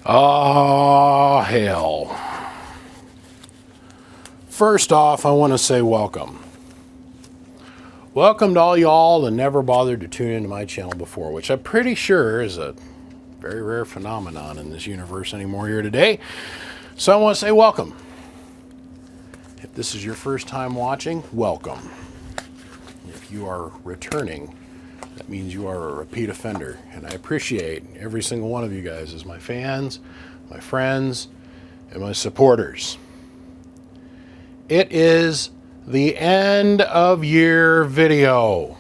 Oh, hell. First off, I want to say welcome. Welcome to all y'all that never bothered to tune into my channel before, which I'm pretty sure is a very rare phenomenon in this universe anymore here today. So I want to say welcome. If this is your first time watching, welcome. If you are returning, that means you are a repeat offender. And I appreciate every single one of you guys as my fans, my friends, and my supporters. It is the end of year video.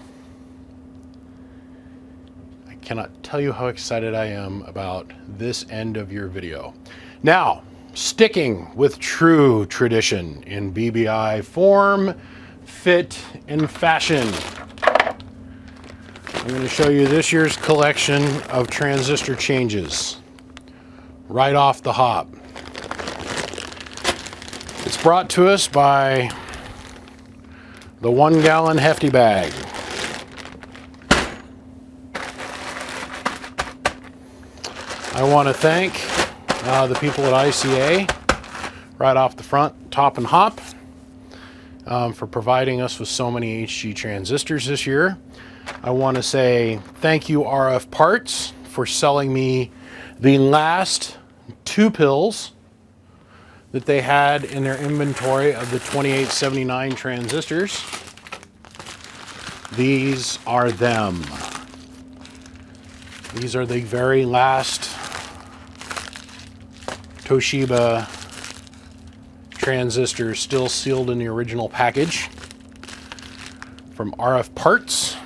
I cannot tell you how excited I am about this end of year video. Now, sticking with true tradition in BBI form, fit, and fashion, I'm going to show you this year's collection of transistor changes right off the hop. It's brought to us by the 1 gallon hefty bag. I want to thank the people at ICA right off the front, top and hop, for providing us with so many HG transistors this year. I want to say thank you RF Parts for selling me the last 2 pills that they had in their inventory of the 2879 transistors. These are them. These are the very last Toshiba transistors still sealed in the original package from RF Parts,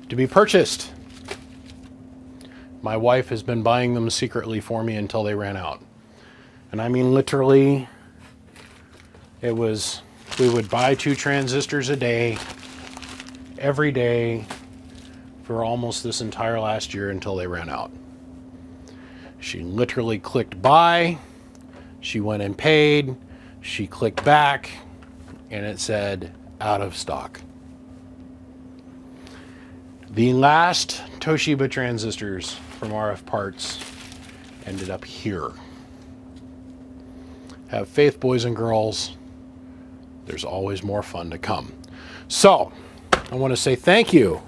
to be purchased. My wife has been buying them secretly for me until they ran out. And I mean literally, we would buy 2 transistors a day, every day, for almost this entire last year until they ran out. She literally clicked buy, she went and paid, she clicked back, and it said out of stock. The last Toshiba transistors from RF Parts ended up here. Have faith, boys and girls. There's always more fun to come. So, I want to say thank you,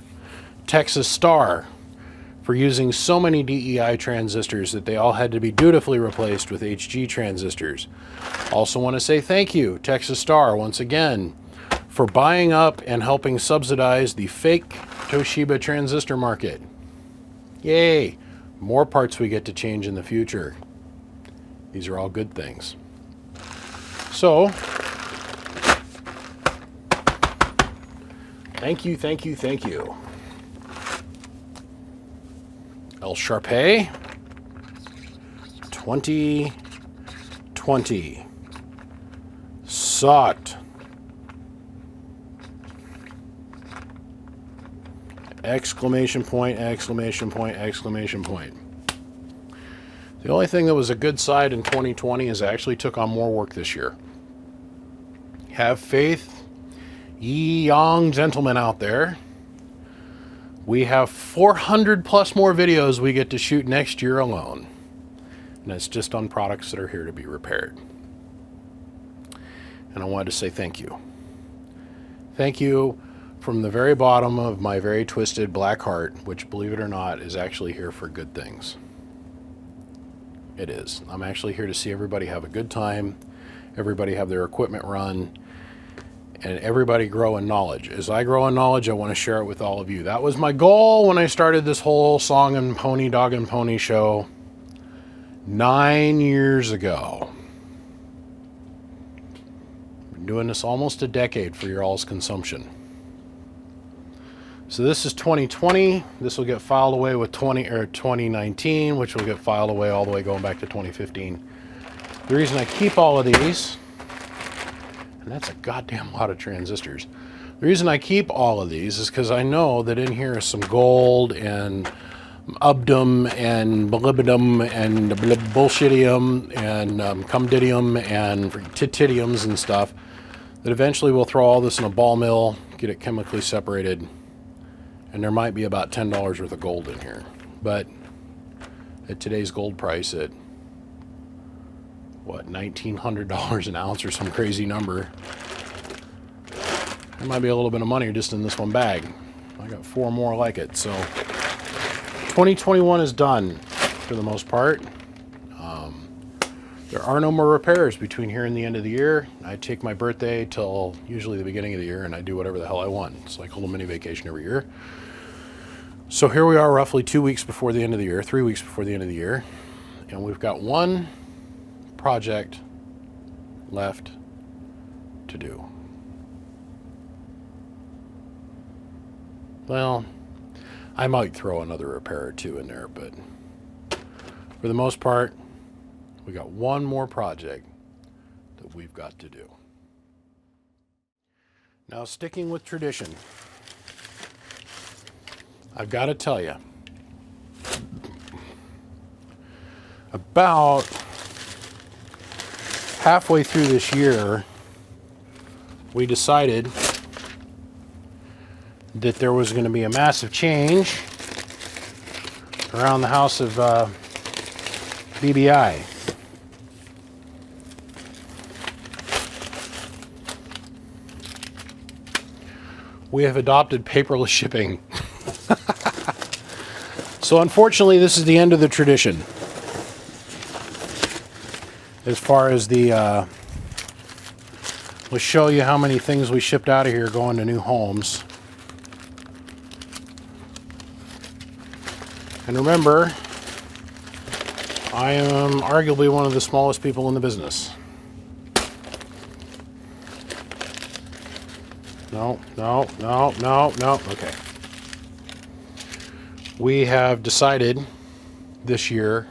Texas Star, for using so many DEI transistors that they all had to be dutifully replaced with HG transistors. Also want to say thank you, Texas Star, once again, for buying up and helping subsidize the fake Toshiba transistor market. Yay! More parts we get to change in the future. These are all good things. So, thank you, thank you, thank you. El Sharpay 2020 sucked. Exclamation point, exclamation point, exclamation point. The only thing that was a good side in 2020 is I actually took on more work this year. Have faith, ye young gentlemen out there. We have 400 plus more videos we get to shoot next year alone. And it's just on products that are here to be repaired. And I wanted to say thank you. Thank you from the very bottom of my very twisted black heart, which, believe it or not, is actually here for good things. It is. I'm actually here to see everybody have a good time, everybody have their equipment run, and everybody grow in knowledge. As I grow in knowledge, I want to share it with all of you. That was my goal when I started this whole Song and Pony, Dog and Pony show 9 years ago. Been doing this almost a decade for your all's consumption. So this is 2020. This will get filed away with 2019, which will get filed away all the way going back to 2015. The reason I keep all of these, and that's a goddamn lot of transistors. The reason I keep all of these is because I know that in here is some gold and ubdum and molybdenum and bullshitium and cumdidium and titidiums and stuff that eventually we'll throw all this in a ball mill, get it chemically separated, And there might be about $10 worth of gold in here. But at today's gold price at, what, $1,900 an ounce or some crazy number, there might be a little bit of money just in this one bag. I got 4 more like it. So 2021 is done for the most part. There are no more repairs between here and the end of the year. I take my birthday till usually the beginning of the year, and I do whatever the hell I want. It's like a little mini vacation every year. So here we are roughly 2 weeks before the end of the year, 3 weeks before the end of the year, and we've got one project left to do. Well, I might throw another repair or two in there, but for the most part, we got one more project that we've got to do. Now, sticking with tradition, I've got to tell you, about halfway through this year, we decided that there was going to be a massive change around the house of BBI. We have adopted paperless shipping. So unfortunately, this is the end of the tradition. As far as the, we'll show you how many things we shipped out of here going to new homes. And remember, I am arguably one of the smallest people in the business. No. Okay. We have decided this year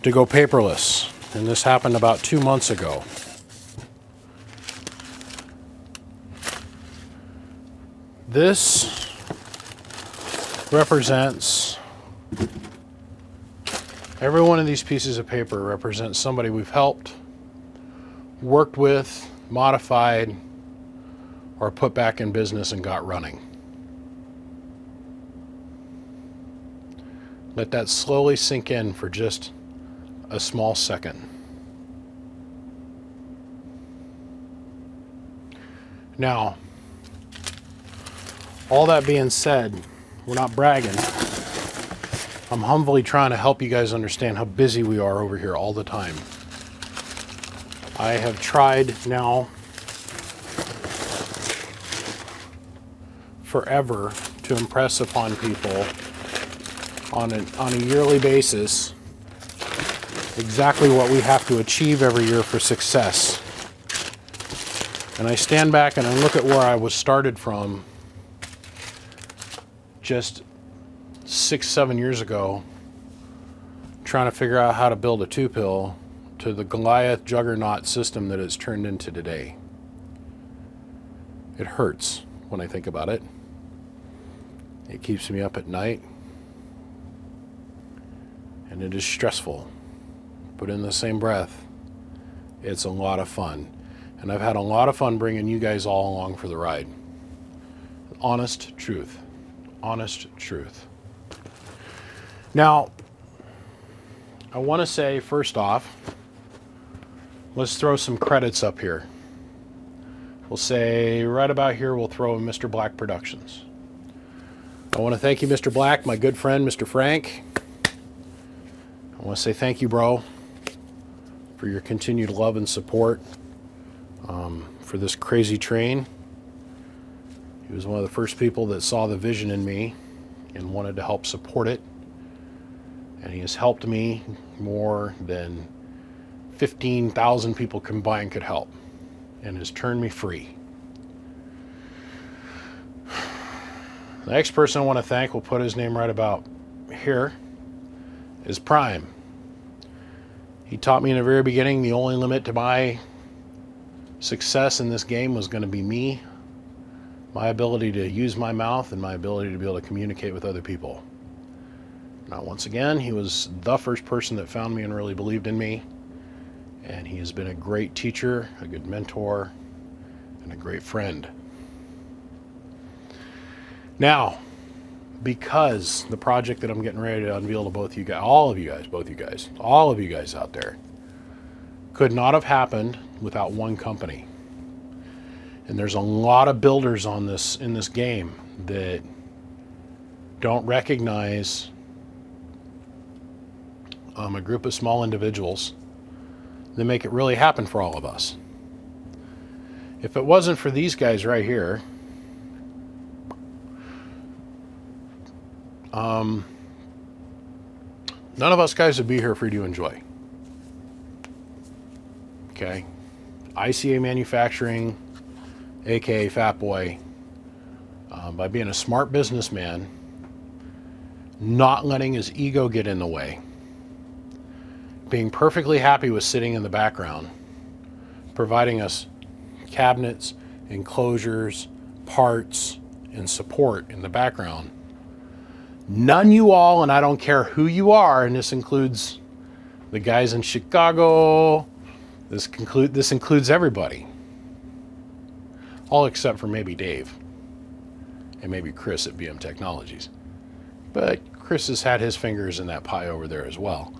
to go paperless, and this happened about 2 months ago. This represents, every one of these pieces of paper represents somebody we've helped, worked with, modified, or put back in business and got running. Let that slowly sink in for just a small second. Now, all that being said, we're not bragging. I'm humbly trying to help you guys understand how busy we are over here all the time. I have tried now forever to impress upon people on a yearly basis exactly what we have to achieve every year for success. And I stand back and I look at where I was started from just 6-7 years ago, trying to figure out how to build a 2-pill, to the Goliath juggernaut system that it's turned into today. It hurts when I think about it. It keeps me up at night, and it is stressful. But in the same breath, it's a lot of fun. And I've had a lot of fun bringing you guys all along for the ride. Honest truth. Honest truth. Now, I want to say, first off, let's throw some credits up here. We'll say right about here, we'll throw in Mr. Black Productions. I want to thank you, Mr. Black, my good friend, Mr. Frank. I want to say thank you, bro, for your continued love and support for this crazy train. He was one of the first people that saw the vision in me and wanted to help support it. And he has helped me more than 15,000 people combined could help, and has turned me free. The next person I want to thank, we'll put his name right about here, is Prime. He taught me in the very beginning the only limit to my success in this game was going to be me, my ability to use my mouth, and my ability to be able to communicate with other people. Now, once again, he was the first person that found me and really believed in me. And he has been a great teacher, a good mentor, and a great friend. Now, because the project that I'm getting ready to unveil to both you guys, all of you guys out there, could not have happened without one company. And there's a lot of builders on this in this game that don't recognize a group of small individuals that make it really happen for all of us. If it wasn't for these guys right here, none of us guys would be here for you to enjoy. Okay? ICA Manufacturing, aka Fat Boy, by being a smart businessman, not letting his ego get in the way, being perfectly happy with sitting in the background, providing us cabinets, enclosures, parts, and support in the background. None you all, and I don't care who you are, and this includes the guys in Chicago, this includes everybody. All except for maybe Dave and maybe Chris at BM Technologies. But Chris has had his fingers in that pie over there as well.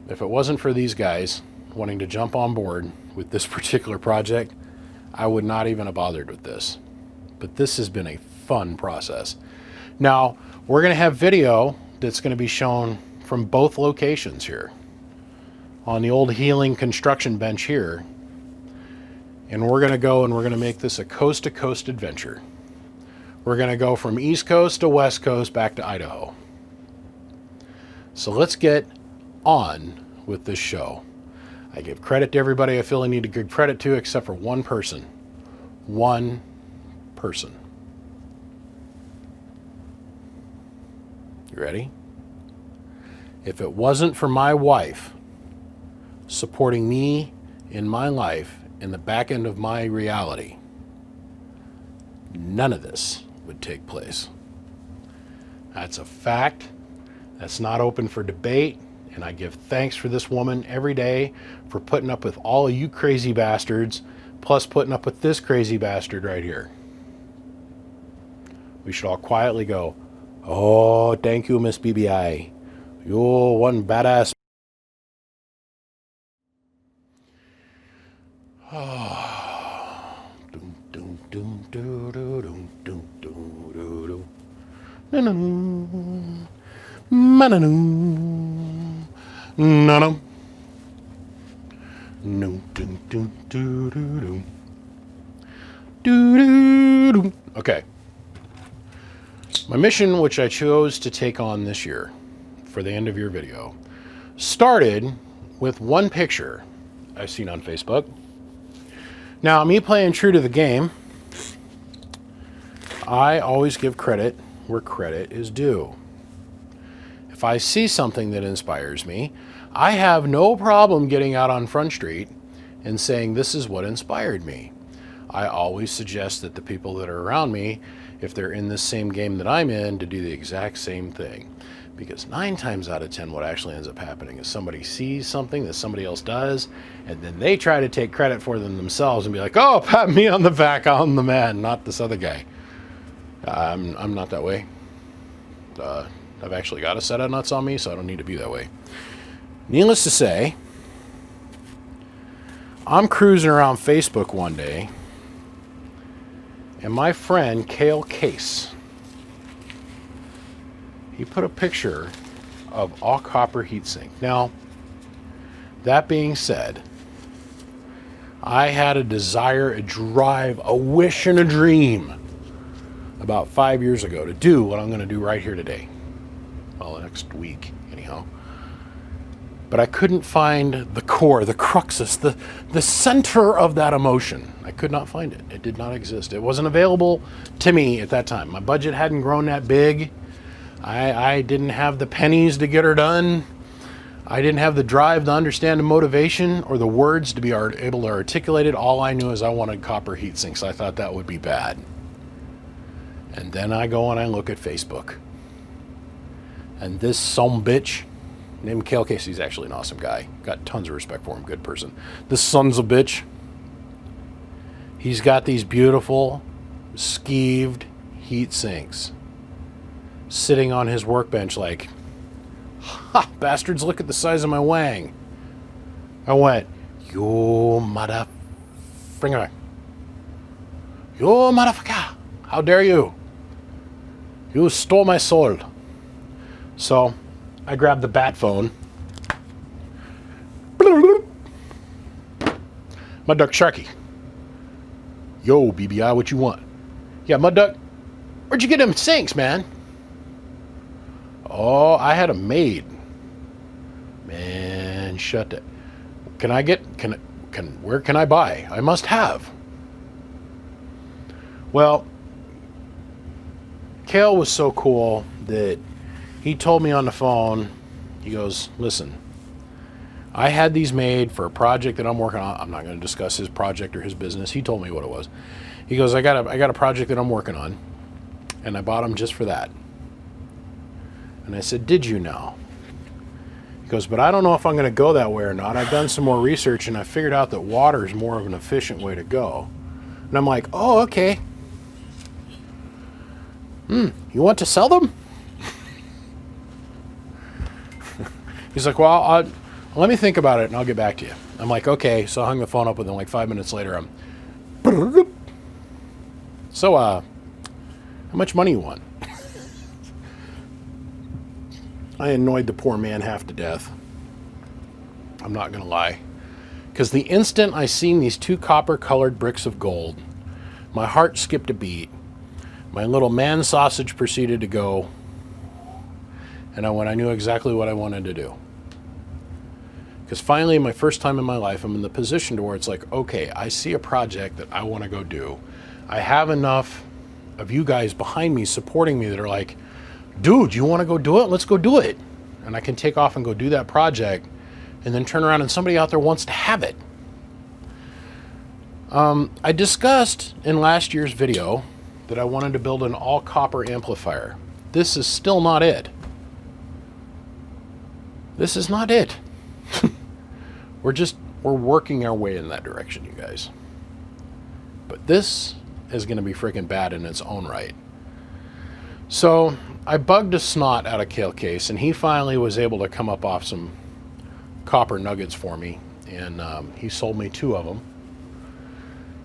If it wasn't for these guys wanting to jump on board with this particular project, I would not even have bothered with this. But this has been a fun process. Now, we're going to have video that's going to be shown from both locations here. On the old Healing construction bench here. And we're going to go and we're going to make this a coast-to-coast adventure. We're going to go from East Coast to West Coast back to Idaho. So let's get on with this show. I give credit to everybody I feel I need to give credit to, except for one person. One person. You ready? If it wasn't for my wife supporting me in my life, in the back end of my reality, none of this would take place. That's a fact. That's not open for debate. And I give thanks for this woman every day for putting up with all of you crazy bastards, plus putting up with this crazy bastard right here. We should all quietly go, "Oh, thank you, Miss BBI. You're one badass." Okay. My mission, which I chose to take on this year for the end of your video, started with one picture I've seen on Facebook. Now, me playing true to the game, I always give credit where credit is due. If I see something that inspires me, I have no problem getting out on Front Street and saying, this is what inspired me. I always suggest that the people that are around me, if they're in this same game that I'm in, to do the exact same thing. Because 9 times out of 10, what actually ends up happening is somebody sees something that somebody else does, and then they try to take credit for them themselves and be like, oh, pat me on the back, I'm the man, not this other guy. I'm not that way. I've actually got a set of nuts on me, so I don't need to be that way. Needless to say, I'm cruising around Facebook one day, and my friend Kale Case, he put a picture of all copper heatsink. Now, that being said, I had a desire, a drive, a wish, and a dream about 5 years ago to do what I'm going to do right here today. Well, next week, anyhow. But I couldn't find the core, the cruxus, the center of that emotion. I could not find it. It did not exist. It wasn't available to me at that time. My budget hadn't grown that big. I didn't have the pennies to get her done. I didn't have the drive to understand the motivation or the words to be able to articulate it. All I knew is I wanted copper heat sinks. I thought that would be bad. And then I go and I look at Facebook. And this sumbitch, named Kale Casey, he's actually an awesome guy. Got tons of respect for him, good person. This son's a bitch. He's got these beautiful, skeeved heat sinks sitting on his workbench like, ha, bastards, look at the size of my wang. I went, you motherfucker. You motherfucker. How dare you? You stole my soul. So I grabbed the bat phone. Mud Duck Sharky. Yo, BBI, what you want? Yeah, Mud Duck, where'd you get them sinks, man? Oh, I had them made. Man, shut that. Where can I buy? I must have. Well, Kale was so cool that he told me on the phone, he goes, listen, I had these made for a project that I'm working on. I'm not going to discuss his project or his business. He told me what it was. He goes, I got a project that I'm working on, and I bought them just for that. And I said, did you now? He goes, but I don't know if I'm going to go that way or not. I've done some more research, and I figured out that water is more of an efficient way to go. And I'm like, oh, okay. You want to sell them? He's like, well, let me think about it, and I'll get back to you. I'm like, okay. So I hung the phone up with him. Like 5 minutes later, so, how much money you want? I annoyed the poor man half to death. I'm not going to lie. Because the instant I seen these 2 copper-colored bricks of gold, my heart skipped a beat. My little man sausage proceeded to go. And I knew exactly what I wanted to do. Because finally, my first time in my life, I'm in the position to where it's like, okay, I see a project that I want to go do. I have enough of you guys behind me supporting me that are like, dude, you want to go do it? Let's go do it. And I can take off and go do that project and then turn around and somebody out there wants to have it. I discussed in last year's video that I wanted to build an all copper amplifier. This is still not it. This is not it. We're working our way in that direction, you guys. But this is going to be freaking bad in its own right. So I bugged a snot out of Kale Case, and he finally was able to come up off some copper nuggets for me, and he sold me 2 of them.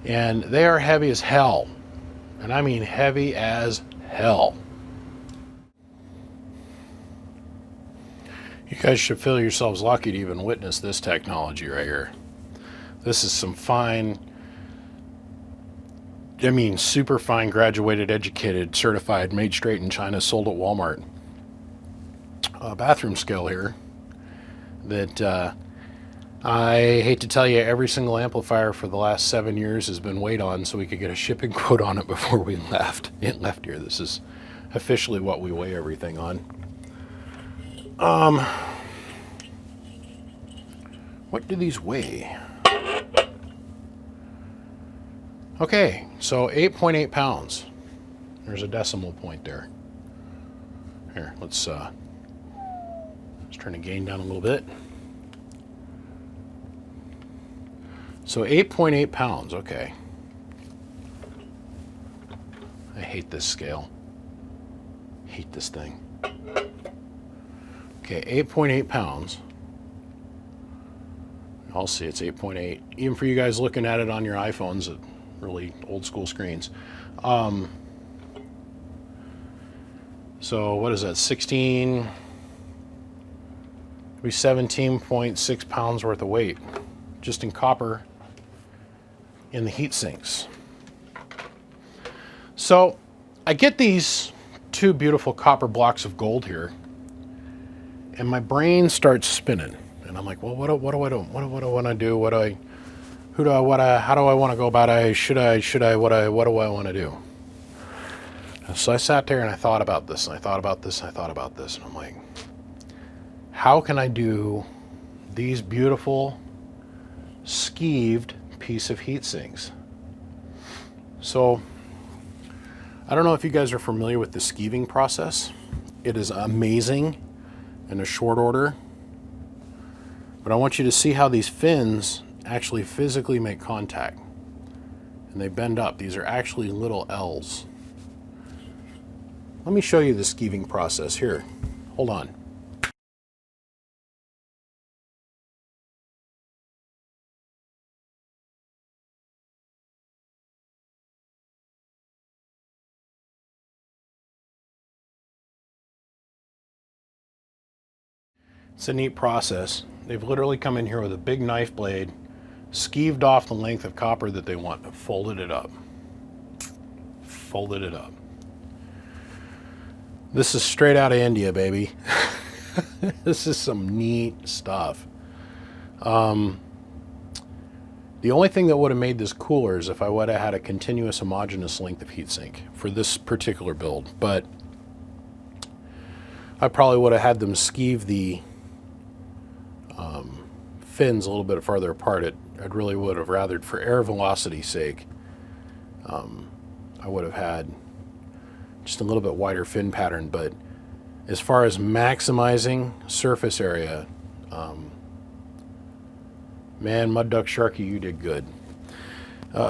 And they are heavy as hell. And I mean heavy as hell. You guys should feel yourselves lucky to even witness this technology right here. This is some fine, super fine, graduated, educated, certified, made straight in China, sold at Walmart. Bathroom scale here that I hate to tell you, every single amplifier for the last 7 years has been weighed on so we could get a shipping quote on it before we left. It left here. This is officially what we weigh everything on. What do these weigh? Okay, so 8.8 pounds. There's a decimal point there. Here, let's turn the gain down a little bit. So 8.8 pounds, okay. I hate this scale. Hate this thing. Okay, 8.8 pounds. I'll see it's 8.8. Even for you guys looking at it on your iPhones, really old school screens. So what is that? 17.6 pounds worth of weight, just in copper in the heat sinks. So I get these 2 beautiful copper blocks of gold here, and my brain starts spinning. And I'm like, well, what do I do? What do I want to do? How do I want to go about it? Should I, what do I want to do? So I sat there and I thought about this, and I thought about this, and I thought about this, and I'm like, how can I do these beautiful skeeved piece of heat sinks? So I don't know if you guys are familiar with the skeeving process. It is amazing in a short order. But I want you to see how these fins actually physically make contact. And they bend up. These are actually little L's. Let me show you the skeeving process here. Hold on. It's a neat process. They've literally come in here with a big knife blade, skeeved off the length of copper that they want, and folded it up. Folded it up. This is straight out of India, baby. This is some neat stuff. The only thing that would have made this cooler is if I would have had a continuous homogeneous length of heatsink for this particular build, but I probably would have had them skeeve the fins a little bit farther apart. I really would have rathered, for air velocity's sake, I would have had just a little bit wider fin pattern. But as far as maximizing surface area, man, Mud Duck Sharky, you did good.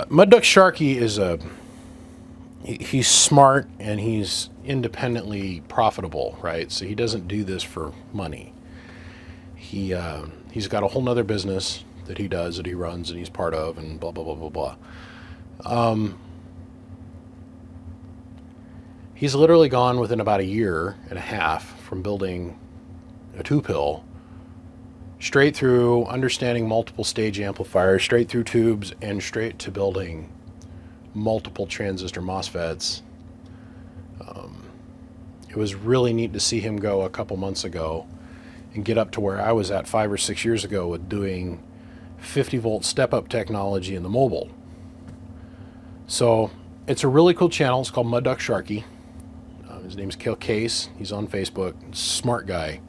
Mud Duck Sharky is he's smart and he's independently profitable, right? So he doesn't do this for money. He's got a whole nother business that he does, that he runs and he's part of, and blah, blah, blah, blah, blah. He's literally gone within about a year and a half from building a 2-pill straight through understanding multiple stage amplifiers, straight through tubes, and straight to building multiple transistor MOSFETs. It was really neat to see him go a couple months ago and get up to where I was at 5 or 6 years ago with doing 50-volt step-up technology in the mobile. So it's a really cool channel. It's called Mud Duck Sharky. His name's Kale Case. He's on Facebook. Smart guy.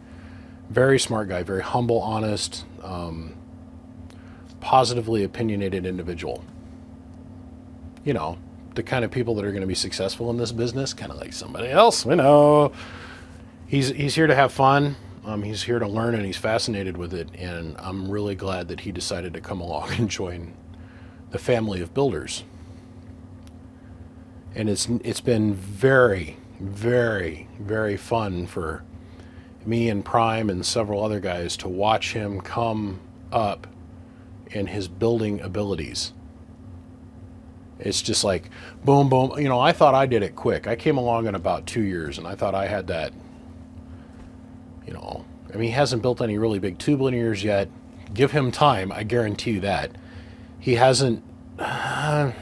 Very smart guy. Very humble, honest, positively opinionated individual. You know, the kind of people that are going to be successful in this business, kind of like somebody else. We know. He's here to have fun. He's here to learn, and he's fascinated with it. And I'm really glad that he decided to come along and join the family of builders. And it's been very, very, very fun for me and Prime and several other guys to watch him come up in his building abilities. It's just like boom, boom. You know, I thought I did it quick. I came along in about 2 years, and I thought I had that. You know, I mean, he hasn't built any really big tube linears yet. Give him time, I guarantee you that. He hasn't, but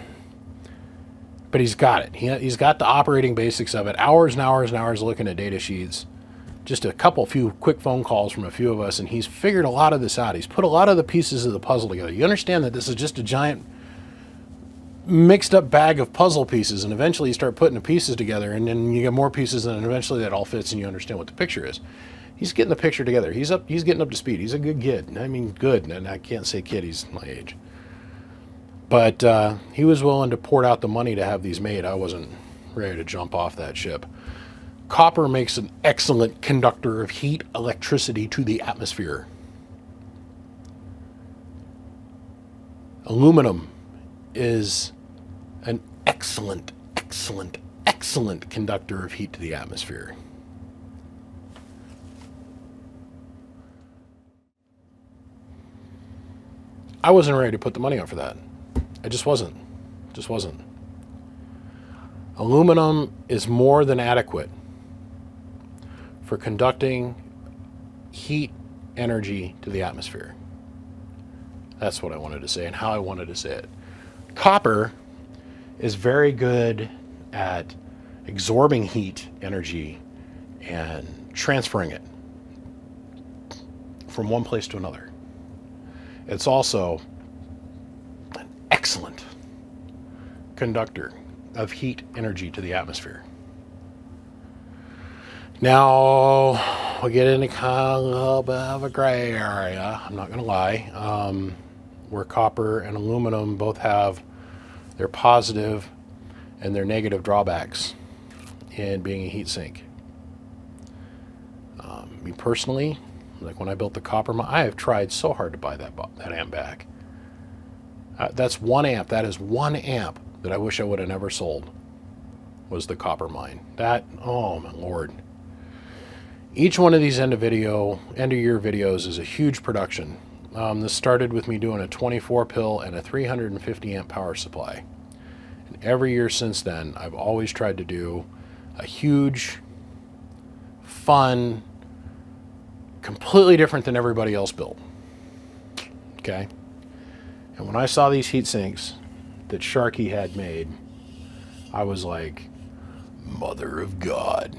he's got it. He's got the operating basics of it. Hours and hours and hours looking at data sheets. Just a few quick phone calls from a few of us, and he's figured a lot of this out. He's put a lot of the pieces of the puzzle together. You understand that this is just a giant mixed up bag of puzzle pieces, and eventually you start putting the pieces together, and then you get more pieces, and eventually that all fits, and you understand what the picture is. He's getting the picture together. He's getting up to speed. He's a good kid. I mean, good, and I can't say kid, he's my age. But he was willing to pour out the money to have these made. I wasn't ready to jump off that ship. Copper makes an excellent conductor of heat, electricity to the atmosphere. Aluminum is an excellent, excellent, excellent conductor of heat to the atmosphere. I wasn't ready to put the money up for that. I just wasn't. Aluminum is more than adequate for conducting heat energy to the atmosphere. That's what I wanted to say and how I wanted to say it. Copper is very good at absorbing heat energy and transferring it from one place to another. It's also an excellent conductor of heat energy to the atmosphere. Now, we get into kind of a little bit of a gray area, I'm not going to lie, where copper and aluminum both have their positive and their negative drawbacks in being a heat sink. Me personally, like when I built the copper, I have tried so hard to buy that amp back. That's 1 amp. That is 1 amp that I wish I would have never sold. was the copper mine. That, oh my Lord. Each one of these end of year videos is a huge production. This started with me doing a 24 pill and a 350 amp power supply. And every year since then, I've always tried to do a huge, fun, completely different than everybody else built. Okay? And when I saw these heat sinks that Sharky had made, I was like, Mother of God.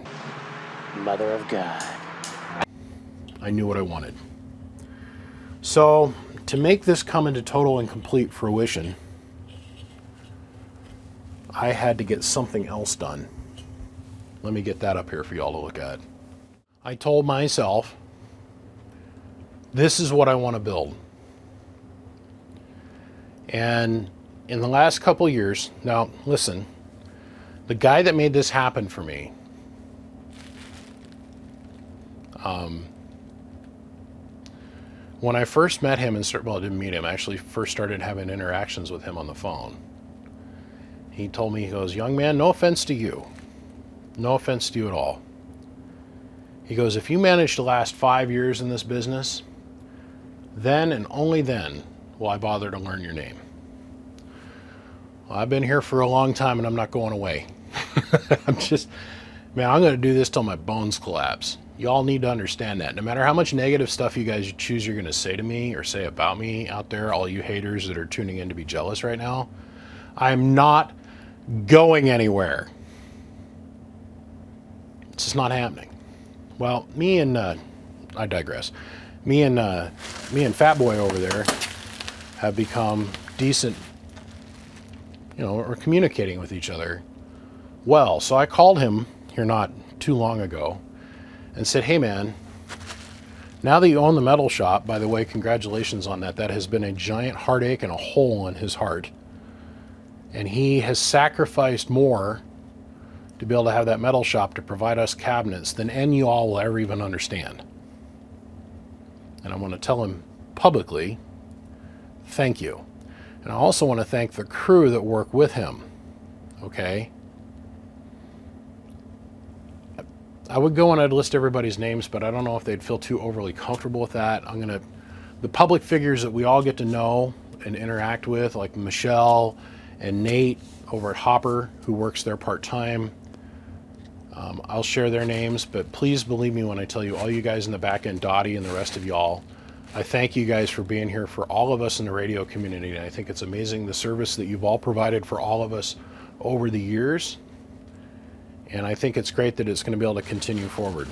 Mother of God. I knew what I wanted. So, to make this come into total and complete fruition, I had to get something else done. Let me get that up here for y'all to look at. I told myself, this is what I want to build. And in the last couple years, now listen, the guy that made this happen for me, when I first met him, well, I didn't meet him, I actually first started having interactions with him on the phone. He told me, he goes, young man, no offense to you. No offense to you at all. He goes, if you manage to last 5 years in this business, then and only then will I bother to learn your name. Well, I've been here for a long time and I'm not going away. I'm going to do this till my bones collapse. Y'all need to understand that. No matter how much negative stuff you guys choose you're going to say to me or say about me out there, all you haters that are tuning in to be jealous right now, I'm not going anywhere. It's just not happening. Well, I digress. Me and Fat Boy over there have become decent, we're communicating with each other well. So I called him here not too long ago and said, hey man, now that you own the metal shop, by the way, congratulations on that. That has been a giant heartache and a hole in his heart. And he has sacrificed more to be able to have that metal shop to provide us cabinets than any y'all will ever even understand. And I want to tell him publicly, thank you. And I also want to thank the crew that work with him. Okay? I would go and I'd list everybody's names, but I don't know if they'd feel too overly comfortable with that. The public figures that we all get to know and interact with, like Michelle and Nate over at Hopper, who works there part-time. I'll share their names, but please believe me when I tell you, all you guys in the back end, Dottie and the rest of y'all, I thank you guys for being here for all of us in the radio community. And I think it's amazing the service that you've all provided for all of us over the years. And I think it's great that it's going to be able to continue forward.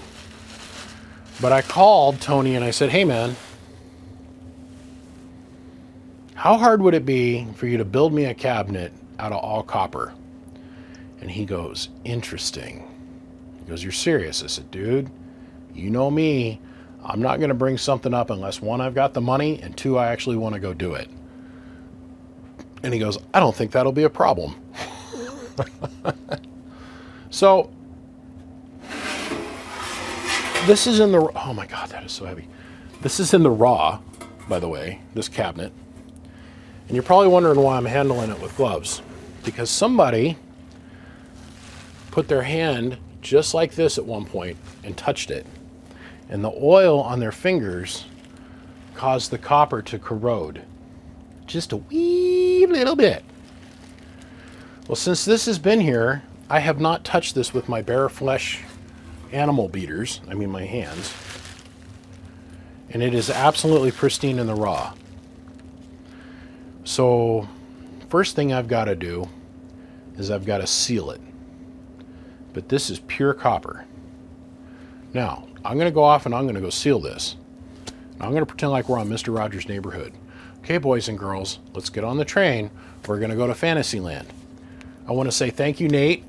But I called Tony and I said, hey man, how hard would it be for you to build me a cabinet out of all copper? And he goes, interesting. He goes, you're serious? I said, dude, you know me. I'm not going to bring something up unless one, I've got the money, and two, I actually want to go do it. And he goes, I don't think that'll be a problem. So, this is in the, oh my God, that is so heavy. This is in the raw, by the way, this cabinet. And you're probably wondering why I'm handling it with gloves. Because somebody put their hand just like this at one point and touched it. And the oil on their fingers caused the copper to corrode. Just a wee little bit. Well, since this has been here, I have not touched this with my bare flesh animal beaters, my hands. And it is absolutely pristine in the raw. So, first thing I've got to do is I've got to seal it. But this is pure copper. Now, I'm going to go off and I'm going to go seal this. And I'm going to pretend like we're on Mr. Rogers' Neighborhood. Okay, boys and girls, let's get on the train. We're going to go to Fantasyland. I want to say thank you, Nate.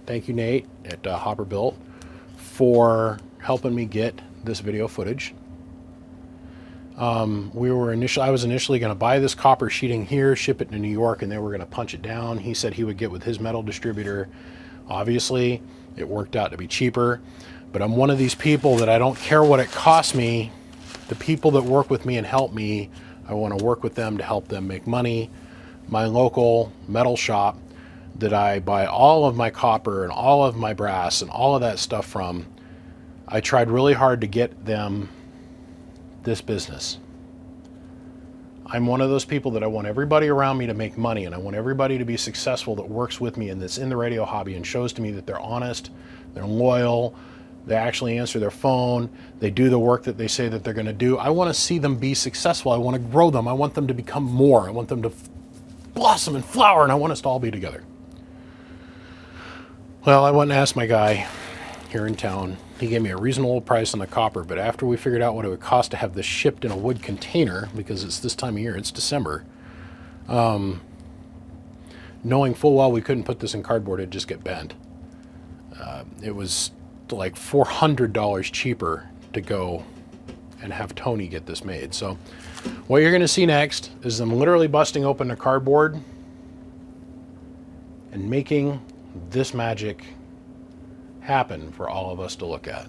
Thank you, Nate, at Hopper Built, for helping me get this video footage. I was initially going to buy this copper sheeting here, ship it to New York, and they were going to punch it down. He said he would get with his metal distributor. Obviously, it worked out to be cheaper, but I'm one of these people that I don't care what it costs me. The people that work with me and help me, I want to work with them to help them make money. My local metal shop that I buy all of my copper and all of my brass and all of that stuff from, I tried really hard to get them this business. I'm one of those people that I want everybody around me to make money, and I want everybody to be successful that works with me and that's in the radio hobby and shows to me that they're honest, they're loyal, they actually answer their phone, they do the work that they say that they're going to do. I want to see them be successful. I want to grow them. I want them to become more. I want them to blossom and flower, and I want us to all be together. Well, I went and asked my guy here in town. He gave me a reasonable price on the copper, but after we figured out what it would cost to have this shipped in a wood container, because it's this time of year, it's December, knowing full well we couldn't put this in cardboard, it'd just get bent. It was like $400 cheaper to go and have Tony get this made. So what you're going to see next is them literally busting open the cardboard and making this magic happen for all of us to look at.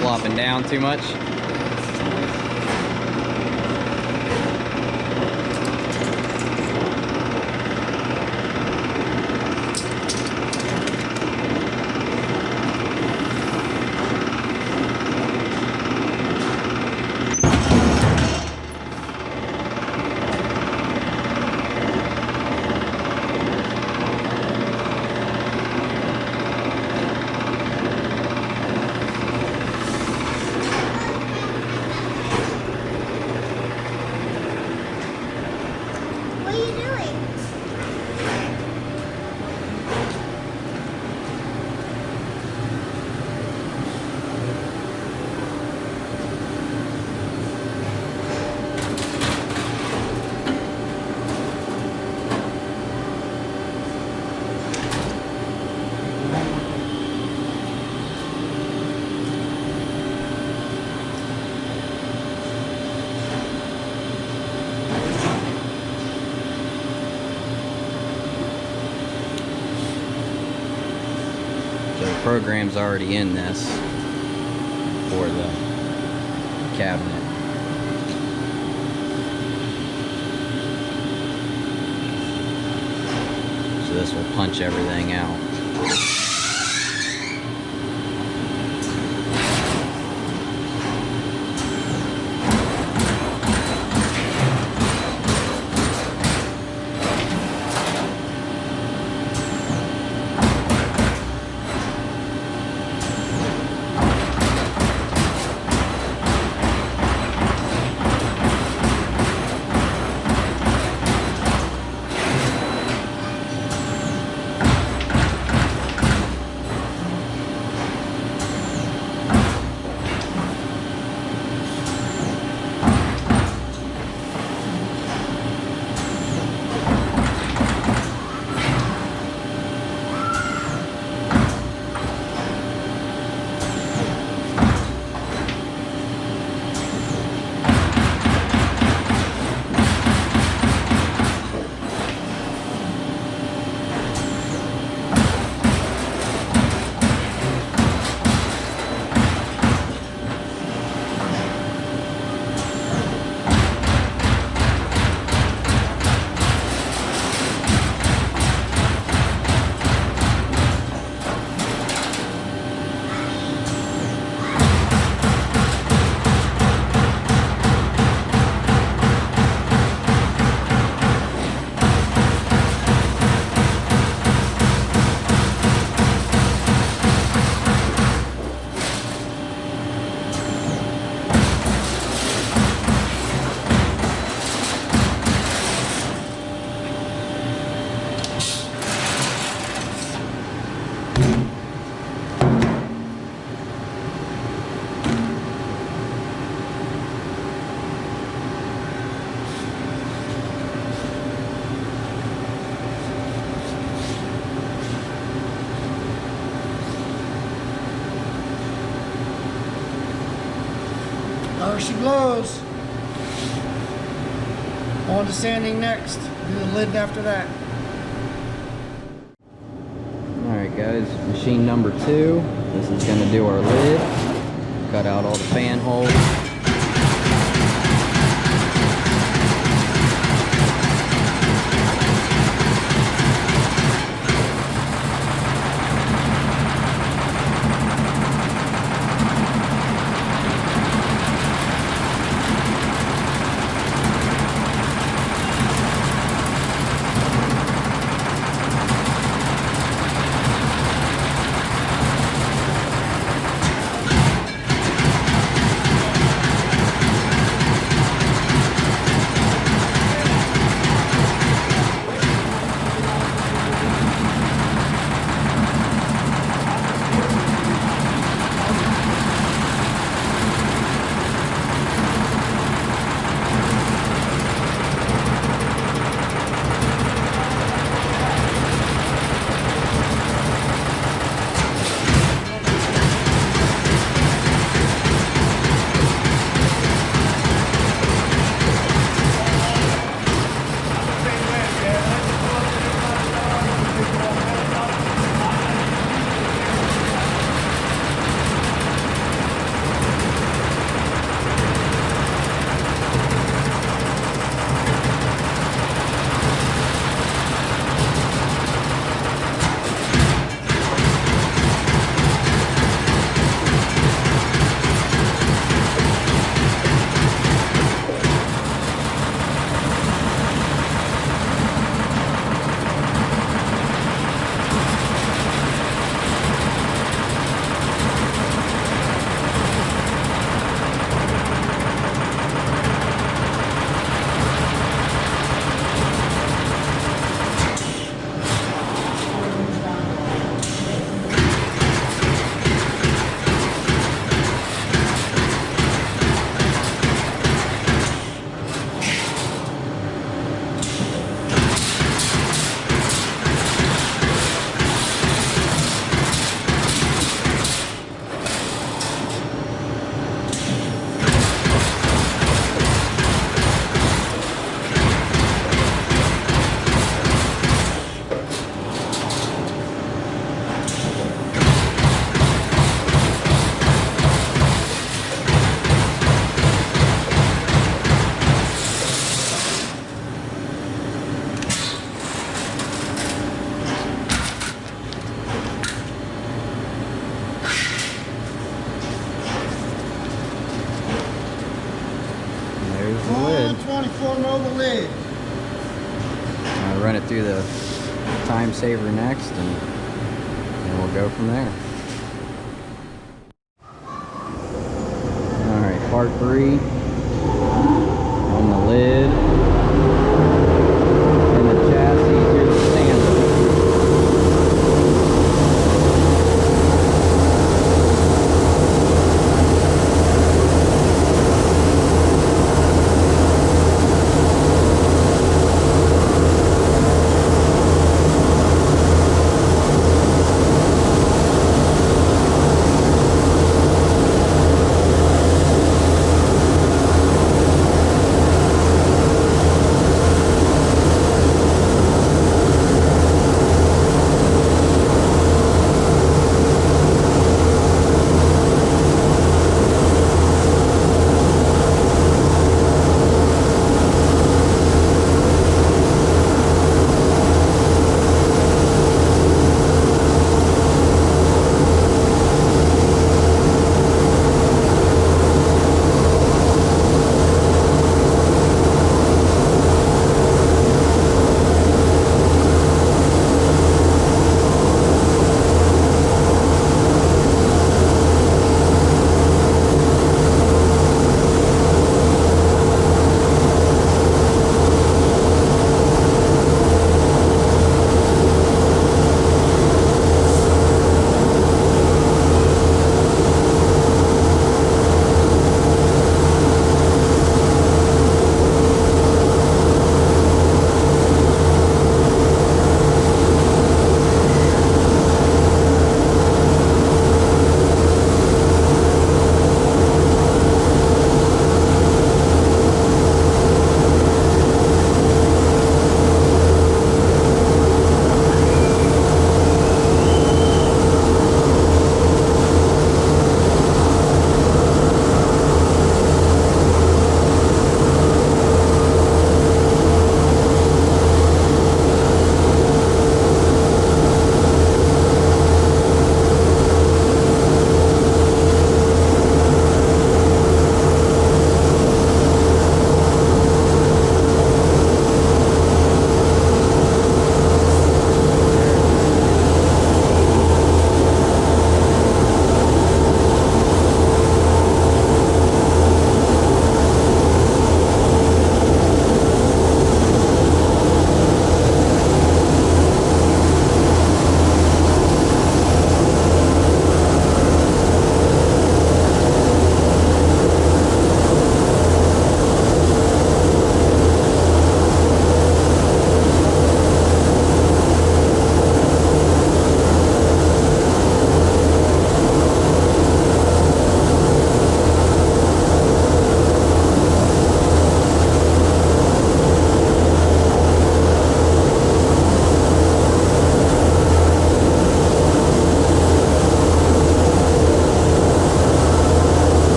Flopping down too much. What are you doing? So the program's already in this for the cabinet. So this will punch everything out. she blows. On to sanding next. Do the lid after that. Alright guys, machine number 2. This is going to do our lid. Cut out all the fan holes. There's the lid. 24 Nova lid. I'll run it through the time saver next, and then we'll go from there. Alright, part 3 on the lid and the chassis. Here's the sander.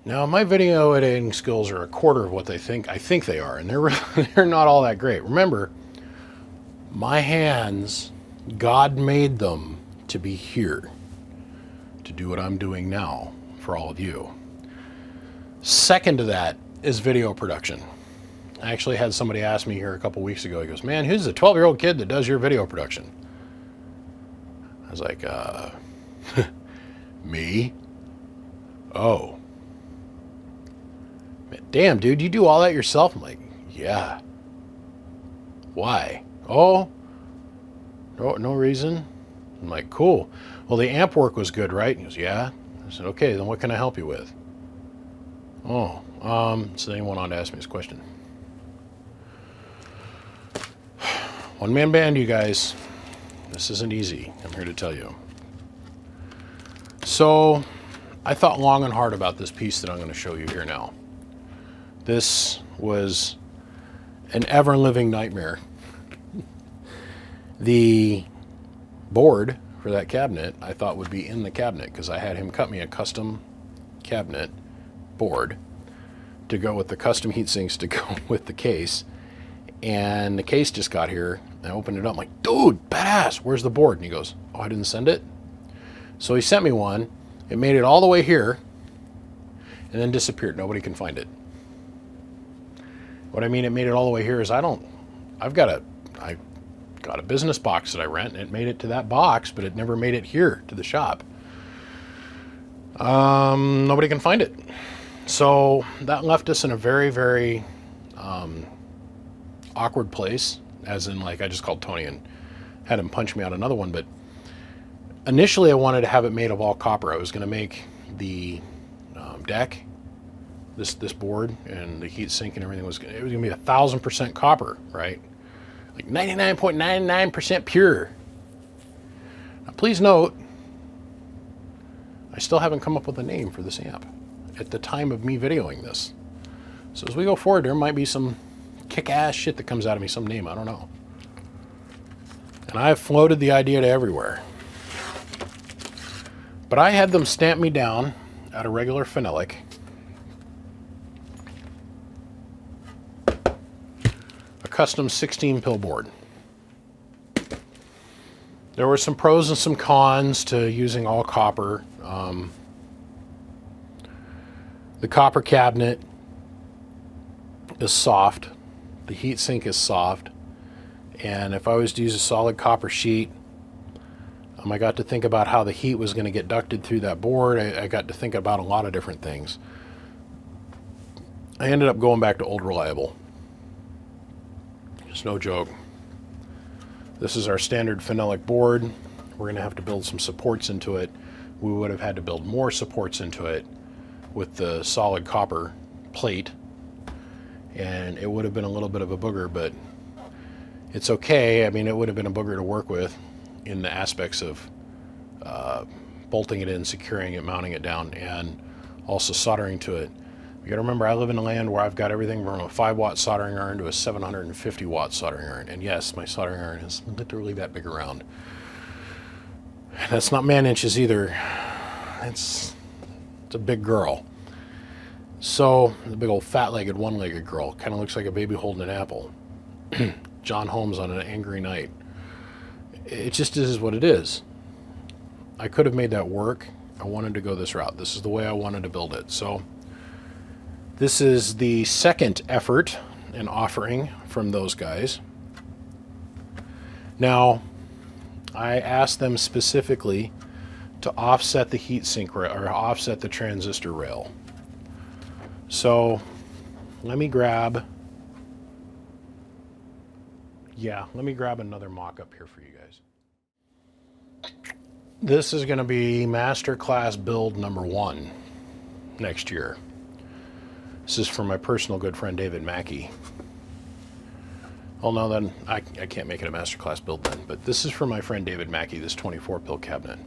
Now, my video editing skills are a quarter of what I think they are, and they're not all that great. Remember, my hands, God made them to be here, to do what I'm doing now for all of you. Second to that is video production. I actually had somebody ask me here a couple weeks ago, he goes, man, who's the 12-year-old kid that does your video production? I was like, me? Oh. Damn, dude, you do all that yourself? I'm like, yeah. Why? Oh, no reason. I'm like, cool. Well, the amp work was good, right? He goes, yeah. I said, okay, then what can I help you with? Oh, so then he went on to ask me this question. One-man band, you guys. This isn't easy, I'm here to tell you. So, I thought long and hard about this piece that I'm going to show you here now. This was an ever-living nightmare. The board for that cabinet I thought would be in the cabinet because I had him cut me a custom cabinet board to go with the custom heat sinks to go with the case. And the case just got here. I opened it up. I'm like, dude, badass, where's the board? And he goes, oh, I didn't send it? So he sent me one. It made it all the way here and then disappeared. Nobody can find it. What I mean, it made it all the way here is I got a business box that I rent, and it made it to that box, but it never made it here to the shop. Nobody can find it. So that left us in a very, very awkward place, as in, like, I just called Tony and had him punch me out another one. But initially I wanted to have it made of all copper. I was going to make the deck, this board, and the heat sink and everything, it was going to be 1,000% copper, right? Like 99.99% pure. Now, please note, I still haven't come up with a name for this amp at the time of me videoing this. So as we go forward, there might be some kick-ass shit that comes out of me, some name, I don't know. And I've floated the idea to everywhere. But I had them stamp me down at a regular phenolic. A custom 16-pill board. There were some pros and some cons to using all copper. The copper cabinet is soft. The heat sink is soft. And if I was to use a solid copper sheet, I got to think about how the heat was going to get ducted through that board. I got to think about a lot of different things. I ended up going back to old reliable. It's no joke. This is our standard phenolic board. We're going to have to build some supports into it. We would have had to build more supports into it with the solid copper plate. And it would have been a little bit of a booger, but it's okay. I mean, it would have been a booger to work with in the aspects of bolting it in, securing it, mounting it down, and also soldering to it. You gotta remember, I live in a land where I've got everything from a 5-watt soldering iron to a 750-watt soldering iron. And yes, my soldering iron is literally that big around. And that's not man inches either. It's a big girl. So, the big old fat-legged, one-legged girl. Kind of looks like a baby holding an apple. John Holmes on an angry night. It just is what it is. I could have made that work. I wanted to go this route. This is the way I wanted to build it. So, this is the second effort and offering from those guys. Now, I asked them specifically to offset the heatsink or offset the transistor rail. So, let me grab another mock-up here for you guys. This is going to be Masterclass build number 1 next year. This is from my personal good friend David Mackey. Oh no, then I can't make it a Masterclass build then, but this is from my friend David Mackey, this 24-pill cabinet.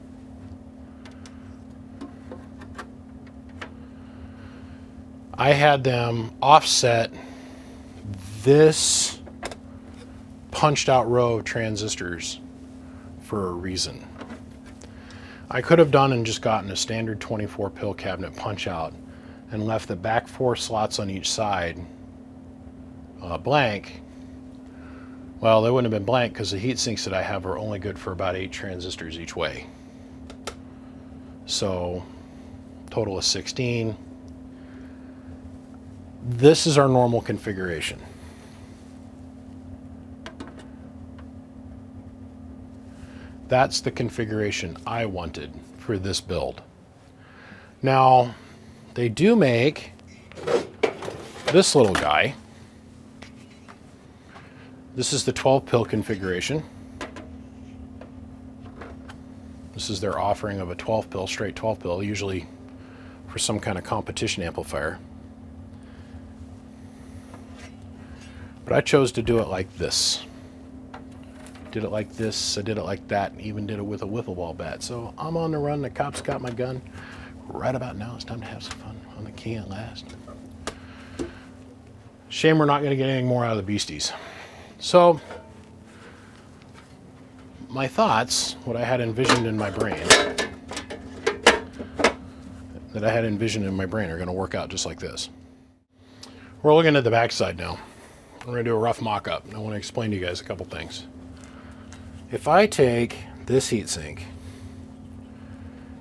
I had them offset this punched out row of transistors for a reason. I could have done and just gotten a standard 24-pill cabinet punch out and left the back 4 slots on each side blank, well, they wouldn't have been blank because the heat sinks that I have are only good for about 8 transistors each way. So total of 16. This is our normal configuration. That's the configuration I wanted for this build. Now, they do make this little guy. This is the 12-pill configuration. This is their offering of a 12-pill, straight 12-pill, usually for some kind of competition amplifier. But I chose to do it like this. Did it like this, I did it like that, and even did it with a wiffle ball bat. So I'm on the run, the cops got my gun. Right about now, it's time to have some fun on the Can't Last. Shame we're not gonna get any more out of the beasties. So, my thoughts, what I had envisioned in my brain, are gonna work out just like this. We're looking at the backside now. We're gonna do a rough mock-up. I wanna explain to you guys a couple things. If I take this heatsink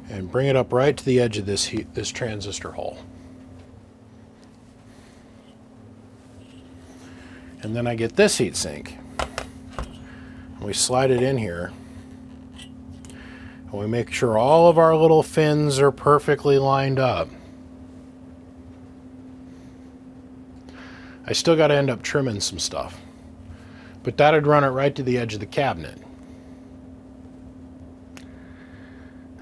and bring it up right to the edge of this transistor hole, and then I get this heatsink, and we slide it in here, and we make sure all of our little fins are perfectly lined up. I still got to end up trimming some stuff, but that'd run it right to the edge of the cabinet.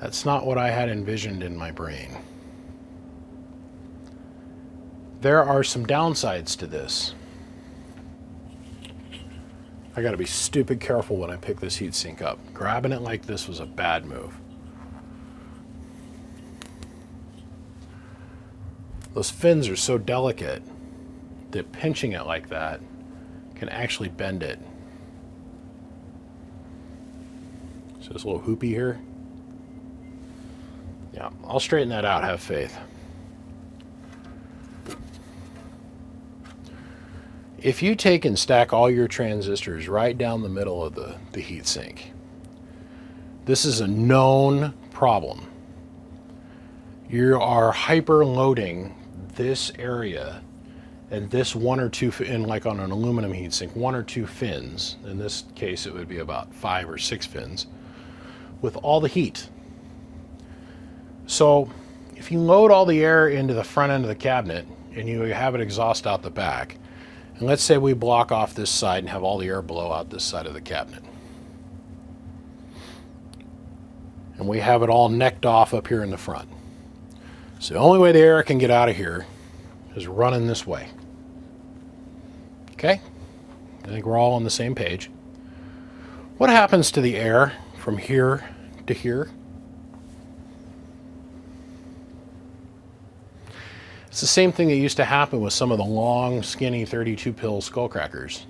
That's not what I had envisioned in my brain. There are some downsides to this. I gotta be stupid careful when I pick this heatsink up. Grabbing it like this was a bad move. Those fins are so delicate that pinching it like that can actually bend it. So this little hoopy here. Yeah, I'll straighten that out, have faith. If you take and stack all your transistors right down the middle of the heatsink, this is a known problem. You are hyper-loading this area and this one or two, like on an aluminum heatsink, 1 or 2 fins. In this case, it would be about 5 or 6 fins with all the heat. So if you load all the air into the front end of the cabinet and you have it exhaust out the back, and let's say we block off this side and have all the air blow out this side of the cabinet, and we have it all necked off up here in the front. So the only way the air can get out of here is running this way. Okay? I think we're all on the same page. What happens to the air from here to here? It's the same thing that used to happen with some of the long, skinny 32-pill skullcrackers.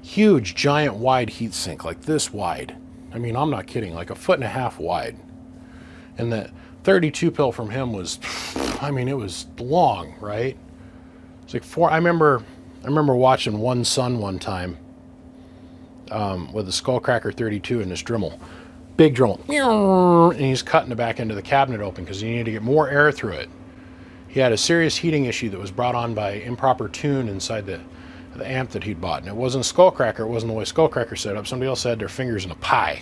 Huge, giant, wide heatsink, like this wide. I mean, I'm not kidding, like 1.5 feet wide. And the 32-pill from him was, I mean, it was long, right? It's like 4. I remember watching One Sun one time with a skullcracker 32 in this Dremel. Big Dremel. And he's cutting the back end of the cabinet open because he needed to get more air through it. He had a serious heating issue that was brought on by improper tune inside the amp that he'd bought. And it wasn't a skullcracker. It wasn't the way skullcracker set up. Somebody else had their fingers in a pie.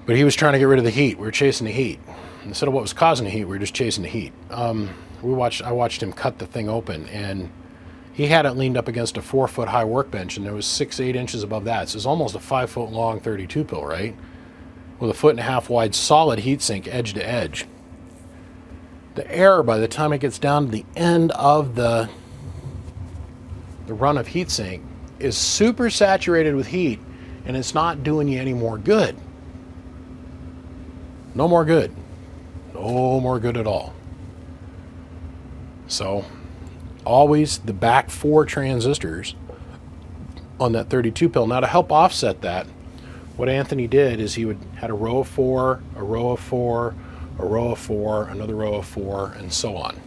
But he was trying to get rid of the heat. We were chasing the heat. Instead of what was causing the heat, we were just chasing the heat. I watched him cut the thing open, and he had it leaned up against a 4-foot high workbench, and there was 6-8 inches above that. So it was almost a 5-foot long 32-pill, right? With a 1.5 feet wide solid heatsink edge to edge. The air, by the time it gets down to the end of the run of heatsink, is super saturated with heat, and it's not doing you any more good. No more good. No more good at all. So, always the back 4 transistors on that 32-pill. Now, to help offset that, what Anthony did is he had a row of 4, a row of 4, a row of 4, another row of 4, and so on,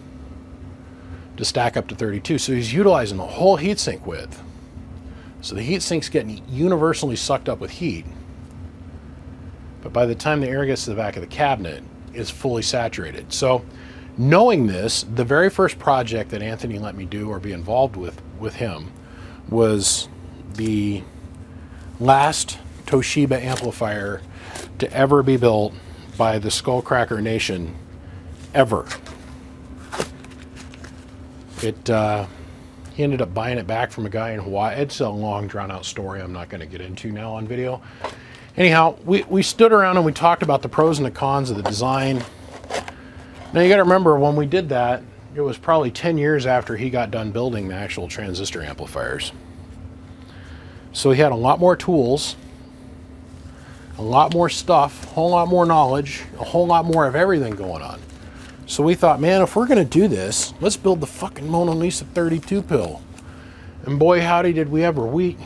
to stack up to 32. So he's utilizing the whole heatsink width. So the heatsink's getting universally sucked up with heat. But by the time the air gets to the back of the cabinet, it's fully saturated. So knowing this, the very first project that Anthony let me do or be involved with him was the last Toshiba amplifier to ever be built by the Skullcracker Nation ever. He ended up buying it back from a guy in Hawaii. It's a long, drawn-out story I'm not going to get into now on video. Anyhow, we stood around and we talked about the pros and the cons of the design. Now you got to remember, when we did that, it was probably 10 years after he got done building the actual transistor amplifiers. So he had a lot more tools, a lot more stuff, a whole lot more knowledge, a whole lot more of everything going on. So we thought, man, if we're going to do this, let's build the fucking Mona Lisa 32 pill. And boy, howdy did we ever. We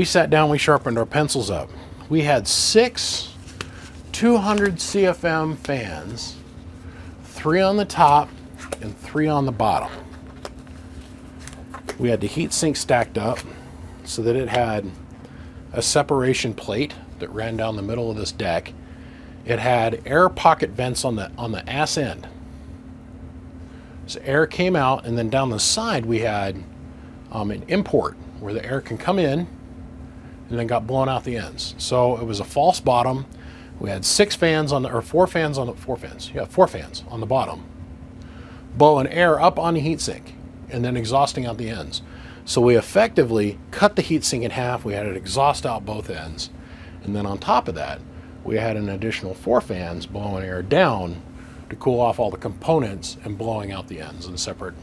sat down, we sharpened our pencils up. We had 6 200 CFM fans, 3 on the top and 3 on the bottom. We had the heat sink stacked up so that it had a separation plate that ran down the middle of this deck. It had air pocket vents on the ass end. So air came out, and then down the side we had an import where the air can come in and then got blown out the ends. So it was a false bottom. We had 4 fans on the bottom, blowing air up on the heatsink and then exhausting out the ends. So we effectively cut the heatsink in half. We had it exhaust out both ends. And then on top of that, we had an additional 4 fans blowing air down to cool off all the components and blowing out the ends in separate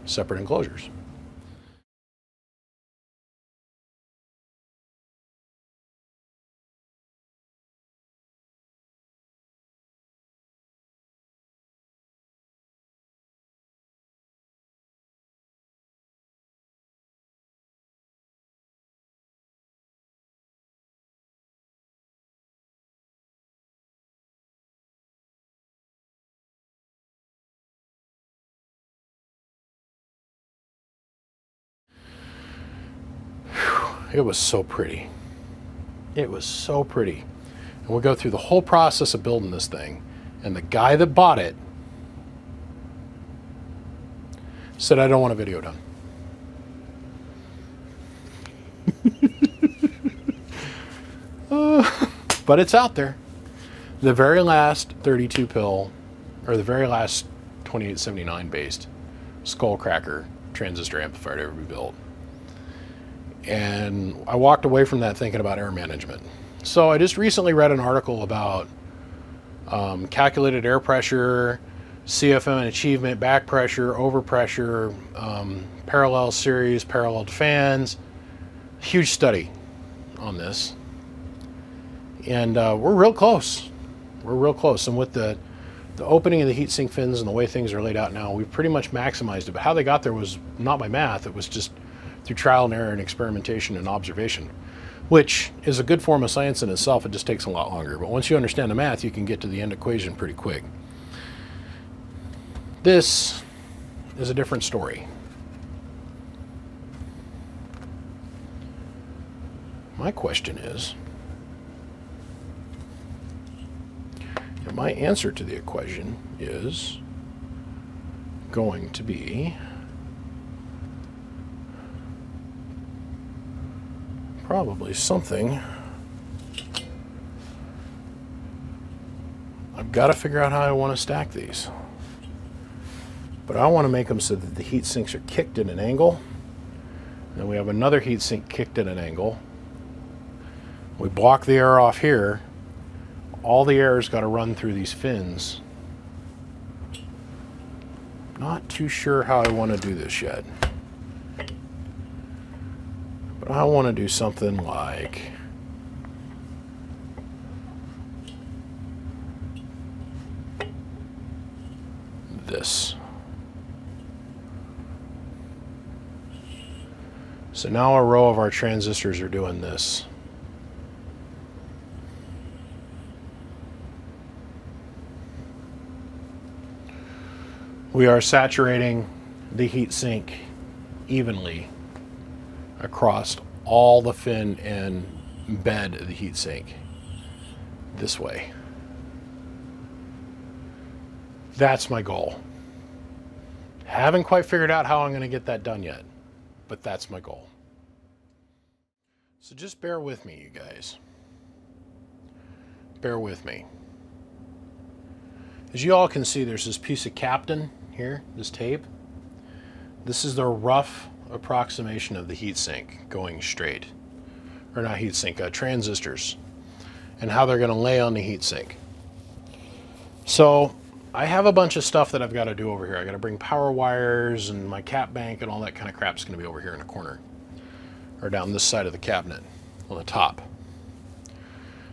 enclosures. It was so pretty. It was so pretty. And we go through the whole process of building this thing. And the guy that bought it said, I don't want a video done. But it's out there. The very last 32 pill, or the very last 2879 based Skullcracker transistor amplifier to ever be built. And I walked away from that thinking about air management. So I just recently read an article about calculated air pressure, CFM and achievement, back pressure, overpressure, parallel series, paralleled fans. Huge study on this. And we're real close. We're real close. And with the opening of the heatsink fins and the way things are laid out now, we've pretty much maximized it. But how they got there was not by math. It was just through trial and error and experimentation and observation, which is a good form of science in itself. It just takes a lot longer. But once you understand the math, you can get to the end equation pretty quick. This is a different story. My question is, and my answer to the equation is going to be probably something. I've got to figure out how I want to stack these. But I want to make them so that the heat sinks are kicked at an angle. Then we have another heat sink kicked at an angle. We block the air off here. All the air's got to run through these fins. Not too sure how I want to do this yet. But I want to do something like this. So now a row of our transistors are doing this. We are saturating the heat sink evenly across all the fin and bed of the heat sink this way. That's my goal. Haven't quite figured out how I'm going to get that done yet, but that's my goal. So just bear with me, you guys. Bear with me. As you all can see, there's this piece of Captain here, this tape. This is the rough approximation of the heatsink going straight. Or not heatsink, transistors. And how they're going to lay on the heatsink. So I have a bunch of stuff that I've got to do over here. I got to bring power wires, and my cap bank and all that kind of crap's going to be over here in the corner. Or down this side of the cabinet on the top.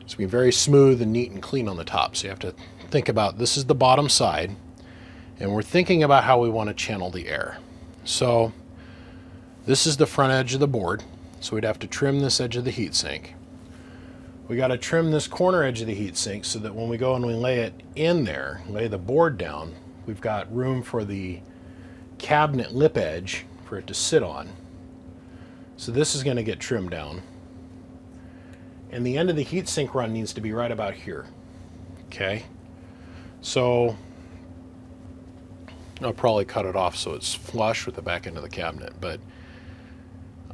It's going to be very smooth and neat and clean on the top. So you have to think about, this is the bottom side, and we're thinking about how we want to channel the air. So this is the front edge of the board, so we'd have to trim this edge of the heatsink. We got to trim this corner edge of the heatsink so that when we go and we lay it in there, lay the board down, we've got room for the cabinet lip edge for it to sit on. So this is going to get trimmed down. And the end of the heatsink run needs to be right about here. Okay? So I'll probably cut it off so it's flush with the back end of the cabinet, but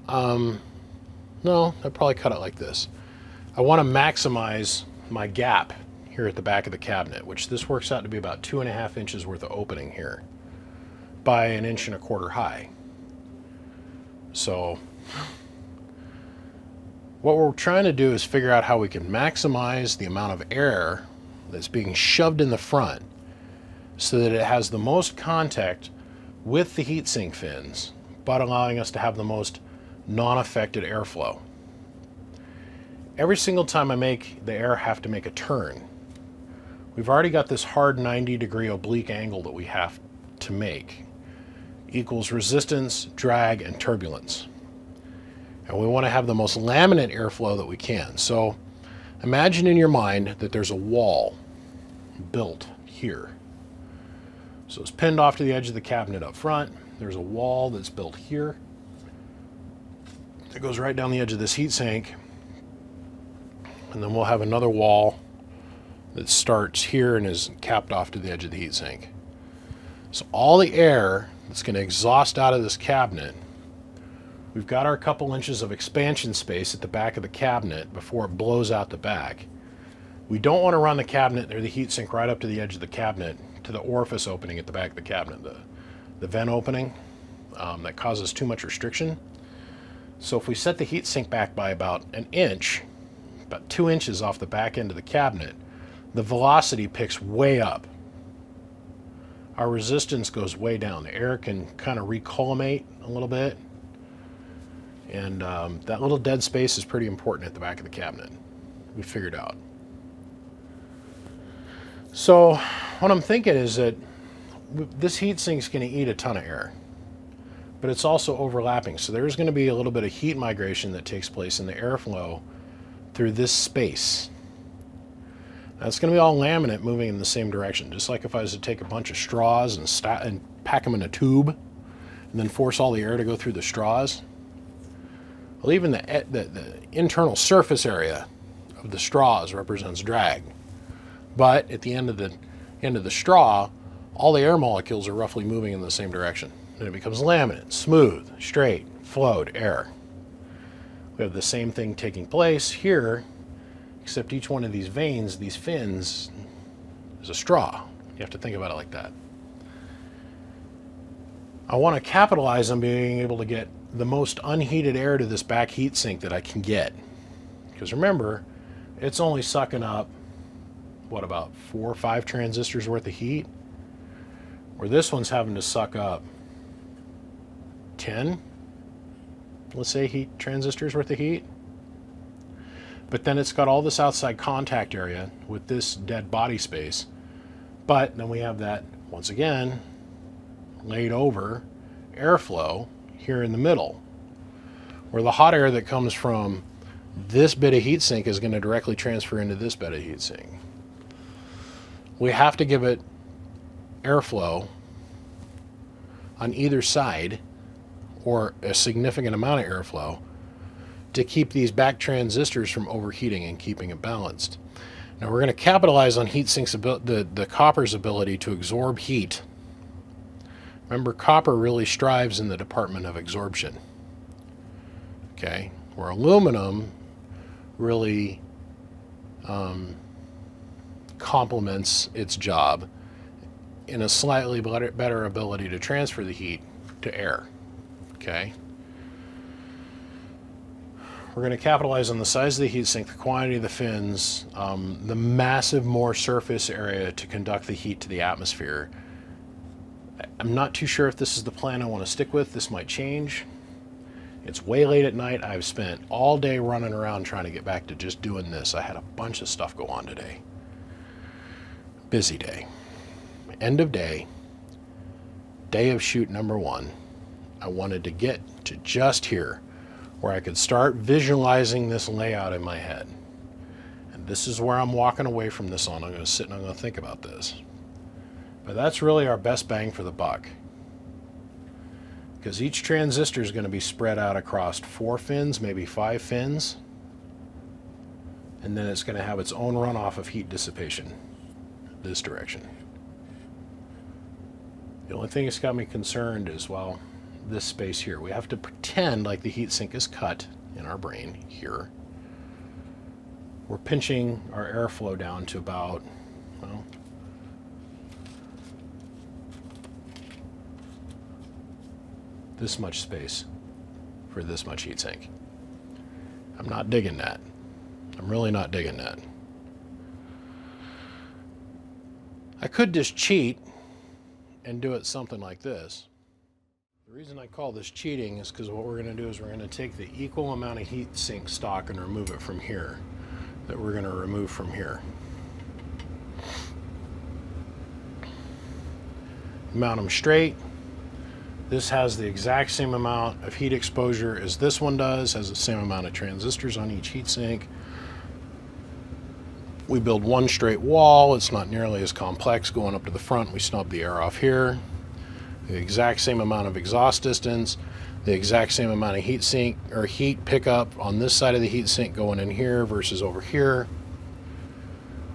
no, I'll probably cut it like this. I want to maximize my gap here at the back of the cabinet, which this works out to be about 2.5 inches worth of opening here by 1.25 inches high. So what we're trying to do is figure out how we can maximize the amount of air that's being shoved in the front so that it has the most contact with the heatsink fins, but allowing us to have the most non-affected airflow. Every single time I make the air have to make a turn, we've already got this hard 90-degree oblique angle that we have to make, equals resistance, drag, and turbulence. And we want to have the most laminate airflow that we can. So imagine in your mind that there's a wall built here. So it's pinned off to the edge of the cabinet up front. There's a wall that's built here. It goes right down the edge of this heatsink. And then we'll have another wall that starts here and is capped off to the edge of the heatsink. So all the air that's going to exhaust out of this cabinet, we've got our couple inches of expansion space at the back of the cabinet before it blows out the back. We don't want to run the cabinet or the heatsink right up to the edge of the cabinet to the orifice opening at the back of the cabinet, the vent opening. That causes too much restriction. So if we set the heatsink back by about 1 inch, about 2 inches off the back end of the cabinet, the velocity picks way up. Our resistance goes way down. The air can kind of recollimate a little bit. And that little dead space is pretty important at the back of the cabinet. We figured out. So what I'm thinking is that this heatsink is going to eat a ton of air, but it's also overlapping. So there's going to be a little bit of heat migration that takes place in the airflow through this space. Now it's going to be all laminate moving in the same direction, just like if I was to take a bunch of straws and pack them in a tube and then force all the air to go through the straws. Well, even the internal surface area of the straws represents drag. But at the end of the straw, all the air molecules are roughly moving in the same direction. And it becomes laminate, smooth, straight, flowed air. We have the same thing taking place here, except each one of these veins, these fins, is a straw. You have to think about it like that. I want to capitalize on being able to get the most unheated air to this back heat sink that I can get. Because remember, it's only sucking up, what, about 4 or 5 transistors worth of heat? Where this one's having to suck up 10, let's say, transistors worth of heat. But then it's got all this outside contact area with this dead body space. But then we have that, once again, laid over airflow here in the middle, where the hot air that comes from this bit of heatsink is going to directly transfer into this bit of heatsink. We have to give it airflow on either side, or a significant amount of airflow, to keep these back transistors from overheating and keeping it balanced. Now we're going to capitalize on heatsinks, the copper's ability to absorb heat. Remember, copper really strives in the department of absorption. Okay, where aluminum really complements its job in a slightly better ability to transfer the heat to air. Okay. We're going to capitalize on the size of the heatsink, the quantity of the fins, the massive more surface area to conduct the heat to the atmosphere. I'm not too sure if this is the plan I want to stick with. This might change. It's way late at night. I've spent all day running around trying to get back to just doing this. I had a bunch of stuff go on today. Busy day. End of day. Day of shoot number 1. I wanted to get to just here, where I could start visualizing this layout in my head. And this is where I'm walking away from this on. I'm going to sit and I'm going to think about this. But that's really our best bang for the buck. Because each transistor is going to be spread out across 4 fins, maybe 5 fins. And then it's going to have its own runoff of heat dissipation this direction. The only thing that's got me concerned is, well, this space here. We have to pretend like the heatsink is cut in our brain here. We're pinching our airflow down to about, well, this much space for this much heatsink. I'm not digging that. I'm really not digging that. I could just cheat and do it something like this. The reason I call this cheating is because what we're going to do is we're going to take the equal amount of heatsink stock and remove it from here that we're going to remove from here. Mount them straight. This has the exact same amount of heat exposure as this one does, has the same amount of transistors on each heatsink. We build one straight wall. It's not nearly as complex going up to the front. We snub the air off here. The exact same amount of exhaust distance, the exact same amount of heat sink or heat pickup on this side of the heat sink going in here versus over here.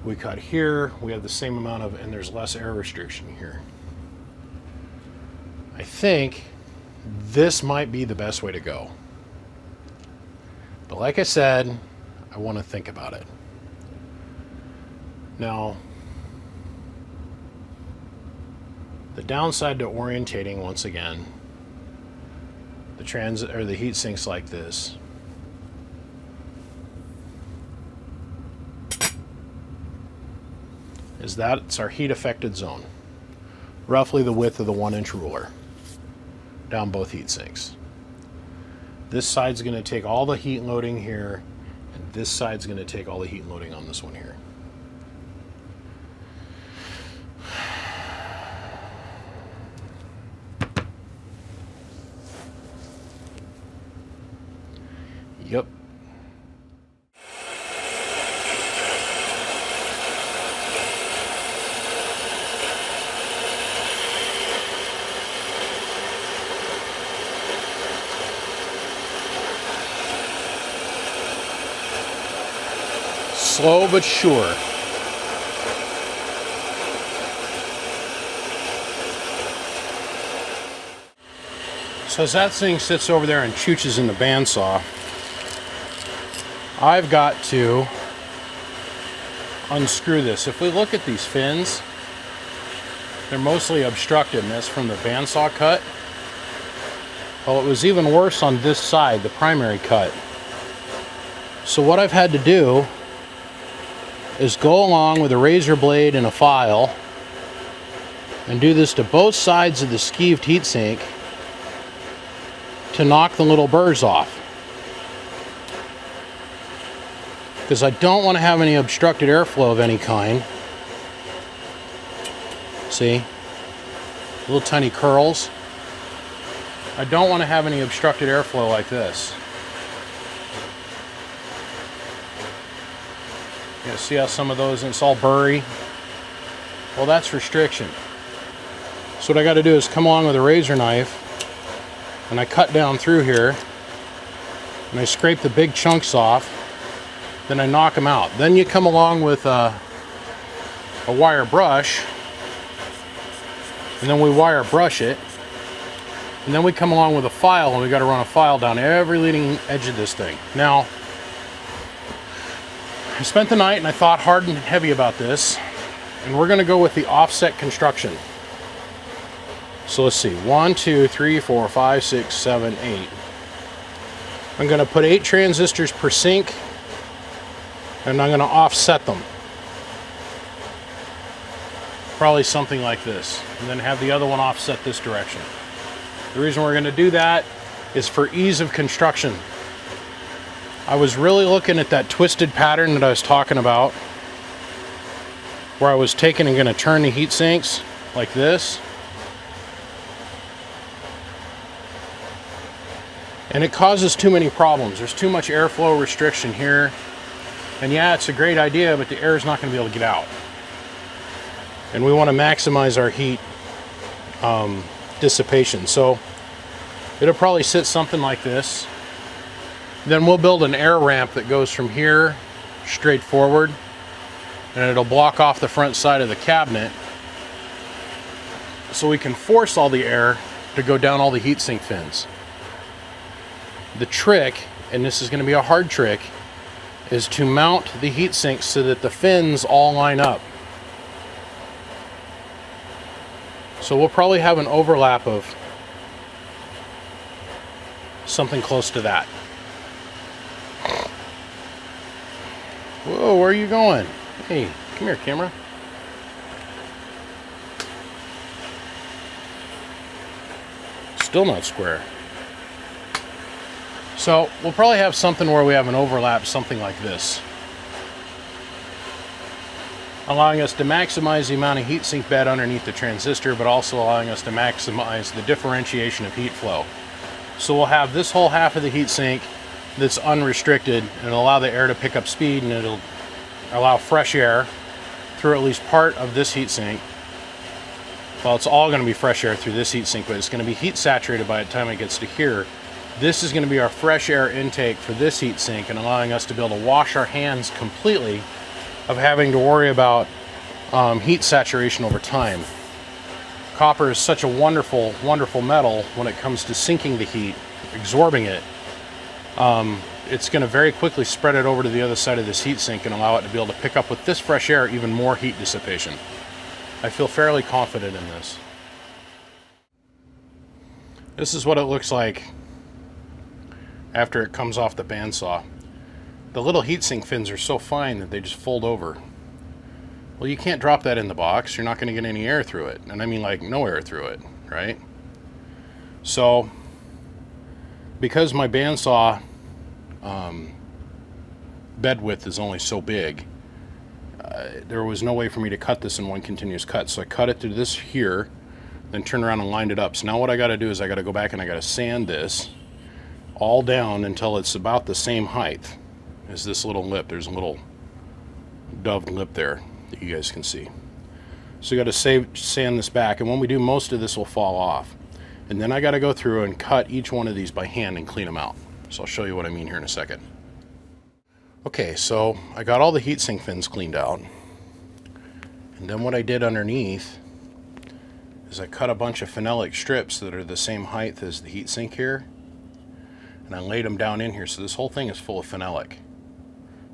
We cut here, we have the same amount of, and there's less air restriction here. I think this might be the best way to go. But like I said, I want to think about it. Now, the downside to orientating, once again, the heat sinks like this, is that it's our heat affected zone, roughly the width of the 1-inch ruler down both heat sinks. This side's going to take all the heat loading here, and this side's going to take all the heat loading on this one here. Yep. Slow but sure. So as that thing sits over there and chooches in the bandsaw, I've got to unscrew this. If we look at these fins, they're mostly obstructed, and that's from the bandsaw cut. Well, it was even worse on this side, the primary cut. So what I've had to do is go along with a razor blade and a file and do this to both sides of the skeeved heatsink to knock the little burrs off. Because I don't want to have any obstructed airflow of any kind. See? Little tiny curls. I don't want to have any obstructed airflow like this. You know, see how some of those, it's all burry? Well, that's restriction. So what I got to do is come along with a razor knife, and I cut down through here, and I scrape the big chunks off, then I knock them out. Then you come along with a wire brush, and then we wire brush it, and then we come along with a file, and we got to run a file down every leading edge of this thing. Now, I spent the night and I thought hard and heavy about this, and we're going to go with the offset construction. So let's see, 1, 2, 3, 4, 5, 6, 7, 8. I'm going to put 8 transistors per sync, and I'm going to offset them. Probably something like this, and then have the other one offset this direction. The reason we're going to do that is for ease of construction. I was really looking at that twisted pattern that I was talking about, where I was taking and going to turn the heat sinks like this. And it causes too many problems. There's too much airflow restriction here. And yeah, it's a great idea, but the air is not going to be able to get out. And we want to maximize our heat dissipation. So it'll probably sit something like this. Then we'll build an air ramp that goes from here straight forward, and it'll block off the front side of the cabinet, so we can force all the air to go down all the heatsink fins. The trick, and this is going to be a hard trick, is to mount the heatsinks so that the fins all line up. So we'll probably have an overlap of something close to that. Whoa, where are you going? Hey, come here, camera. Still not square. So we'll probably have something where we have an overlap, something like this, allowing us to maximize the amount of heatsink bed underneath the transistor, but also allowing us to maximize the differentiation of heat flow. So we'll have this whole half of the heatsink that's unrestricted, and it'll allow the air to pick up speed, and it'll allow fresh air through at least part of this heatsink. Well, it's all going to be fresh air through this heatsink, but it's going to be heat saturated by the time it gets to here. This is going to be our fresh air intake for this heatsink, and allowing us to be able to wash our hands completely of having to worry about heat saturation over time. Copper is such a wonderful, wonderful metal when it comes to sinking the heat, absorbing it. It's going to very quickly spread it over to the other side of this heatsink and allow it to be able to pick up with this fresh air even more heat dissipation. I feel fairly confident in this. This is what it looks like after it comes off the bandsaw. The little heatsink fins are so fine that they just fold over. Well, you can't drop that in the box. You're not going to get any air through it. And I mean like no air through it, right? So, because my bandsaw bed width is only so big, there was no way for me to cut this in one continuous cut. So I cut it to this here, then turn around and lined it up. So now what I got to do is I got to go back and I got to sand this all down until it's about the same height as this little lip. There's a little doved lip there that you guys can see. So you got to sand this back, and when we do, most of this will fall off. And then I got to go through and cut each one of these by hand and clean them out. So I'll show you what I mean here in a second. Okay, so I got all the heatsink fins cleaned out. And then what I did underneath is I cut a bunch of phenolic strips that are the same height as the heatsink here. And I laid them down in here. So this whole thing is full of phenolic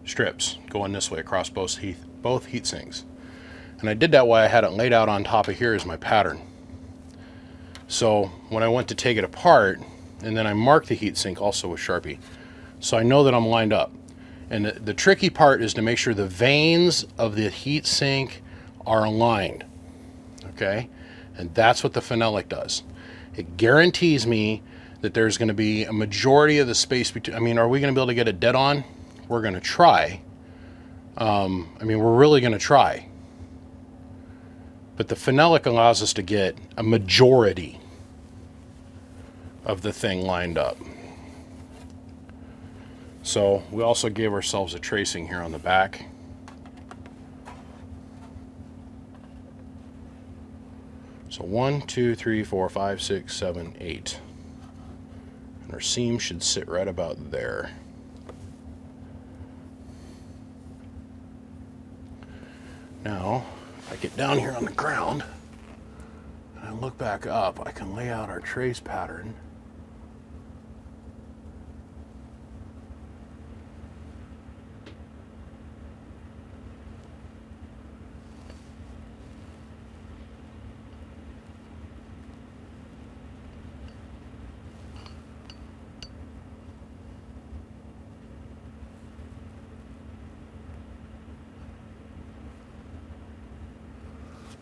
strips going this way across both heat sinks. And I did that while I had it laid out on top of here as my pattern. So when I went to take it apart, and then I marked the heat sink also with Sharpie, so I know that I'm lined up. And the tricky part is to make sure the vanes of the heat sink are aligned, okay? And that's what the phenolic does. It guarantees me that there's going to be a majority of the space between. I mean, are we going to be able to get it dead on? We're going to try. I mean, we're really going to try. But the phenolic allows us to get a majority of the thing lined up. So we also gave ourselves a tracing here on the back. So 1, 2, 3, 4, 5, 6, 7, 8. And our seam should sit right about there. Now, if I get down here on the ground and I look back up, I can lay out our trace pattern.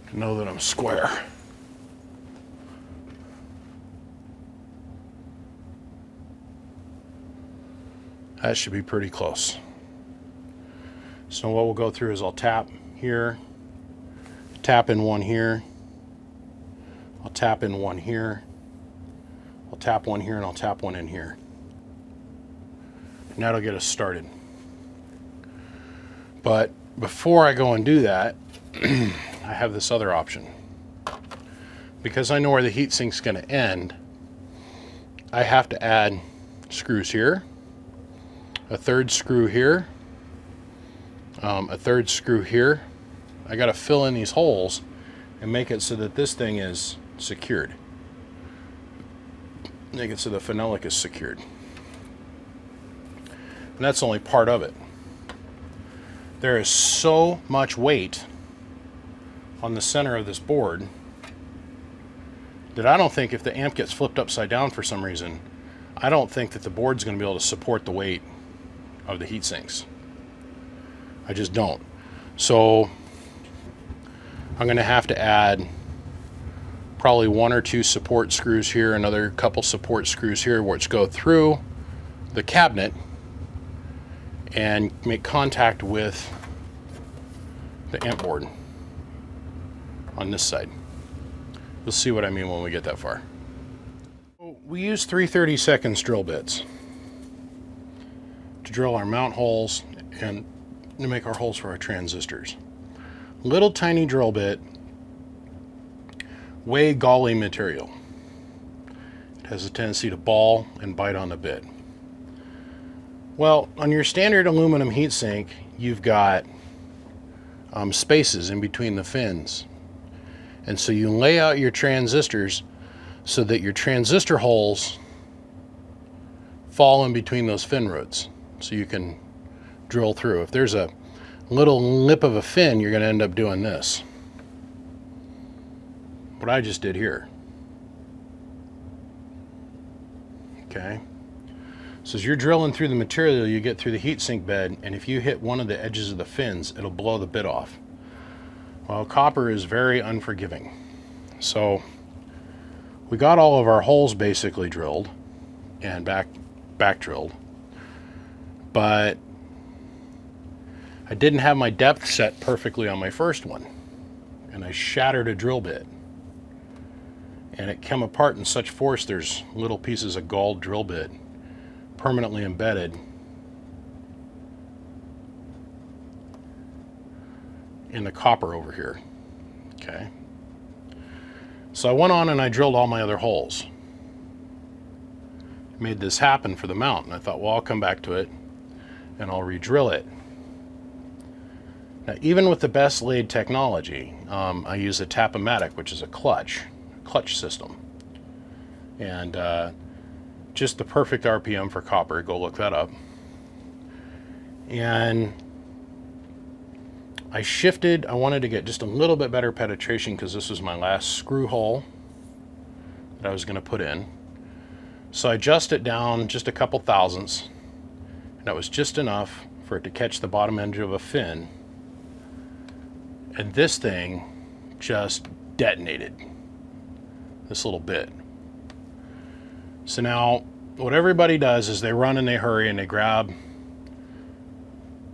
To know that I'm square. That should be pretty close. So what we'll go through is I'll tap here, tap in one here, I'll tap in one here, I'll tap one here, and I'll tap one in here. And that'll get us started. But before I go and do that, I have this other option. Because I know where the heat sink's going to end, I have to add screws here, a third screw here, a third screw here. I got to fill in these holes and make it so that this thing is secured. Make it so the phenolic is secured. And that's only part of it. There is so much weight on the center of this board that I don't think if the amp gets flipped upside down for some reason, I don't think that the board's going to be able to support the weight of the heat sinks. I just don't. So I'm going to have to add probably 1 or 2 support screws here, another couple support screws here, which go through the cabinet and make contact with the amp board on this side. You'll see what I mean when we get that far. We use 3/32 drill bits to drill our mount holes and to make our holes for our transistors. Little tiny drill bit, way golly material. It has a tendency to ball and bite on the bit. Well, on your standard aluminum heatsink, you've got spaces in between the fins. And so you lay out your transistors so that your transistor holes fall in between those fin roots so you can drill through. If there's a little lip of a fin, you're going to end up doing this. What I just did here. Okay. So as you're drilling through the material, you get through the heatsink bed, and if you hit one of the edges of the fins, it'll blow the bit off. Well, copper is very unforgiving. So we got all of our holes basically drilled and back drilled, but I didn't have my depth set perfectly on my first one, and I shattered a drill bit, and it came apart in such force there's little pieces of galled drill bit permanently embedded in the copper over here. Okay. So I went on and I drilled all my other holes. Made this happen for the mount, and I thought, well, I'll come back to it and I'll re-drill it. Now, even with the best lathe technology, I use a Tapomatic, which is a clutch system. And just the perfect RPM for copper. Go look that up. And I shifted. I wanted to get just a little bit better penetration because this was my last screw hole that I was going to put in. So I adjusted it down just a couple thousandths, and that was just enough for it to catch the bottom edge of a fin. And this thing just detonated, this little bit. So now what everybody does is they run and they hurry and they grab,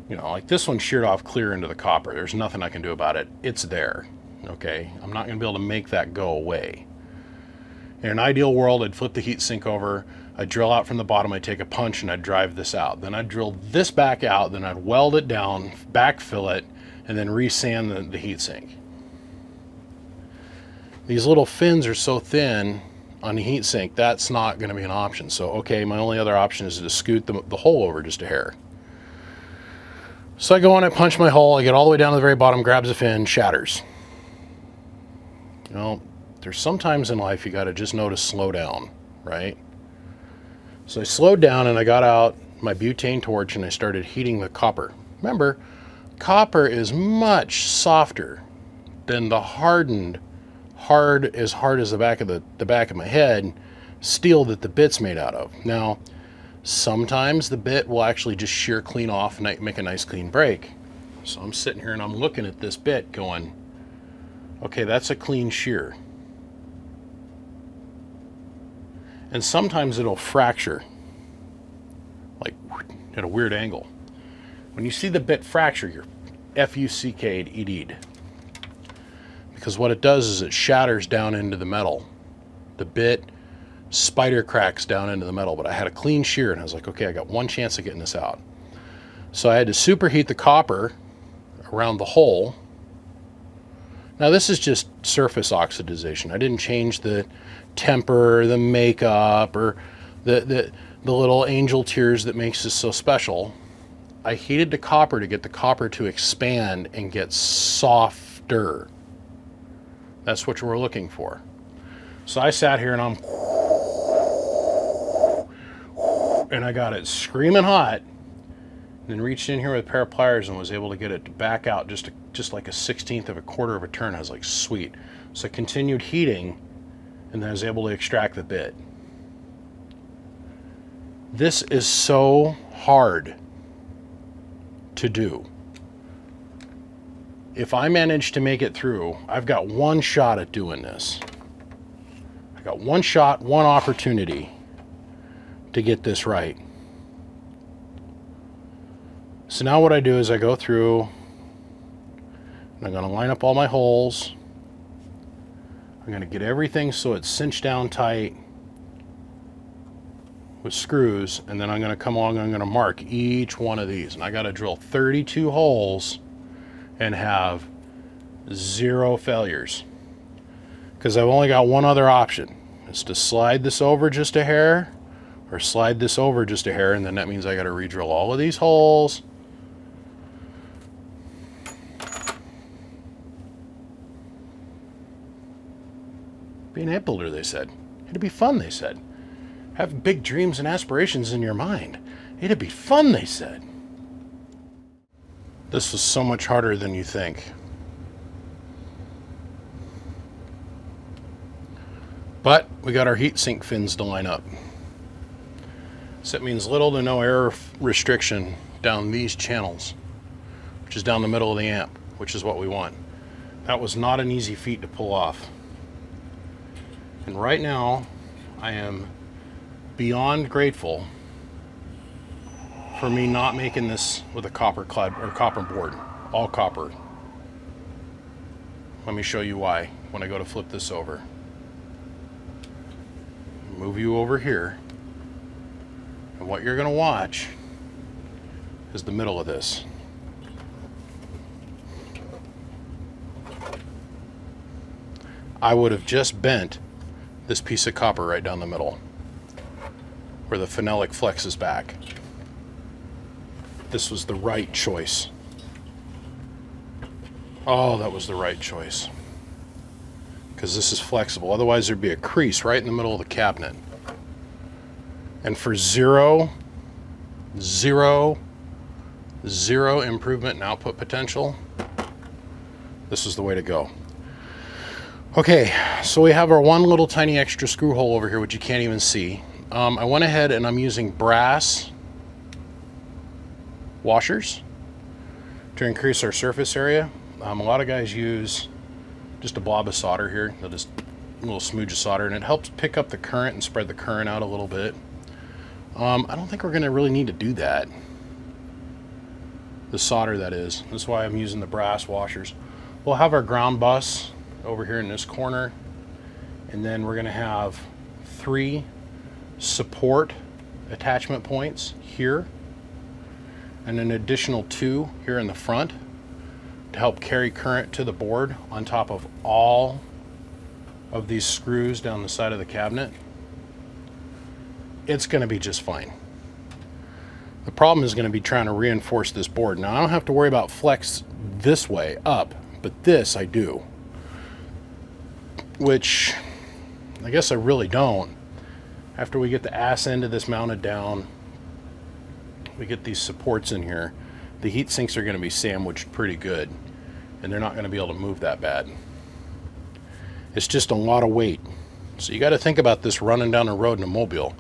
like this one sheared off clear into the copper. There's nothing I can do about it. It's there, okay? I'm not gonna be able to make that go away. In an ideal world, I'd flip the heat sink over, I'd drill out from the bottom, I'd take a punch and I'd drive this out. Then I'd drill this back out, then I'd weld it down, backfill it, and then re-sand the heat sink. these little fins are so thin on the heatsink, that's not going to be an option. So, okay, my only other option is to scoot the hole over just a hair. So I go in, I punch my hole, I get all the way down to the very bottom, grabs a fin, shatters. You know, there's sometimes in life you got to just know to slow down, right? So I slowed down and I got out my butane torch and I started heating the copper. Remember, copper is much softer than the hard as the back of my head steel that the bit's made out of. Now, sometimes the bit will actually just shear clean off and make a nice clean break. So I'm sitting here and I'm looking at this bit going, okay, that's a clean shear. And sometimes it'll fracture, like at a weird angle. When you see the bit fracture, you're F-U-C-K'd, ED'd. Because what it does is it shatters down into the metal. The bit spider cracks down into the metal, but I had a clean shear and I was like, okay, I got one chance of getting this out. So I had to superheat the copper around the hole. Now this is just surface oxidization. I didn't change the temper, the makeup, or the little angel tears that makes this so special. I heated the copper to get the copper to expand and get softer. That's what we're looking for. So I sat here and I got it screaming hot, and then reached in here with a pair of pliers and was able to get it to back out just like a 1/16 of a quarter of a turn. I was like, sweet. So I continued heating, and then I was able to extract the bit. This is so hard to do. If I manage to make it through, I've got one shot at doing this. I got one shot, one opportunity to get this right. So now what I do is I go through and I'm going to line up all my holes. I'm going to get everything so it's cinched down tight with screws, and then I'm going to come along and I'm going to mark each one of these. And I got to drill 32 holes and have 0 failures, because I've only got one other option. It's to slide this over just a hair or slide this over just a hair, and then that means I got to re-drill all of these holes. Be an amp builder, they said. It'd be fun, they said. Have big dreams and aspirations in your mind. It'd be fun, they said. This was so much harder than you think. But we got our heatsink fins to line up. So that means little to no air restriction down these channels, which is down the middle of the amp, which is what we want. That was not an easy feat to pull off. And right now, I am beyond grateful for me not making this with a copper clad or copper board, all copper. Let me show you why when I go to flip this over. Move you over here, and what you're going to watch is the middle of this. I would have just bent this piece of copper right down the middle where the phenolic flexes back. This was the right choice. Oh, that was the right choice. Because this is flexible. Otherwise there'd be a crease right in the middle of the cabinet. And for zero improvement in output potential, this is the way to go. Okay, so we have our one little tiny extra screw hole over here, which you can't even see. I went ahead and I'm using brass washers to increase our surface area. A lot of guys use just a blob of solder here. They'll just a little smooch of solder, and it helps pick up the current and spread the current out a little bit. I don't think we're going to really need to do that. The solder, that is. That's why I'm using the brass washers. We'll have our ground bus over here in this corner, and then we're going to have 3 support attachment points here, and an additional 2 here in the front to help carry current to the board on top of all of these screws down the side of the cabinet, it's going to be just fine. The problem is going to be trying to reinforce this board. Now, I don't have to worry about flex this way up, but this I do. Which, I guess I really don't. After we get the ass end of this mounted down, we get these supports in here, the heat sinks are going to be sandwiched pretty good, and they're not going to be able to move that bad. It's just a lot of weight. So you got to think about this running down the road in a mobile.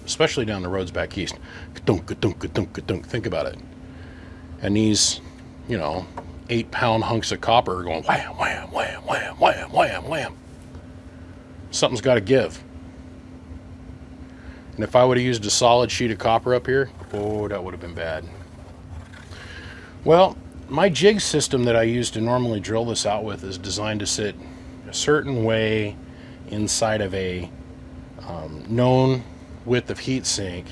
Especially down the roads back east. Think about it. And these, 8-pound hunks of copper are going wham, wham, wham, wham, wham, wham, wham. Something's got to give. And if I would have used a solid sheet of copper up here, oh, that would have been bad. Well, my jig system that I use to normally drill this out with is designed to sit a certain way inside of a known width of heat sink.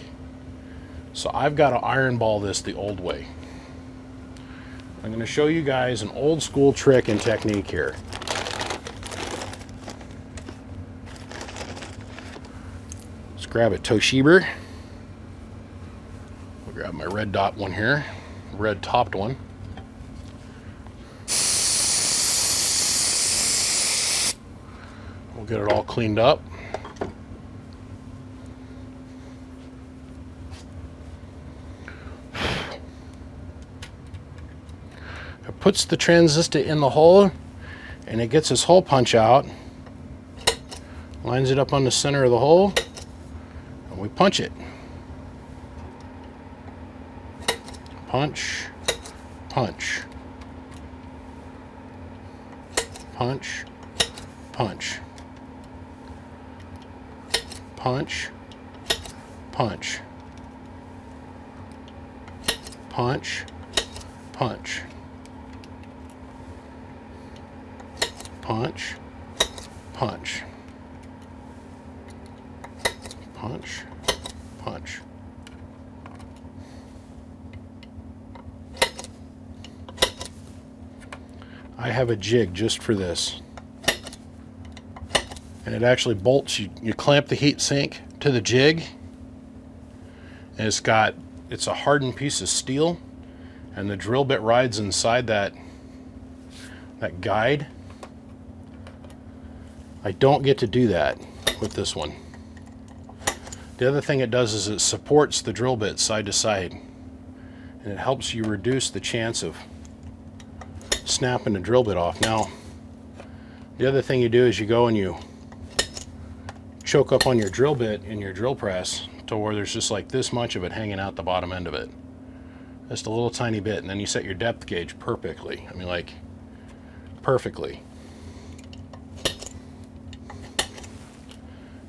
So I've got to iron ball this the old way. I'm going to show you guys an old school trick and technique here. Let's grab a Toshiba. I'll grab my red dot one here, red topped one. We'll get it all cleaned up. It puts the transistor in the hole, and it gets this hole punch out, lines it up on the center of the hole, and we punch it. Punch, punch, punch, punch, punch, punch, punch, punch, punch, punch, punch, punch. I have a jig just for this. And it actually bolts, you clamp the heat sink to the jig, and it's a hardened piece of steel, and the drill bit rides inside that guide. I don't get to do that with this one. The other thing it does is it supports the drill bit side to side, and it helps you reduce the chance of snapping the drill bit off. Now, the other thing you do is you go and you choke up on your drill bit in your drill press to where there's just like this much of it hanging out the bottom end of it. Just a little tiny bit, and then you set your depth gauge perfectly. I mean, like, perfectly.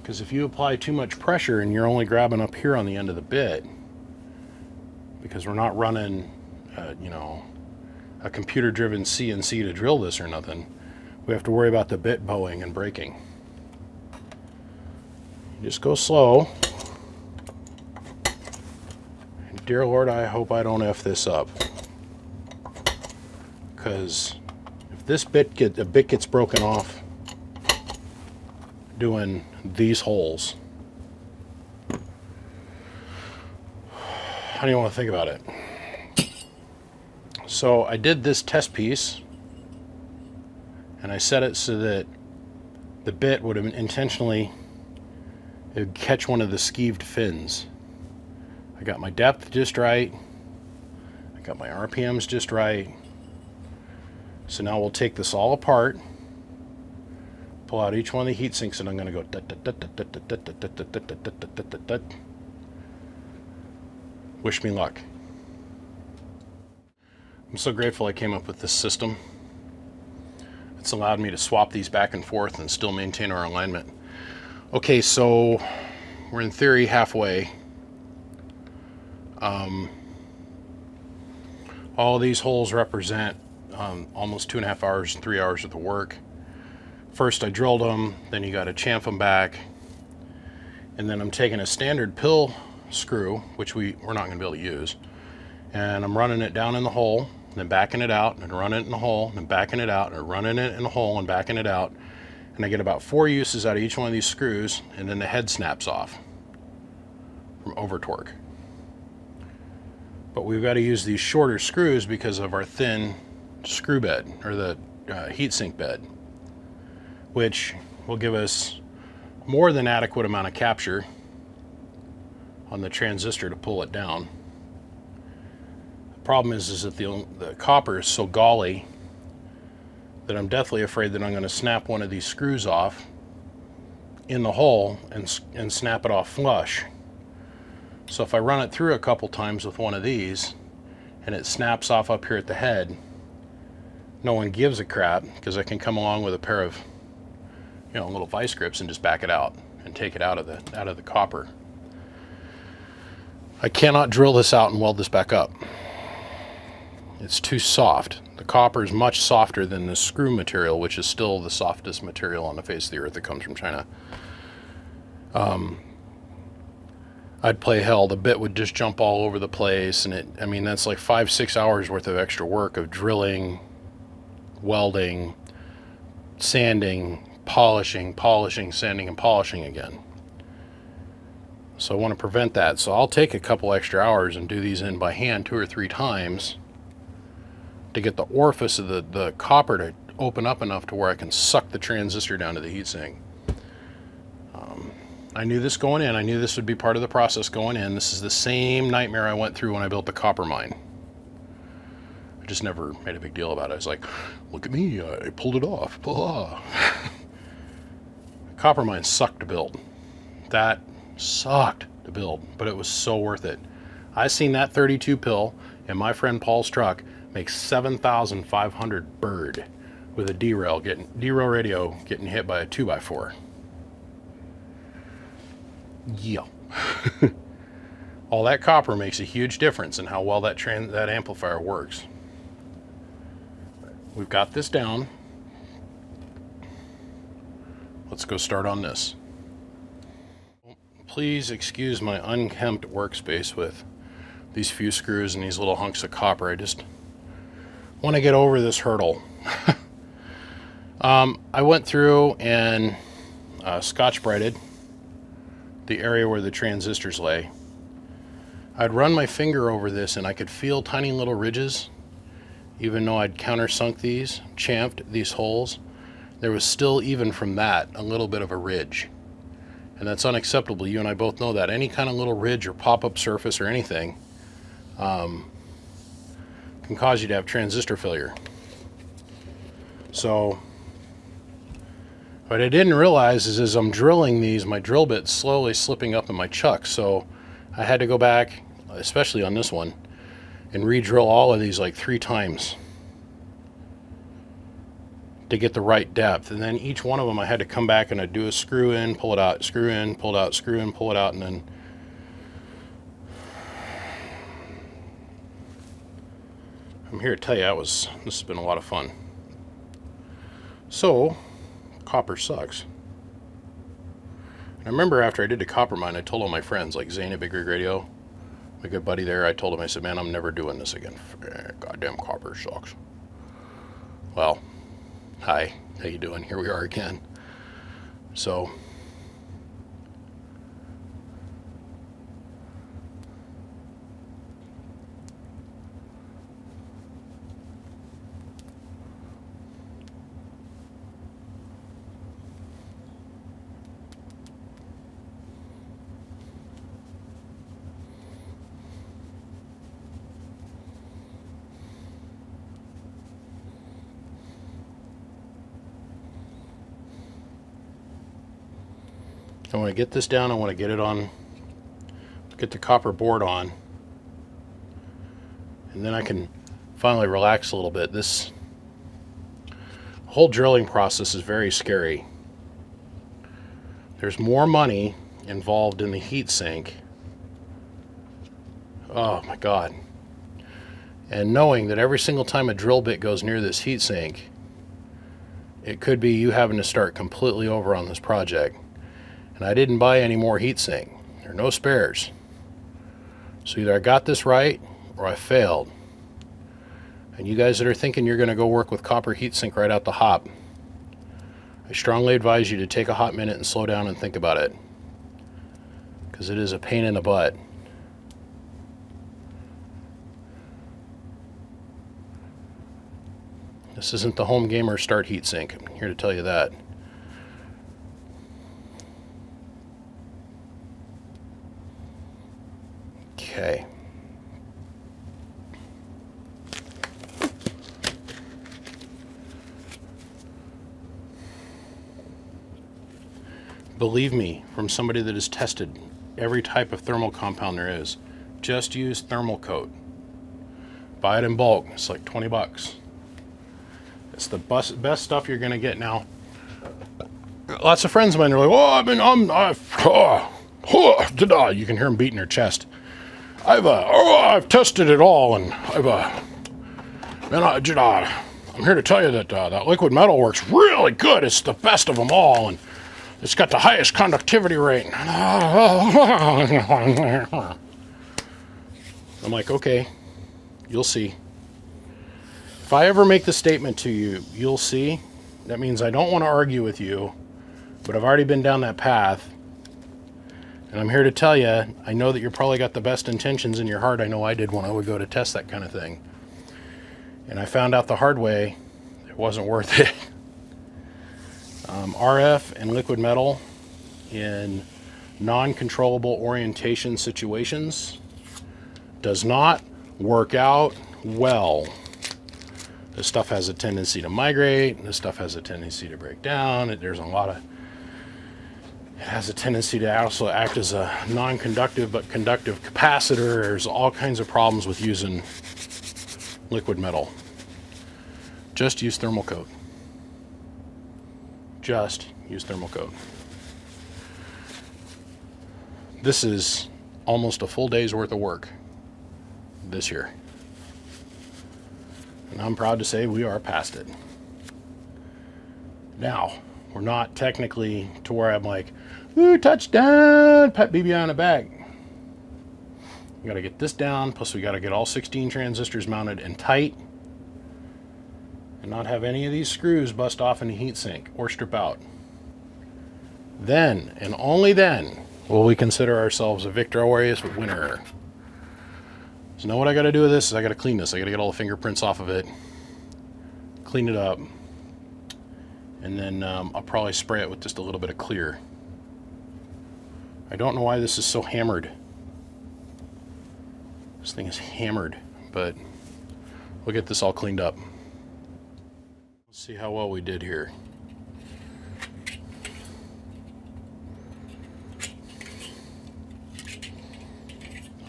Because if you apply too much pressure and you're only grabbing up here on the end of the bit, because we're not running, a computer-driven CNC to drill this or nothing, we have to worry about the bit bowing and breaking. You just go slow. And dear Lord, I hope I don't F this up. Because if this bit gets broken off doing these holes, how do you want to think about it? So I did this test piece, and I set it so that the bit would have intentionally, it would catch one of the skeeved fins. I got my depth just right. I got my RPMs just right. So now we'll take this all apart, pull out each one of the heat sinks, and I'm going to go wish me luck. I'm so grateful I came up with this system. It's allowed me to swap these back and forth and still maintain our alignment. Okay, so we're in theory halfway. All these holes represent almost 2.5 hours, 3 hours of the work. First I drilled them, then you got to chamfer them back, and then I'm taking a standard pill screw, which we're not going to be able to use, and I'm running it down in the hole and then backing it out and running it in the hole, and then backing it out and running it in the hole and backing it out. And I get about 4 uses out of each one of these screws, and then the head snaps off from over torque. But we've got to use these shorter screws because of our thin screw bed, or the heatsink bed, which will give us more than adequate amount of capture on the transistor to pull it down. The problem is that the copper is so gally that I'm deathly afraid that I'm going to snap one of these screws off in the hole and snap it off flush. So if I run it through a couple times with one of these and it snaps off up here at the head, no one gives a crap, because I can come along with a pair of, you know, little vice grips and just back it out and take it out of the copper. I cannot drill this out and weld this back up. It's too soft. The copper is much softer than the screw material, which is still the softest material on the face of the earth that comes from China. I'd play hell. The bit would just jump all over the place, and I mean, that's like 5-6 hours worth of extra work of drilling, welding, sanding, polishing, sanding, and polishing again. So I want to prevent that. So I'll take a couple extra hours and do these in by hand 2 or 3 times to get the orifice of the copper to open up enough to where I can suck the transistor down to the heatsink. I knew this going in. I knew this would be part of the process going in. This is the same nightmare I went through when I built the copper mine. I just never made a big deal about it. I was like, look at me, I pulled it off. Blah. Copper mine sucked to build. That sucked to build, but it was so worth it. I seen that 32 pill in my friend Paul's truck make 7,500 bird with a derail radio getting hit by a 2x4. Yeah. All that copper makes a huge difference in how well that amplifier works. We've got this down. Let's go start on this. Please excuse my unkempt workspace with these few screws and these little hunks of copper. I just want to get over this hurdle. I went through and Scotch-Brighted the area where the transistors lay. I'd run my finger over this and I could feel tiny little ridges. Even though I'd countersunk these, chamfed these holes, there was still, even from that, a little bit of a ridge. And that's unacceptable. You and I both know that. Any kind of little ridge or pop-up surface or anything can cause you to have transistor failure. So what I didn't realize is as I'm drilling these, my drill bit's slowly slipping up in my chuck. So I had to go back, especially on this one, and re-drill all of these like 3 times to get the right depth. And then each one of them I had to come back and I'd do a screw in, pull it out, screw in, pull it out, screw in, pull it out, and then I'm here to tell you this has been a lot of fun. So copper sucks. And I remember after I did the copper mine, I told all my friends, like Zane at Big Rig Radio, my good buddy there, I told him, I said, man, I'm never doing this again. Goddamn copper sucks. Well, hi, how you doing? Here we are again. So I want to get this down. I want to get it on, get the copper board on, and then I can finally relax a little bit. This whole drilling process is very scary. There's more money involved in the heat sink. Oh my God. And knowing that every single time a drill bit goes near this heat sink, it could be you having to start completely over on this project. And I didn't buy any more heatsink. There are no spares. So either I got this right or I failed. And you guys that are thinking you're going to go work with copper heatsink right out the hop, I strongly advise you to take a hot minute and slow down and think about it, because it is a pain in the butt. This isn't the home gamer start heatsink. I'm here to tell you that. Okay. Believe me, from somebody that has tested every type of thermal compound there is, just use thermal coat. Buy it in bulk. It's like 20 bucks. It's the best stuff you're going to get. Now, lots of friends of mine are like, you can hear them beating their chest. I've tested it all, and I'm here to tell you that that liquid metal works really good. It's the best of them all, and it's got the highest conductivity rate. I'm like, okay, you'll see. If I ever make the statement to you, you'll see, that means I don't want to argue with you, but I've already been down that path. And I'm here to tell you, I know that you're probably got the best intentions in your heart. I know I did when I would go to test that kind of thing. And I found out the hard way, it wasn't worth it. RF and liquid metal in non-controllable orientation situations does not work out well. This stuff has a tendency to migrate. This stuff has a tendency to break down. It has a tendency to also act as a non-conductive but conductive capacitor. There's all kinds of problems with using liquid metal. Just use thermal coat. Just use thermal coat. This is almost a full day's worth of work this year. And I'm proud to say we are past it. Now, we're not technically to where I'm like, ooh, touchdown, pat BB on the back. We got to get this down, plus we got to get all 16 transistors mounted and tight, and not have any of these screws bust off in the heatsink or strip out. Then, and only then, will we consider ourselves a victorious winner. So now what I got to do with this is I got to clean this. I got to get all the fingerprints off of it, clean it up, and then I'll probably spray it with just a little bit of clear. I don't know why this is so hammered. This thing is hammered, but we'll get this all cleaned up. Let's see how well we did here.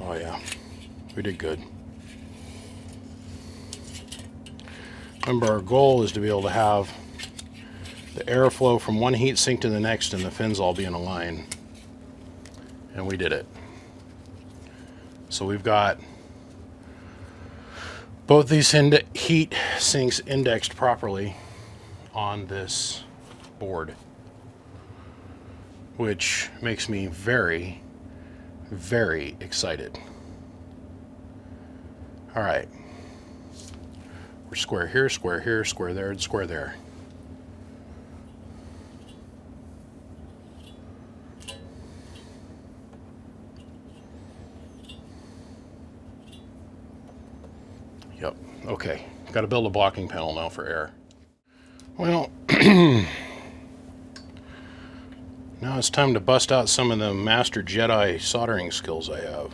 Oh yeah, we did good. Remember, our goal is to be able to have the airflow from one heat sink to the next and the fins all be in a line. And we did it. So we've got both these heat sinks indexed properly on this board, which makes me very, very excited. All right. We're square here, square there, and square there. Yep, okay. Got to build a blocking panel now for air. Well, now it's time to bust out some of the Master Jedi soldering skills I have.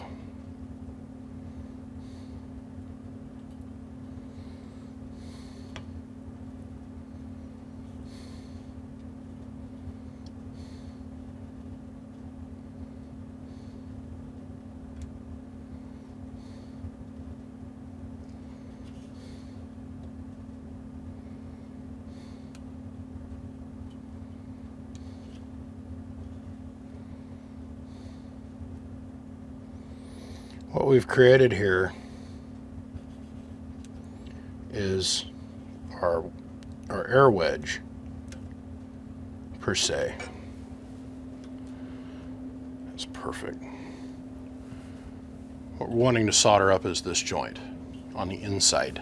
What we've created here is our air wedge, per se. It's perfect. What we're wanting to solder up is this joint on the inside.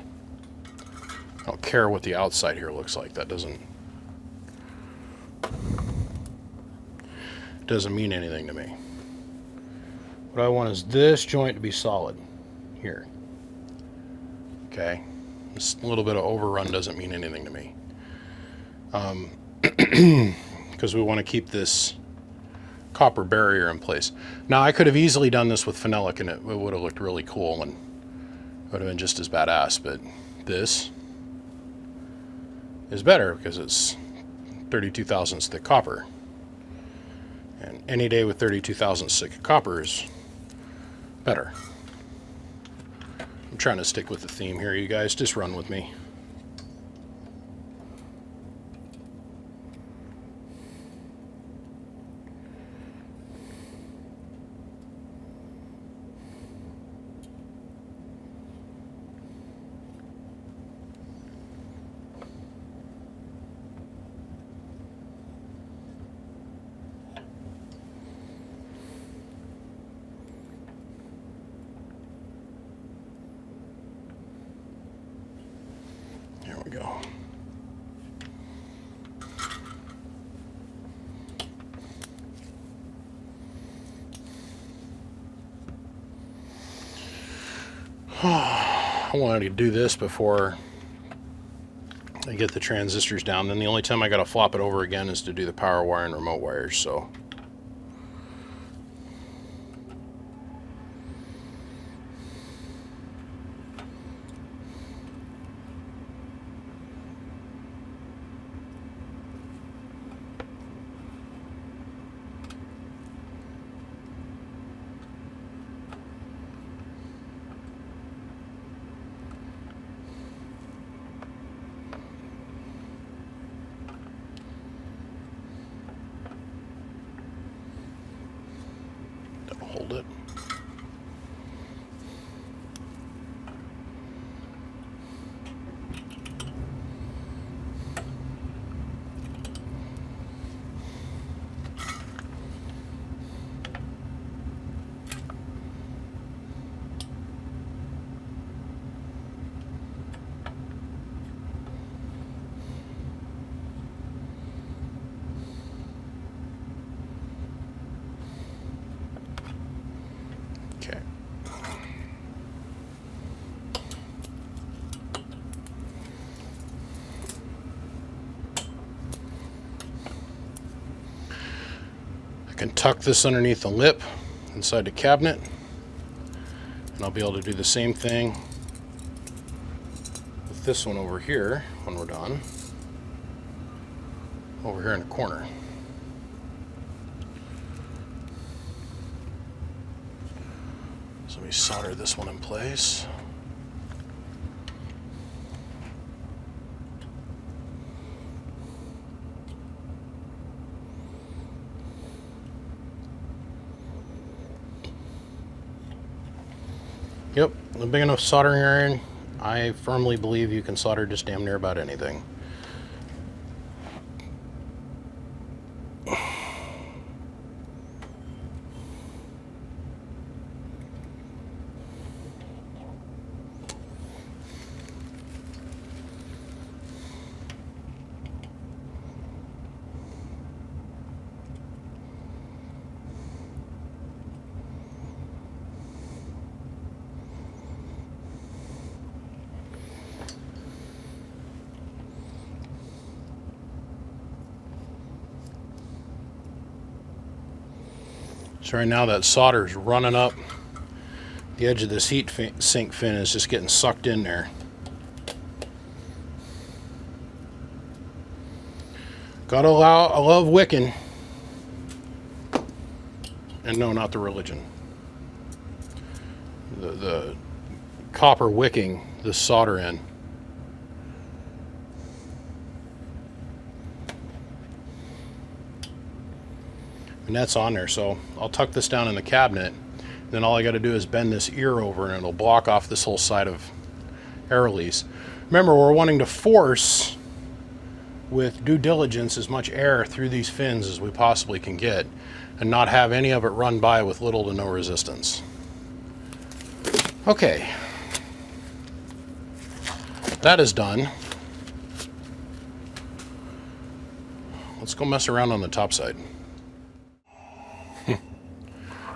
don't care what the outside here looks like. That doesn't mean anything to me. What I want is this joint to be solid here. Okay, this little bit of overrun doesn't mean anything to me, because we want to keep this copper barrier in place. Now I could have easily done this with phenolic and it would have looked really cool and would have been just as badass, but this is better because it's 32 thousandths thick copper, and any day with 32 thousandths thick copper is better. I'm trying to stick with the theme here, you guys. Just run with me. There we go. I wanted to do this before I get the transistors down. Then the only time I got to flop it over again is to do the power wire and remote wires. So hold it. Okay. I can tuck this underneath the lip inside the cabinet, and I'll be able to do the same thing with this one over here when we're done, over here in the corner. So let me solder this one in place. Yep, a big enough soldering iron. I firmly believe you can solder just damn near about anything. So right now that solder is running up. The edge of this heat sink fin is just getting sucked in there. Gotta allow, I love wicking. And no, not the religion. The copper wicking the solder in. And that's on there, so I'll tuck this down in the cabinet. Then all I got to do is bend this ear over and it'll block off this whole side of air release. Remember, we're wanting to force, with due diligence, as much air through these fins as we possibly can get and not have any of it run by with little to no resistance. Okay, that is done. let's go mess around on the top side.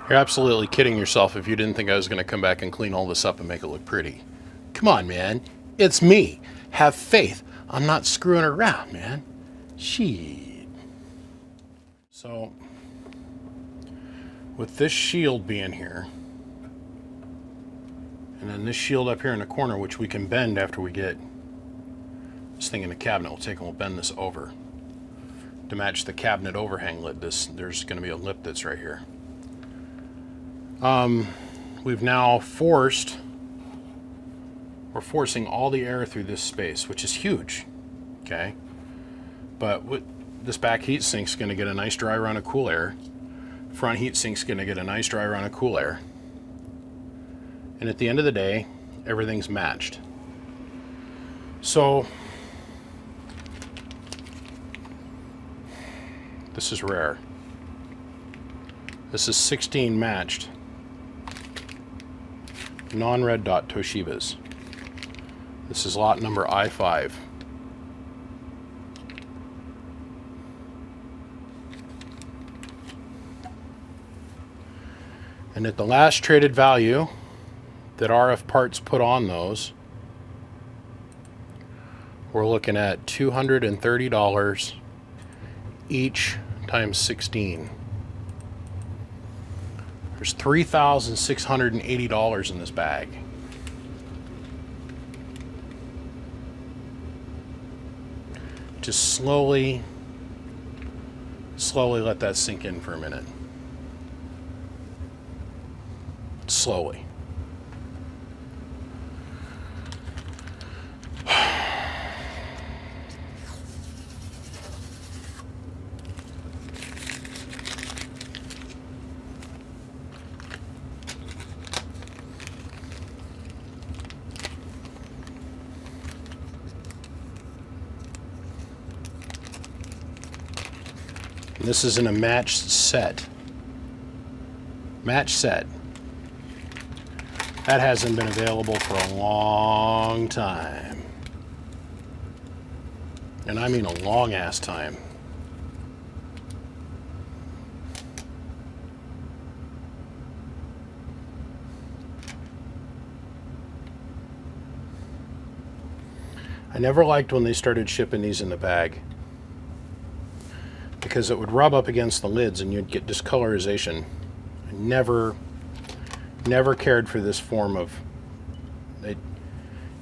You're absolutely kidding yourself if you didn't think I was going to come back and clean all this up and make it look pretty. Come on, man. It's me. Have faith. I'm not screwing around, man. Shit. So, with this shield being here, and then this shield up here in the corner, which we can bend after we get this thing in the cabinet, we'll take and we'll bend this over to match the cabinet overhang lid. There's going to be a lip that's right here. We've now we're forcing all the air through this space, which is huge, okay? But this back heat sink's gonna get a nice dry run of cool air. Front heat sink's gonna get a nice dry run of cool air. And at the end of the day, everything's matched. So, this is rare. This is 16 matched non-red dot Toshibas. This is lot number I5. And at the last traded value that RF Parts put on those, we're looking at $230 each times 16. There's $3,680 in this bag. Just slowly let that sink in for a minute. Slowly. This is in a matched set. Matched set. That hasn't been available for a long time. And I mean a long ass time. I never liked when they started shipping these in the bag, because it would rub up against the lids and you'd get discolorization. I never cared for this form of...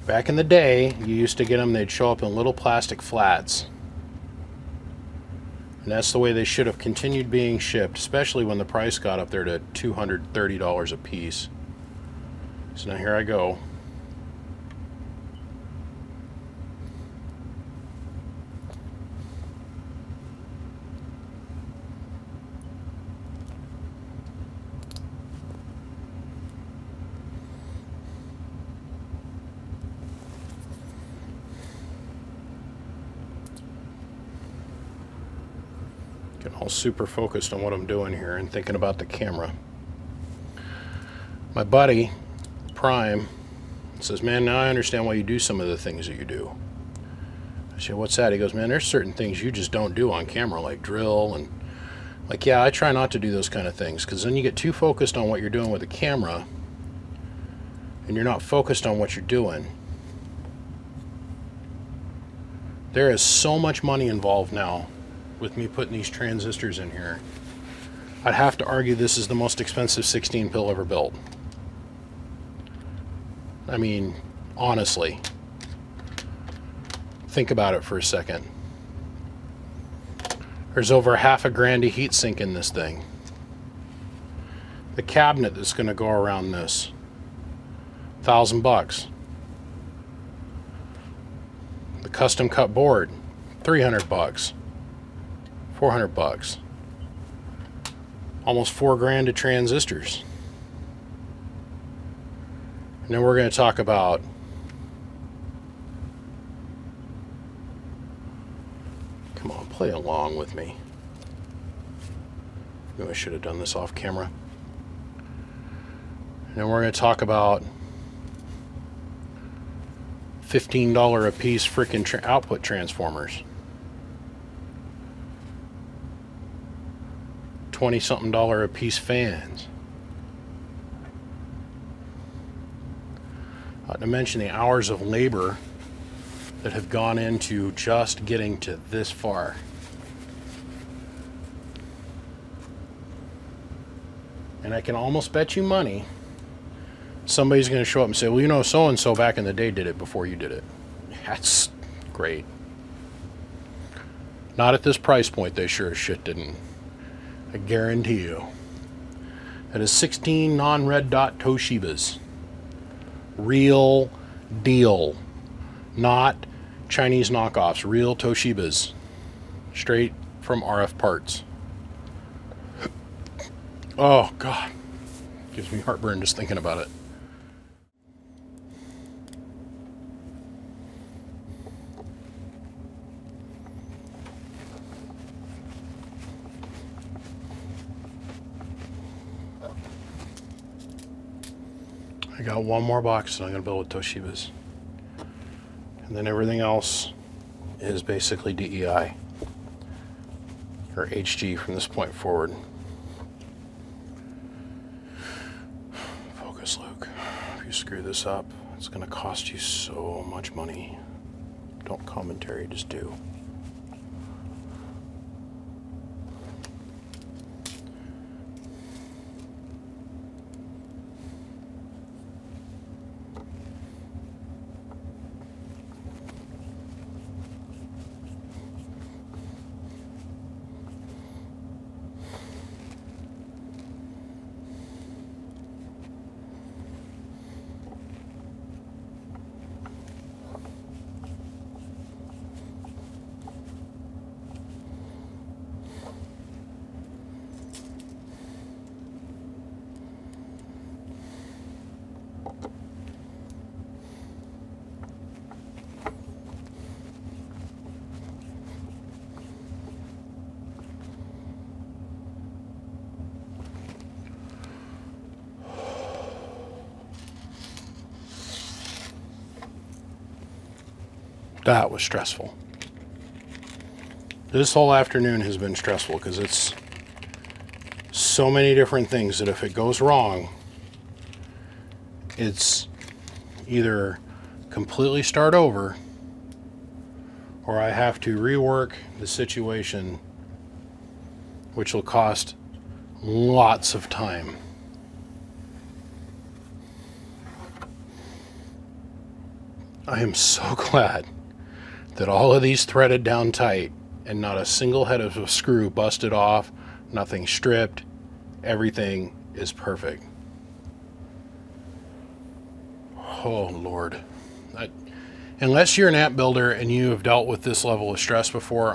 Back in the day, you used to get them, they'd show up in little plastic flats. And that's the way they should have continued being shipped, especially when the price got up there to $230 a piece. So now here I go. Getting all super focused on what I'm doing here and thinking about the camera. My buddy, Prime, says, man, now I understand why you do some of the things that you do. I said, what's that? He goes, man, there's certain things you just don't do on camera, like drill and like, yeah, I try not to do those kind of things, because then you get too focused on what you're doing with the camera and you're not focused on what you're doing. There is so much money involved now with me putting these transistors in here. I'd have to argue this is the most expensive 16 pill ever built. I mean, honestly. Think about it for a second. There's over $500 a heat sink in this thing. The cabinet that's going to go around this, $1,000. The custom cut board, $300. $400. Almost $4,000 of transistors. And then we're going to talk about come on, play along with me. Maybe I should have done this off camera. And then we're going to talk about $15 a piece freaking output transformers. $20-something a piece fans. Not to mention the hours of labor that have gone into just getting to this far. And I can almost bet you money somebody's going to show up and say, well, you know, so-and-so back in the day did it before you did it. That's great. Not at this price point, they sure as shit didn't. I guarantee you. That is 16 non-red dot Toshibas. Real deal. Not Chinese knockoffs. Real Toshibas. Straight from RF Parts. Oh, God. Gives me heartburn just thinking about it. I got one more box that I'm going to build with Toshibas. And then everything else is basically DEI. Or HG from this point forward. Focus, Luke. If you screw this up, it's going to cost you so much money. Don't commentary, just do. That was stressful. This whole afternoon has been stressful because it's so many different things that if it goes wrong, it's either completely start over or I have to rework the situation, which will cost lots of time. I am so glad that all of these threaded down tight and not a single head of a screw busted off, nothing stripped, everything is perfect. Oh Lord. Unless you're an app builder and you have dealt with this level of stress before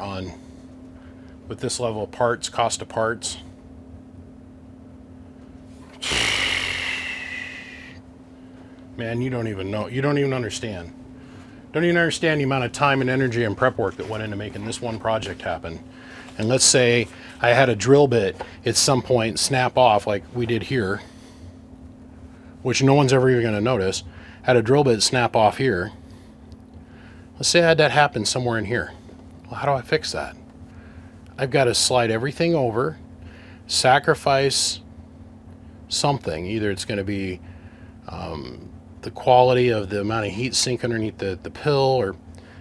with this level of parts, cost of parts, man, you don't even know, you don't even understand. Don't even understand the amount of time and energy and prep work that went into making this one project happen. And let's say I had a drill bit at some point snap off like we did here, which no one's ever even going to notice. Had a drill bit snap off here. Let's say I had that happen somewhere in here. Well, how do I fix that? I've got to slide everything over, sacrifice something. Either it's going to be the quality of the amount of heat sink underneath the pill, or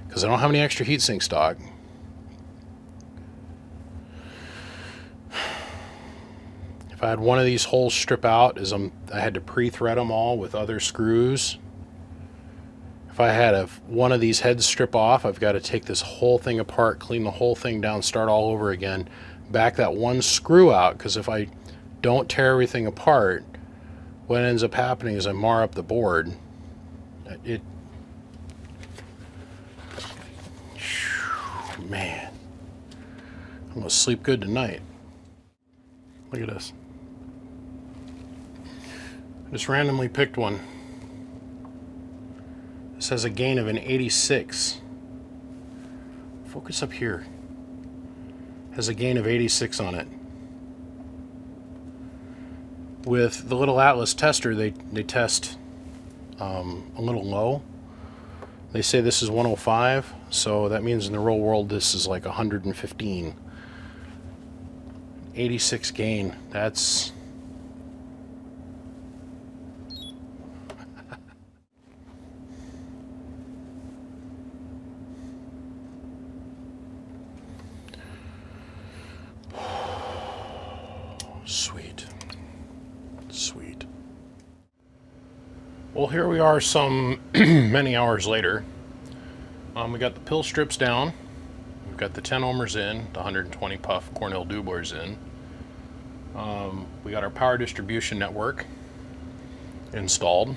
because I don't have any extra heat sink stock. If I had one of these holes strip out, I had to pre-thread them all with other screws. If I had one of these heads strip off, I've got to take this whole thing apart, clean the whole thing down, start all over again, back that one screw out, because if I don't tear everything apart, what ends up happening is I mar up the board. Man, I'm gonna sleep good tonight. Look at this. I just randomly picked one. This has a gain of an 86. Focus up here. Has a gain of 86 on it. With the little Atlas tester, they test a little low. They say this is 105, so that means in the real world this is like 115. 86 gain. That's... Sweet. Sweet. Well, here we are some many hours later. We got the pill strips down. We've got the 10 ohmers in, the 120 puff Cornell Dubors in. We got our power distribution network installed.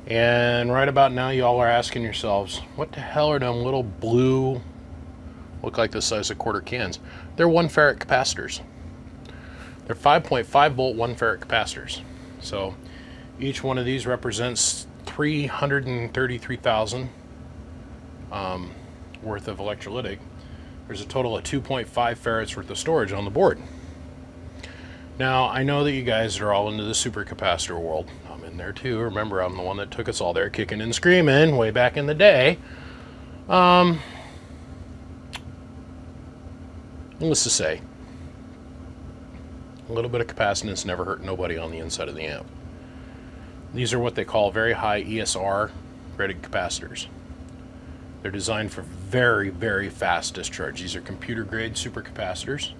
And right about now, y'all are asking yourselves, what the hell are them little blue, look like the size of quarter cans? They're 1 farad capacitors. They're 5.5 volt 1 farad capacitors. So each one of these represents 333,000 worth of electrolytic. There's a total of 2.5 farads worth of storage on the board. Now, I know that you guys are all into the supercapacitor world. I'm in there too. Remember, I'm the one that took us all there kicking and screaming way back in the day. Needless to say, a little bit of capacitance never hurt nobody on the inside of the amp. These are what they call very high ESR rated capacitors. They're designed for very, very fast discharge. These are computer grade supercapacitors.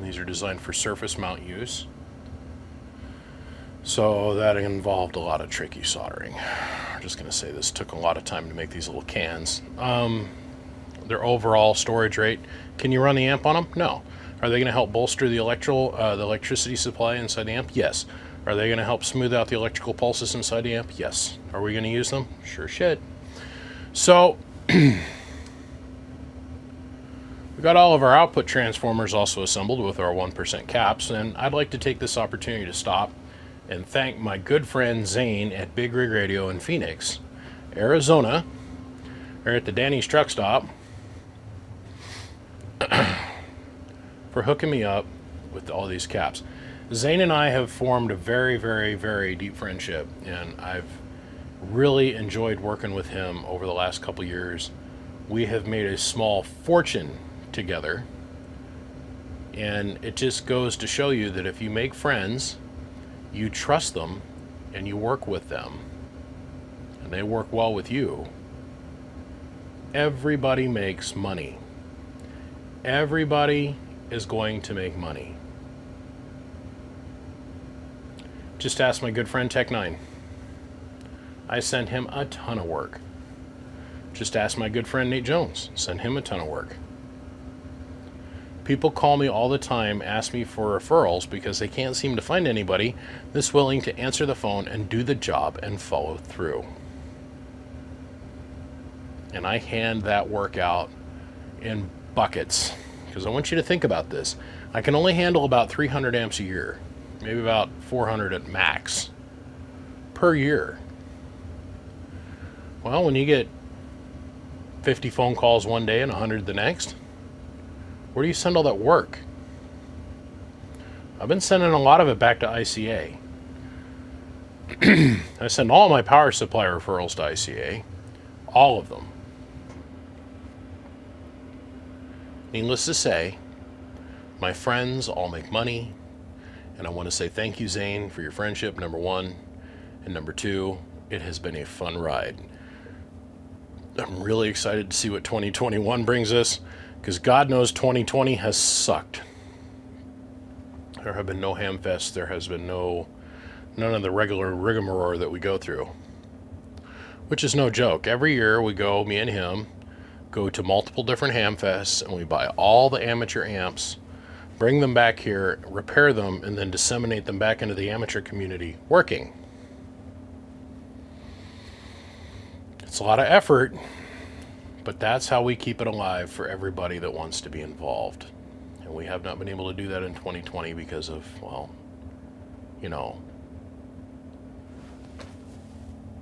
These are designed for surface mount use. So that involved a lot of tricky soldering. I'm just going to say this took a lot of time to make these little cans. Their overall storage rate, can you run the amp on them? No. Are they going to help bolster the electricity supply inside the amp? Yes. Are they going to help smooth out the electrical pulses inside the amp? Yes. Are we going to use them? Sure shit. So, we got all of our output transformers also assembled with our 1% caps, and I'd like to take this opportunity to stop and thank my good friend Zane at Big Rig Radio in Phoenix, Arizona, or at the Danny's Truck Stop, for hooking me up with all these caps. Zane and I have formed a very, very, very deep friendship, and I've really enjoyed working with him over the last couple years. We have made a small fortune together, and it just goes to show you that if you make friends, you trust them, and you work with them, and they work well with you, everybody makes money. Everybody is going to make money. Just ask my good friend Tech9. I send him a ton of work. Just ask my good friend Nate Jones. Send him a ton of work. People call me all the time, ask me for referrals because they can't seem to find anybody that's willing to answer the phone and do the job and follow through. And I hand that work out in buckets because I want you to think about this. I can only handle about 300 amps a year, maybe about 400 at max per year. Well, when you get 50 phone calls one day and 100 the next, where do you send all that work? I've been sending a lot of it back to ICA. I send all my power supply referrals to ICA. All of them. Needless to say, my friends all make money, and I want to say thank you, Zane, for your friendship, number one. And number two, it has been a fun ride. I'm really excited to see what 2021 brings us, because God knows 2020 has sucked. There have been no hamfests. There has been none of the regular rigmarole that we go through, which is no joke. Every year we go, me and him, go to multiple different hamfests, and we buy all the amateur amps, bring them back here, repair them, and then disseminate them back into the amateur community working. It's a lot of effort, but that's how we keep it alive for everybody that wants to be involved. And we have not been able to do that in 2020 because of, well, you know,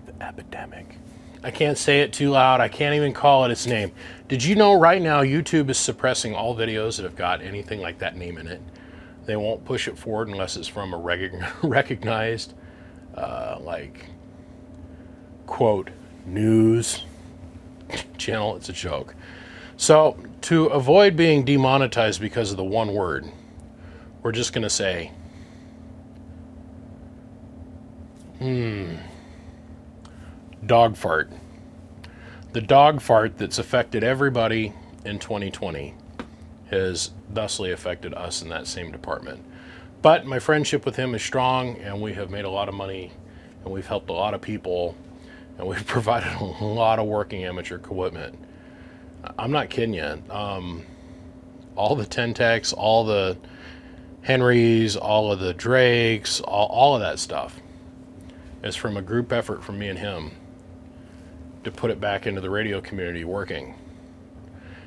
the epidemic. I can't say it too loud. I can't even call it its name. Did you know right now YouTube is suppressing all videos that have got anything like that name in it? They won't push it forward unless it's from a recognized, like, quote, news channel. It's a joke. So To avoid being demonetized because of the one word, we're just going to say, dog fart. The dog fart that's affected everybody in 2020 has thusly affected us in that same department. But my friendship with him is strong, and we have made a lot of money, and we've helped a lot of people, and we've provided a lot of working amateur equipment. I'm not kidding you. All the Ten-Tecs, all the Henrys, all of the Drakes, all of that stuff is from a group effort from me and him to put it back into the radio community working.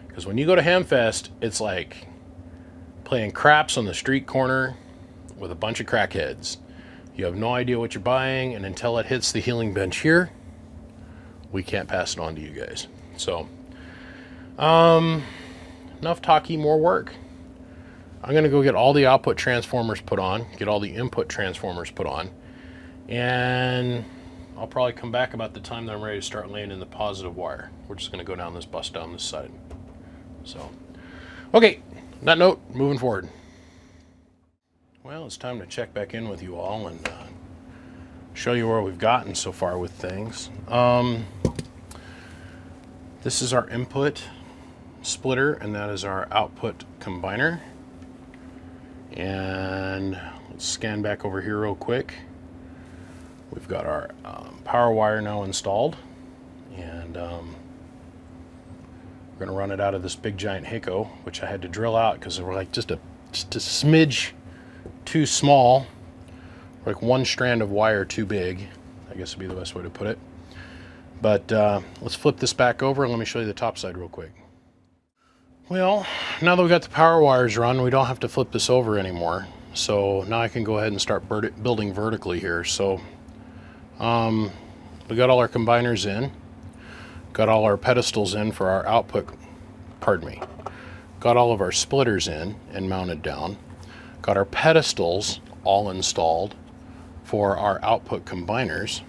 Because when you go to Hamfest, it's like playing craps on the street corner with a bunch of crackheads. You have no idea what you're buying, and until it hits the healing bench here, we can't pass it on to you guys. So, enough talking, more work. I'm going to go get all the output transformers put on, get all the input transformers put on, and I'll probably come back about the time that I'm ready to start laying in the positive wire. We're just going to go down this bus down this side. So, okay, on that note, moving forward. Well, it's time to check back in with you all and show you where we've gotten so far with things. This is our input splitter, and that is our output combiner. And let's scan back over here real quick. We've got our power wire now installed, and we're going to run it out of this big giant Hako, which I had to drill out because they were like just a smidge too small, like one strand of wire too big, I guess would be the best way to put it. But let's flip this back over and let me show you the top side real quick. Well, now that we got the power wires run, we don't have to flip this over anymore. So now I can go ahead and start building vertically here. So we got all our combiners in, got all our pedestals in for our output, got all of our splitters in and mounted down, got our pedestals all installed for our output combiners.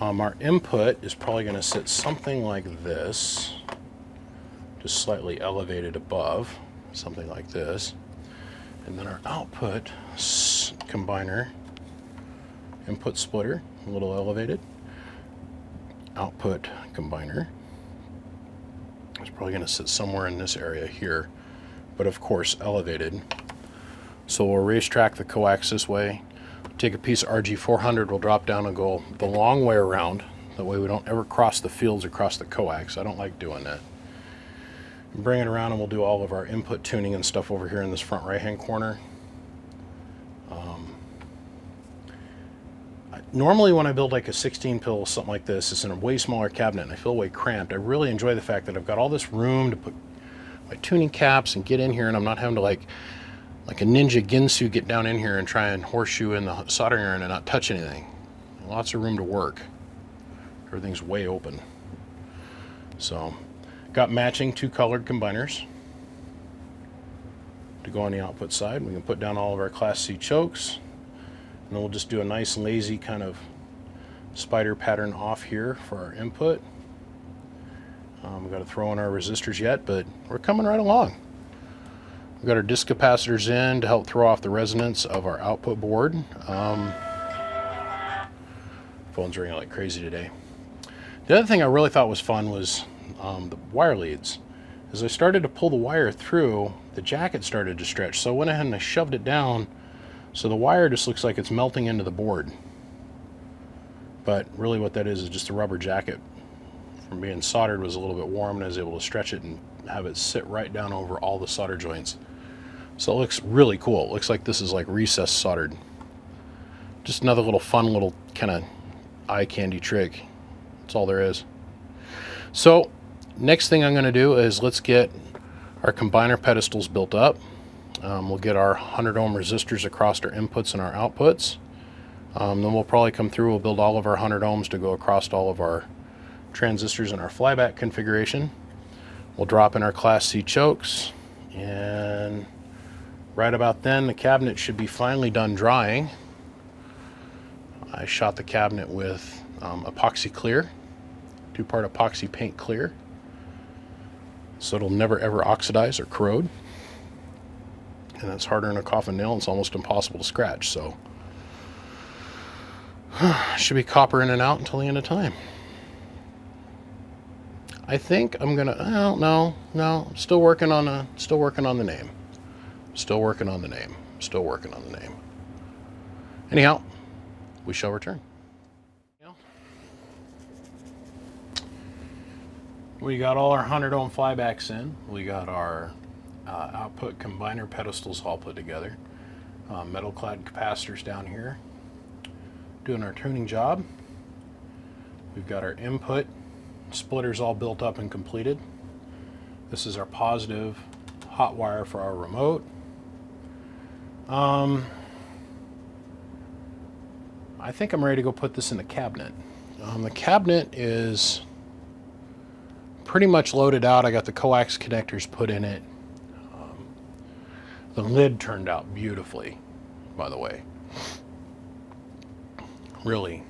Our input is probably going to sit something like this, just slightly elevated above, something like this. And then our output combiner, input splitter, a little elevated. Output combiner is probably going to sit somewhere in this area here, but of course elevated. So we'll racetrack the coax this way. Take a piece of RG400, we'll drop down and go the long way around. That way we don't ever cross the fields across the coax. I don't like doing that. Bring it around and we'll do all of our input tuning and stuff over here in this front right hand corner. Normally when I build like a 16 pill, something like this, it's in a way smaller cabinet and I feel way cramped. I really enjoy the fact that I've got all this room to put my tuning caps and get in here, and I'm not having to like a ninja Ginsu get down in here and try and horseshoe in the soldering iron and not touch anything. Lots of room to work. Everything's way open. So got matching 2 colored combiners to go on the output side. We can put down all of our Class C chokes, and then we'll just do a nice lazy kind of spider pattern off here for our input. We've got to throw in our resistors yet, but we're coming right along. We've got our disc capacitors in to help throw off the resonance of our output board. Phone's ringing like crazy today. The other thing I really thought was fun was the wire leads. As I started to pull the wire through, the jacket started to stretch, so I went ahead and I shoved it down so the wire just looks like it's melting into the board. But really what that is just a rubber jacket from being soldered was a little bit warm, and I was able to stretch it and have it sit right down over all the solder joints. So it looks really cool. It looks like this is like recessed soldered. Just another little fun little kind of eye candy trick. That's all there is. So next thing I'm going to do is let's get our combiner pedestals built up. We'll get our 100 ohm resistors across our inputs and our outputs. Then we'll probably come through, we'll build all of our 100 ohms to go across all of our transistors in our flyback configuration. We'll drop in our Class C chokes, and right about then the cabinet should be finally done drying. I shot the cabinet with epoxy clear, 2-part epoxy paint clear. so it'll never ever oxidize or corrode. And that's harder than a coffin nail. It's almost impossible to scratch. So should be copper in and out until the end of time. I think I'm gonna. Oh, no. I'm still working on the name. Still working on the name. Anyhow, we shall return. We got all our 100 ohm flybacks in. We got our output combiner pedestals all put together. Metal clad capacitors down here. Doing our tuning job. We've got our input splitters all built up and completed. This is our positive hot wire for our remote. I think I'm ready to go put this in the cabinet. The cabinet is pretty much loaded out. I got the coax connectors put in it. The lid turned out beautifully, by the way. Really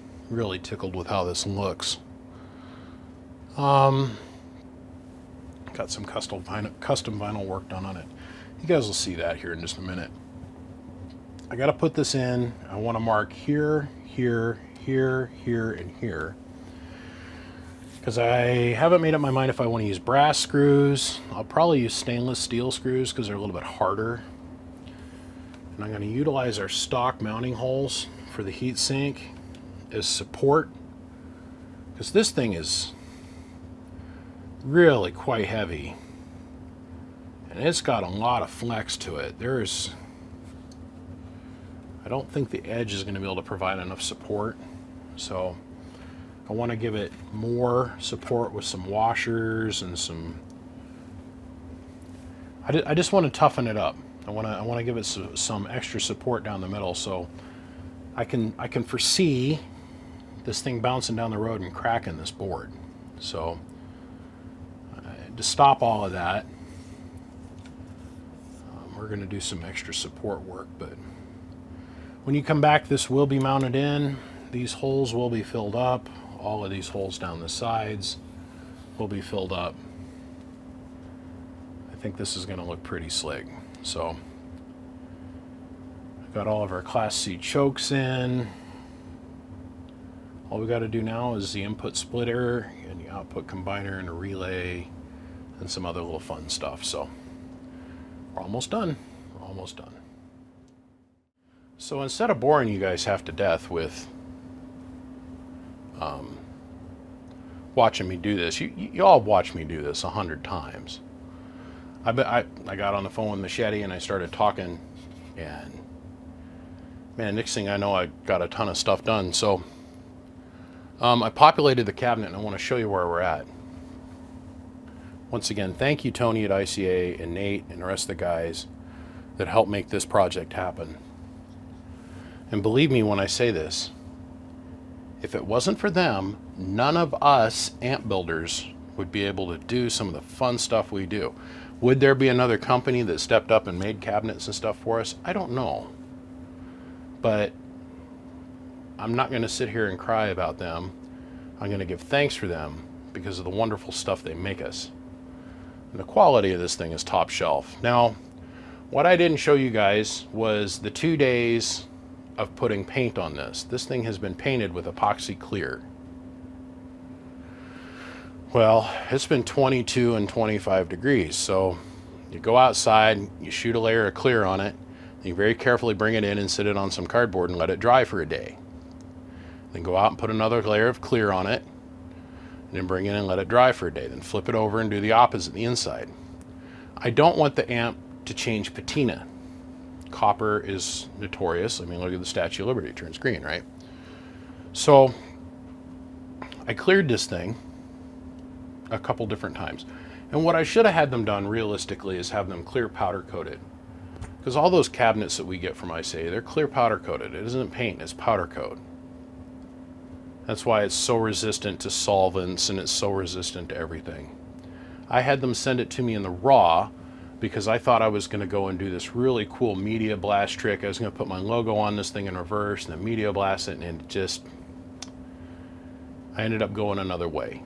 tickled with how this looks. Got some custom vinyl work done on it. You guys will see that here in just a minute. I got to put this in. I want to mark here, here, here, here, and here. Because I haven't made up my mind if I want to use brass screws. I'll probably use stainless steel screws because they're a little bit harder. And I'm going to utilize our stock mounting holes for the heat sink as support. Because this thing is really quite heavy. And it's got a lot of flex to it. I don't think the edge is going to be able to provide enough support. So I want to give it more support with some washers and some. I just want to toughen it up. I want to give it some extra support down the middle, so I can foresee this thing bouncing down the road and cracking this board. So to stop all of that, we're going to do some extra support work. But when you come back, this will be mounted in. These holes will be filled up. All of these holes down the sides will be filled up. I think this is going to look pretty slick. So I've got all of our Class C chokes in. All we got to do now is the input splitter and the output combiner and a relay and some other little fun stuff. So we're almost done. So instead of boring you guys half to death with watching me do this, you all watched me do this 100 times. I got on the phone with Machete and I started talking, and man, next thing I know, I got a ton of stuff done. So I populated the cabinet and I want to show you where we're at. Once again, thank you Tony at ICA and Nate and the rest of the guys that helped make this project happen. And believe me when I say this, if it wasn't for them, none of us amp builders would be able to do some of the fun stuff we do. Would there be another company that stepped up and made cabinets and stuff for us? I don't know. But I'm not going to sit here and cry about them. I'm going to give thanks for them because of the wonderful stuff they make us. And the quality of this thing is top shelf. Now, what I didn't show you guys was the 2 days of putting paint on this. This thing has been painted with epoxy clear. Well, it's been 22 and 25 degrees, so you go outside, you shoot a layer of clear on it, and you very carefully bring it in and sit it on some cardboard and let it dry for a day. Then go out and put another layer of clear on it, and then bring it in and let it dry for a day. Then flip it over and do the opposite, the inside. I don't want the amp to change patina. Copper is notorious. I mean, look at the Statue of Liberty, it turns green, right? So I cleared this thing a couple different times. And what I should have had them done realistically is have them clear powder coated. Because all those cabinets that we get from ICA, they're clear powder coated. It isn't paint, it's powder coat. That's why it's so resistant to solvents and it's so resistant to everything. I had them send it to me in the raw because I thought I was going to go and do this really cool media blast trick. I was going to put my logo on this thing in reverse and then media blast it, and it just, I ended up going another way.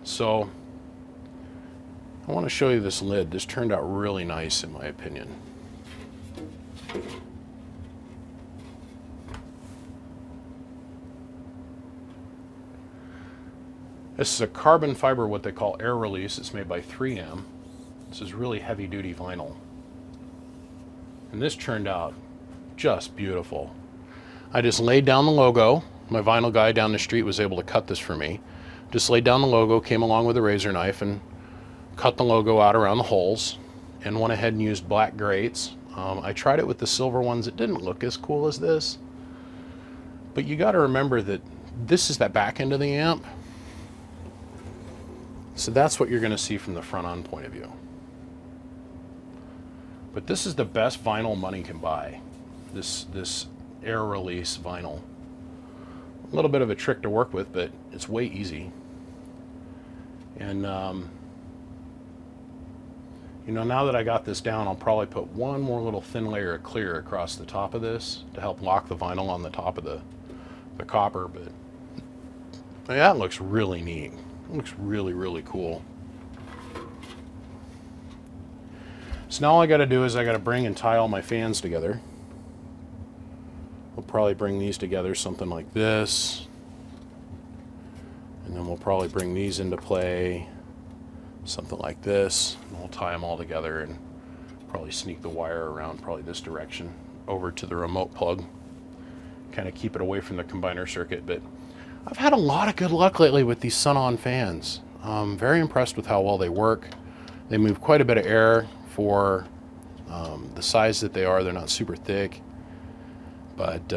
So I want to show you this lid. This turned out really nice in my opinion. This is a carbon fiber, what they call air release. It's made by 3M. This is really heavy duty vinyl. And this turned out just beautiful. I just laid down the logo. My vinyl guy down the street was able to cut this for me. Just laid down the logo, came along with a razor knife and cut the logo out around the holes, and went ahead and used black grates. I tried it with the silver ones. It didn't look as cool as this. But you got to remember that this is that back end of the amp. So that's what you're going to see from the front on point of view. But this is the best vinyl money can buy. This air release vinyl. A little bit of a trick to work with, but it's way easy. And you know, now that I got this down, I'll probably put one more little thin layer of clear across the top of this to help lock the vinyl on the top of the copper. But yeah, it looks really neat. It looks really, really cool. So now all I got to do is I got to bring and tie all my fans together. We'll probably bring these together, something like this. And then we'll probably bring these into play, something like this. And we'll tie them all together and probably sneak the wire around probably this direction over to the remote plug. Kind of keep it away from the combiner circuit. But I've had a lot of good luck lately with these Sun-On fans. I'm very impressed with how well they work. They move quite a bit of air for the size that they are. They're not super thick. But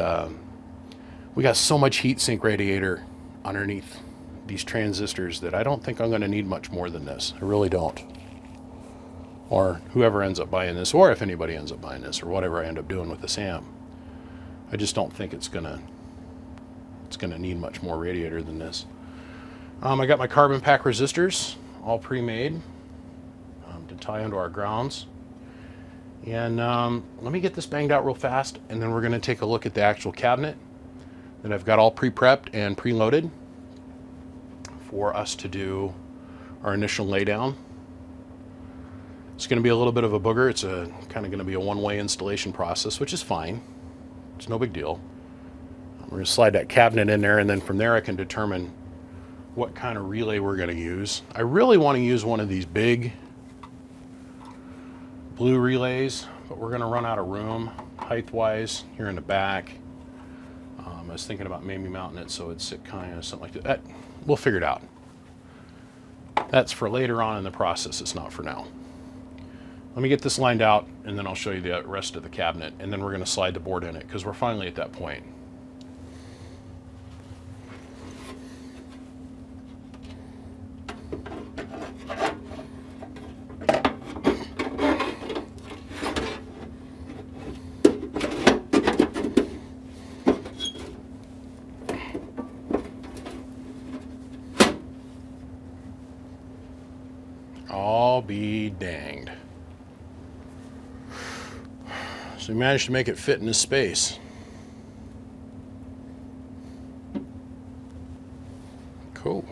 we got so much heatsink radiator underneath these transistors that I don't think I'm going to need much more than this. I really don't. Or whoever ends up buying this, or if anybody ends up buying this, or whatever I end up doing with this amp. I just don't think it's gonna need much more radiator than this. I got my carbon pack resistors all pre-made to tie into our grounds. And let me get this banged out real fast, and then we're going to take a look at the actual cabinet that I've got all pre-prepped and preloaded for us to do our initial laydown. It's going to be a little bit of a booger. It's kind of going to be a one-way installation process, which is fine. It's no big deal. We're going to slide that cabinet in there, and then from there I can determine what kind of relay we're going to use. I really want to use one of these big blue relays, but we're going to run out of room height-wise here in the back. I was thinking about maybe mounting it so it'd sit kind of something like that. We'll figure it out. That's for later on in the process. It's not for now. Let me get this lined out, and then I'll show you the rest of the cabinet, and then we're going to slide the board in it because we're finally at that point. I'll be danged. So we managed to make it fit in this space. Cool.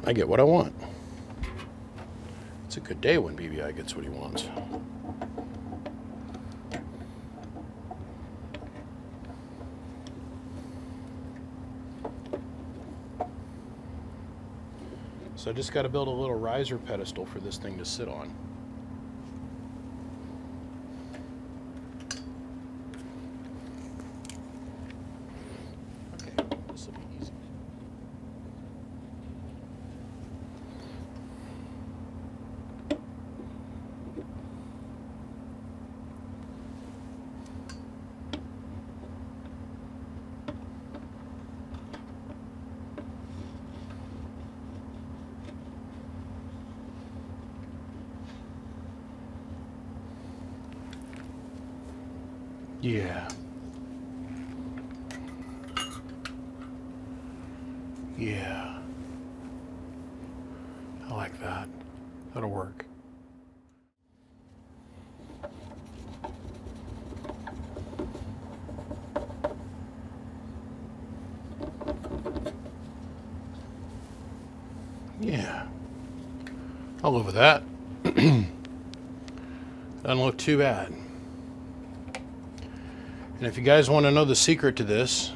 I get what I want. It's a good day when BBI gets what he wants. So I just got to build a little riser pedestal for this thing to sit on. Okay, this will be easy. Yeah. Yeah. I like that. That'll work. Yeah. I'll live with that. Doesn't look too bad. And if you guys want to know the secret to this,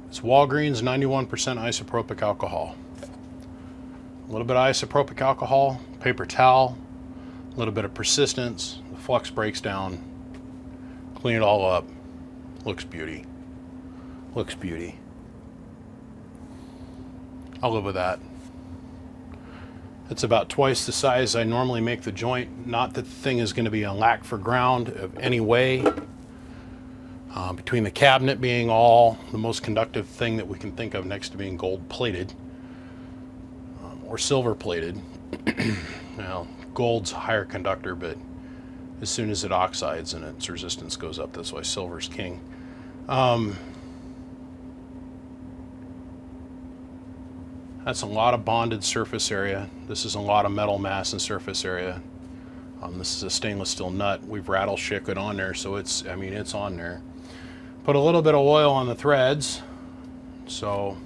it's Walgreens 91% isopropyl alcohol. A little bit of isopropyl alcohol, paper towel, a little bit of persistence, the flux breaks down, clean it all up, looks beauty. Looks beauty. I'll live with that. It's about twice the size I normally make the joint. Not that the thing is going to be a lack for ground of any way. Between the cabinet being all the most conductive thing that we can think of next to being gold plated or silver plated. Well, gold's a higher conductor, but as soon as it oxides and its resistance goes up, that's why silver's king. That's a lot of bonded surface area. This is a lot of metal mass and surface area. This is a stainless steel nut. We've rattle shook it on there, so it's on there. Put a little bit of oil on the threads, so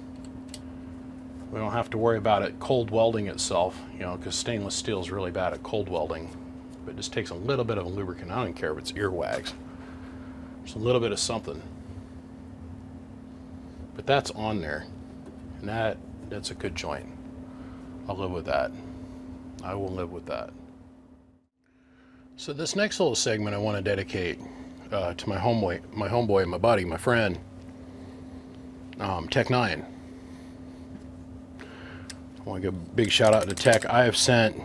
we don't have to worry about it cold welding itself, because stainless steel is really bad at cold welding. But it just takes a little bit of a lubricant. I don't care if it's earwax. Just a little bit of something. But that's on there, and that's a good joint. I'll live with that. I will live with that. So this next little segment I want to dedicate to my homeboy, my buddy, my friend, Tech 9. I want to give a big shout out to Tech. I have sent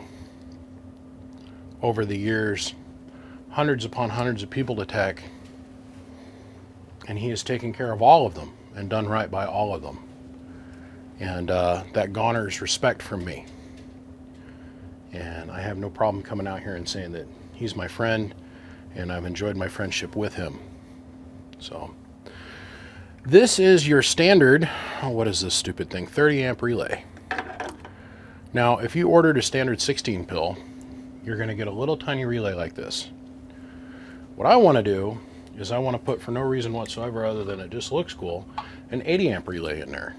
over the years hundreds upon hundreds of people to Tech, and he has taken care of all of them and done right by all of them. And that garners respect from me. And I have no problem coming out here and saying that he's my friend, and I've enjoyed my friendship with him. So, this is your standard, what is this stupid thing? 30 amp relay. Now, if you ordered a standard 16 pill, you're going to get a little tiny relay like this. What I want to do is I want to put, for no reason whatsoever other than it just looks cool, an 80 amp relay in there.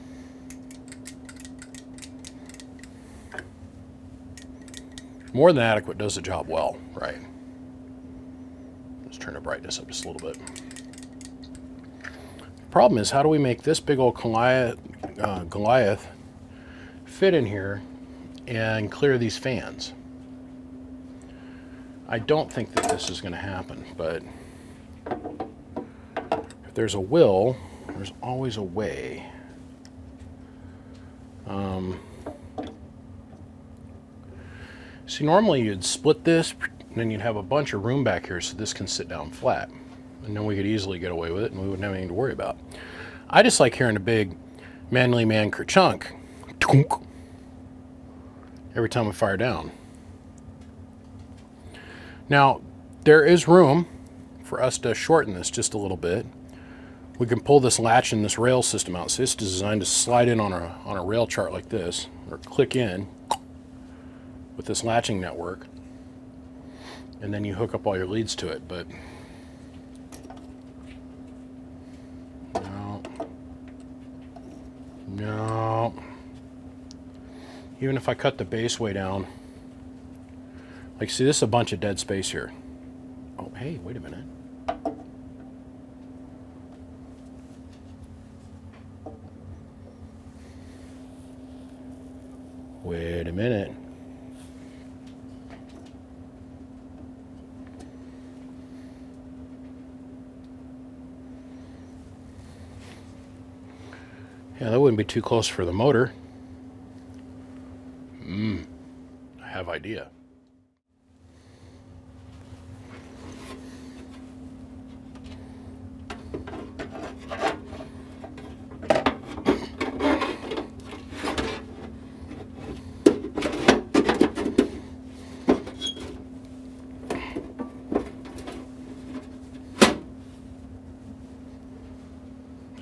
More than adequate, does the job well, right? Let's turn the brightness up just a little bit. The problem is, how do we make this big old Goliath fit in here and clear these fans? I don't think that this is going to happen, but if there's a will, there's always a way. See, normally you'd split this, and then you'd have a bunch of room back here so this can sit down flat. And then we could easily get away with it, and we wouldn't have anything to worry about. I just like hearing a big manly man kerchunk every time we fire down. Now, there is room for us to shorten this just a little bit. We can pull this latch and this rail system out. So this is designed to slide in on a rail chart like this, or click in with this latching network, and then you hook up all your leads to it. But no. Even if I cut the base way down, like, see, this is a bunch of dead space here. Oh, hey, wait a minute. Wait a minute. Yeah, that wouldn't be too close for the motor. I have idea.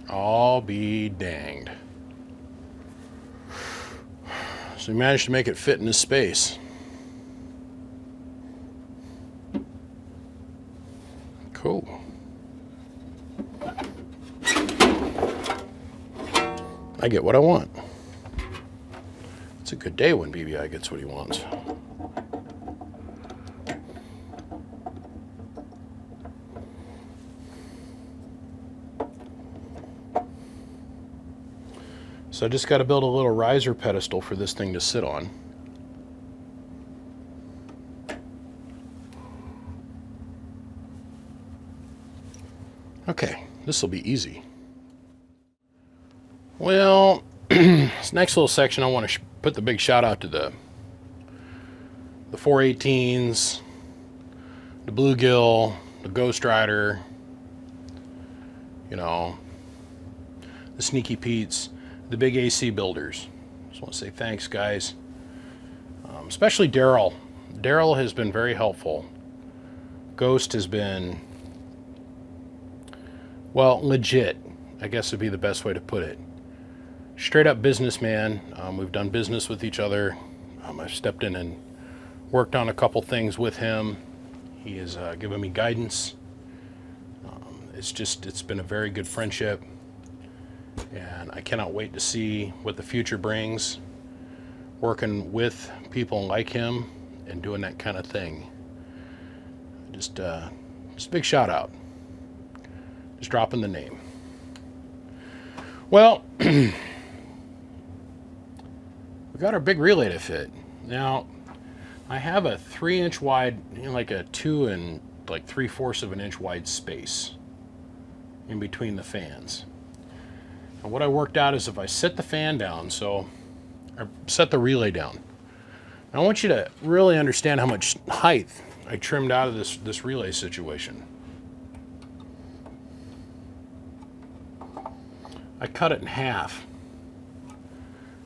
I'll be danged. So we managed to make it fit in this space. Cool. I get what I want. It's a good day when BBI gets what he wants. So I just got to build a little riser pedestal for this thing to sit on. Okay, this will be easy. Well, this next little section I want to put the big shout out to the 418s, the Bluegill, the Ghost Rider, you know, the Sneaky Pete's, the big AC builders. Just want to say thanks, guys. Especially Daryl. Daryl has been very helpful. Ghost has been, well, legit, I guess would be the best way to put it. Straight up businessman. We've done business with each other. I've stepped in and worked on a couple things with him. He has given me guidance. It's been a very good friendship. And I cannot wait to see what the future brings, working with people like him and doing that kind of thing. Just a big shout out. Just dropping the name. Well, we got our big relay to fit. Now, I have a 3-inch wide, like a 2 and like 3/4 of an inch wide space in between the fans. And what I worked out is if I set the fan down, so I set the relay down. Now I want you to really understand how much height I trimmed out of this relay situation. I cut it in half,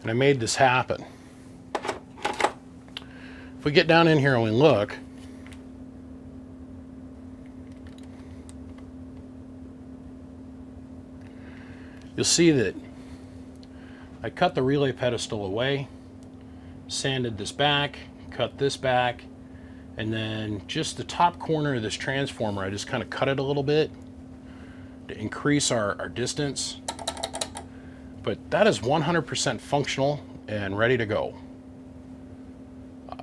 and I made this happen. If we get down in here and we look, you'll see that I cut the relay pedestal away, sanded this back, cut this back, and then just the top corner of this transformer, I just kind of cut it a little bit to increase our distance. But that is 100% functional and ready to go.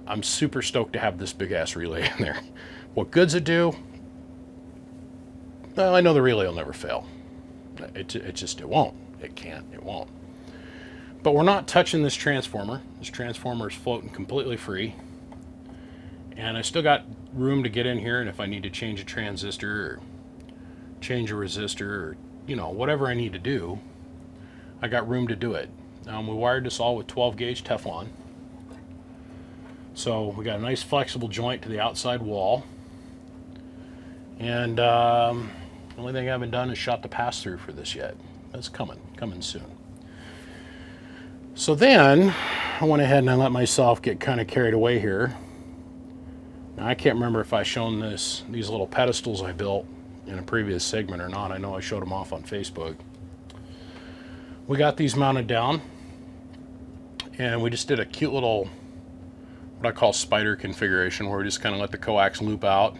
I'm super stoked to have this big ass relay in there. What good's it do? Well, I know the relay will never fail. It won't. It can't. It won't. But we're not touching this transformer. This transformer is floating completely free. And I still got room to get in here, and if I need to change a transistor or change a resistor or, you know, whatever I need to do, I got room to do it. We wired this all with 12 gauge Teflon. So we got a nice flexible joint to the outside wall. And the only thing I haven't done is shot the pass-through for this yet. That's coming soon. So then I went ahead and I let myself get kind of carried away here. Now, I can't remember if I shown these little pedestals I built in a previous segment or not. I know I showed them off on Facebook. We got these mounted down, and we just did a cute little, what I call spider configuration, where we just kind of let the coax loop out.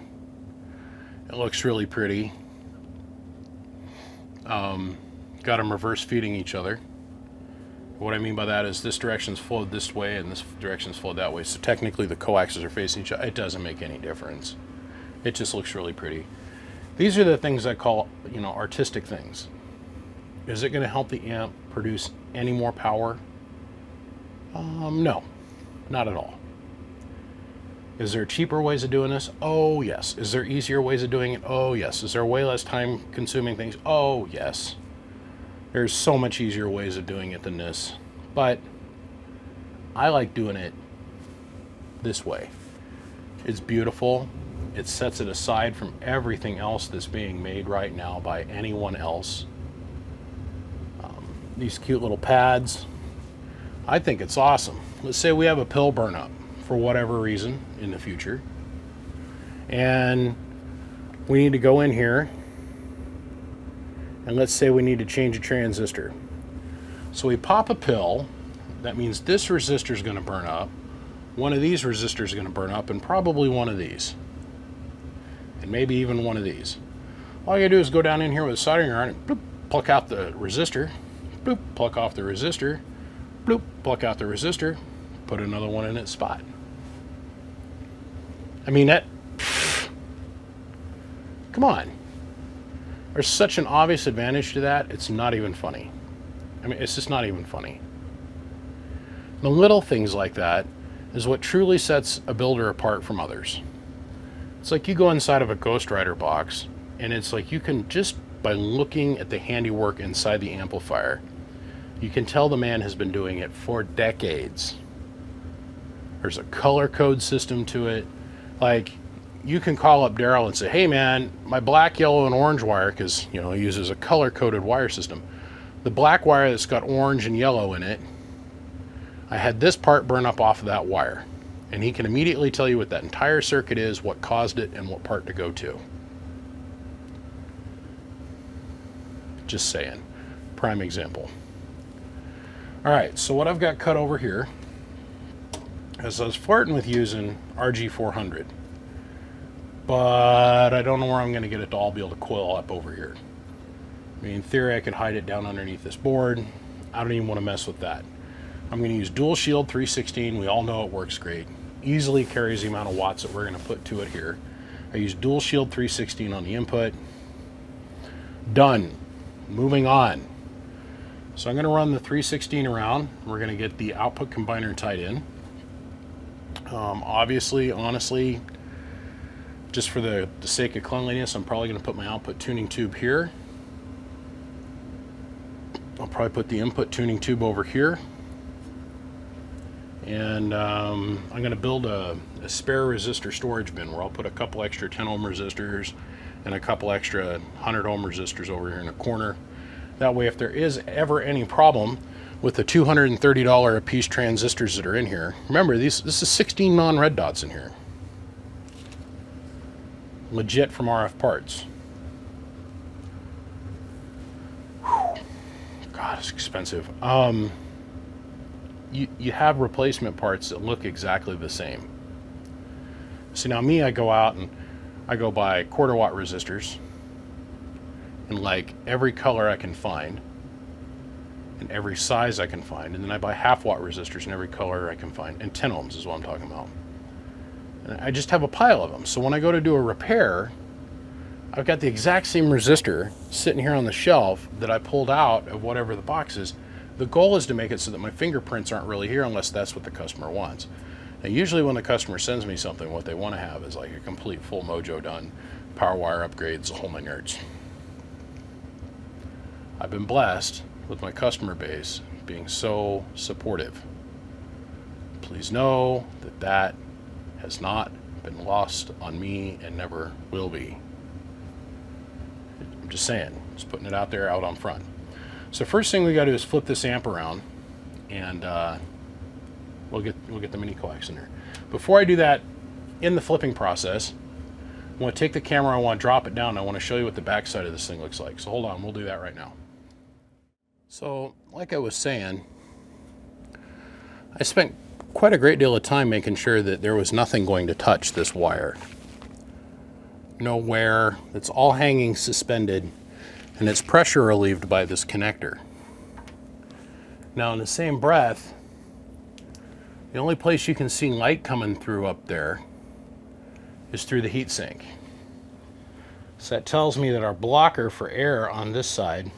It looks really pretty. Got them reverse feeding each other. What I mean by that is this direction's flowed this way and this direction's flowed that way. So technically the coaxes are facing each other. It doesn't make any difference. It just looks really pretty. These are the things I call, you know, artistic things. Is it going to help the amp produce any more power? No, not at all. Is there cheaper ways of doing this? Oh, yes. Is there easier ways of doing it? Oh, yes. Is there way less time consuming things? Oh, yes. There's so much easier ways of doing it than this. But I like doing it this way. It's beautiful. It sets it aside from everything else that's being made right now by anyone else. These cute little pads. I think it's awesome. Let's say we have a pill burn up for whatever reason in the future. And we need to go in here, and let's say we need to change a transistor. So we pop a pill. That means this resistor is going to burn up. One of these resistors is going to burn up, and probably one of these. And maybe even one of these. All you do is go down in here with a soldering iron and bloop, pluck out the resistor. Bloop, pluck off the resistor. Bloop, pluck out the resistor. put another one in its spot. I mean, come on. There's such an obvious advantage to that, it's not even funny. I mean, it's just not even funny. The little things like that is what truly sets a builder apart from others. It's like you go inside of a Ghost Rider box, and it's like you can, just by looking at the handiwork inside the amplifier, you can tell the man has been doing it for decades. There's a color code system to it. Like, you can call up Daryl and say, hey man, my black, yellow, and orange wire, because he uses a color coded wire system. The black wire that's got orange and yellow in it, I had this part burn up off of that wire. And he can immediately tell you what that entire circuit is, what caused it, and what part to go to. Just saying. Prime example. All right, so what I've got cut over here is I was flirting with using RG400, but I don't know where I'm going to get it to all be able to coil up over here. I mean, in theory, I could hide it down underneath this board. I don't even want to mess with that. I'm going to use dual shield 316. We all know it works great. Easily carries the amount of watts that we're going to put to it here. I use dual shield 316 on the input. Done. Moving on. So I'm going to run the 316 around. We're going to get the output combiner tied in. Obviously, honestly, just for the sake of cleanliness, I'm probably going to put my output tuning tube here. I'll probably put the input tuning tube over here. And I'm going to build a spare resistor storage bin where I'll put a couple extra 10 ohm resistors and a couple extra 100 ohm resistors over here in the corner. That way, if there is ever any problem with the $230 a piece transistors that are in here, remember this is 16 non-red dots in here. Legit from RF Parts. Whew. God, it's expensive. You have replacement parts that look exactly the same. See, now me, I go out and I go buy quarter watt resistors in like every color I can find and every size I can find, and then I buy half watt resistors in every color I can find, and 10 ohms is what I'm talking about. And I just have a pile of them. So when I go to do a repair, I've got the exact same resistor sitting here on the shelf that I pulled out of whatever the box is. The goal is to make it so that my fingerprints aren't really here unless that's what the customer wants. Now, usually when the customer sends me something, what they want to have is like a complete full mojo done, power wire upgrades, the whole nine yards. I've been blessed with my customer base being so supportive. Please know that that has not been lost on me and never will be. I'm just saying, just putting it out there, out on front. So first thing we got to do is flip this amp around, and we'll get the mini coax in there. Before I do that, in the flipping process, I want to take the camera, I want to drop it down, and I want to show you what the back side of this thing looks like. So hold on, we'll do that right now. So like I was saying, I spent quite a great deal of time making sure that there was nothing going to touch this wire. No wear, it's all hanging suspended, and it's pressure relieved by this connector. Now in the same breath, the only place you can see light coming through up there is through the heatsink. So that tells me that our blocker for air on this side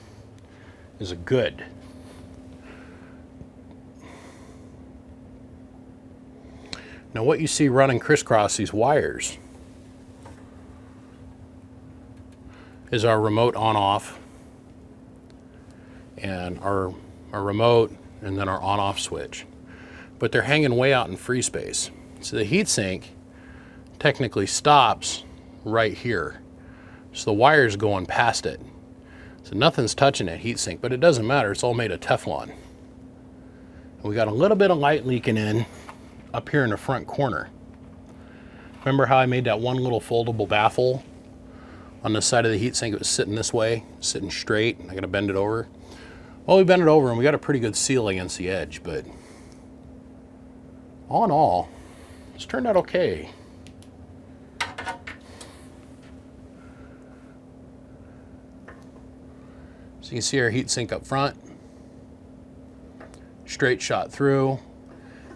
is a good. Now what you see running crisscross these wires is our remote on-off, and our remote, and then our on-off switch. But they're hanging way out in free space. So the heatsink technically stops right here. So the wire's going past it. So nothing's touching that heatsink, but it doesn't matter, it's all made of Teflon. And we got a little bit of light leaking in up here in the front corner. Remember how I made that one little foldable baffle on the side of the heatsink? It was sitting this way, sitting straight, and I gotta bend it over. Well, we bent it over and we got a pretty good seal against the edge, but all in all, it's turned out okay. So you can see our heatsink up front, straight shot through.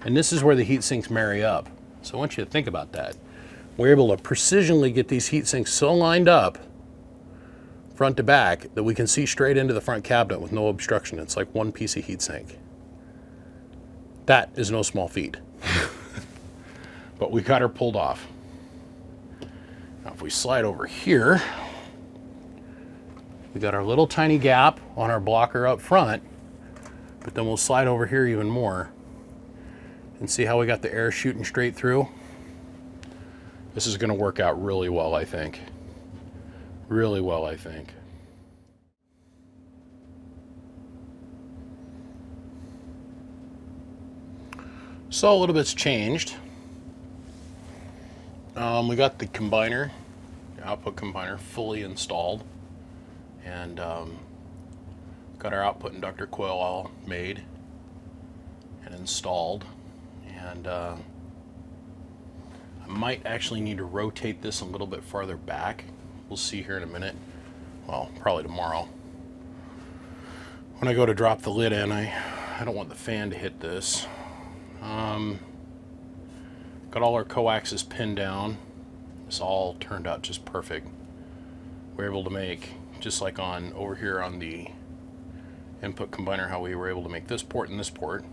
And this is where the heat sinks marry up. So I want you to think about that. We're able to precisionally get these heat sinks so lined up, front to back, that we can see straight into the front cabinet with no obstruction. It's like one piece of heat sink. That is no small feat. But we got her pulled off. Now if we slide over here, we got our little tiny gap on our blocker up front, but then we'll slide over here even more and see how we got the air shooting straight through. This is going to work out really well, I think. Really well, I think. So a little bit's changed. We got the combiner, the output combiner, fully installed, and got our output inductor coil all made and installed. And I might actually need to rotate this a little bit farther back. We'll see here in a minute. Well, probably tomorrow. When I go to drop the lid in, I don't want the fan to hit this. Got all our coaxes pinned down. This all turned out just perfect. We're able to make, just like on over here on the input combiner, how we were able to make this port and this port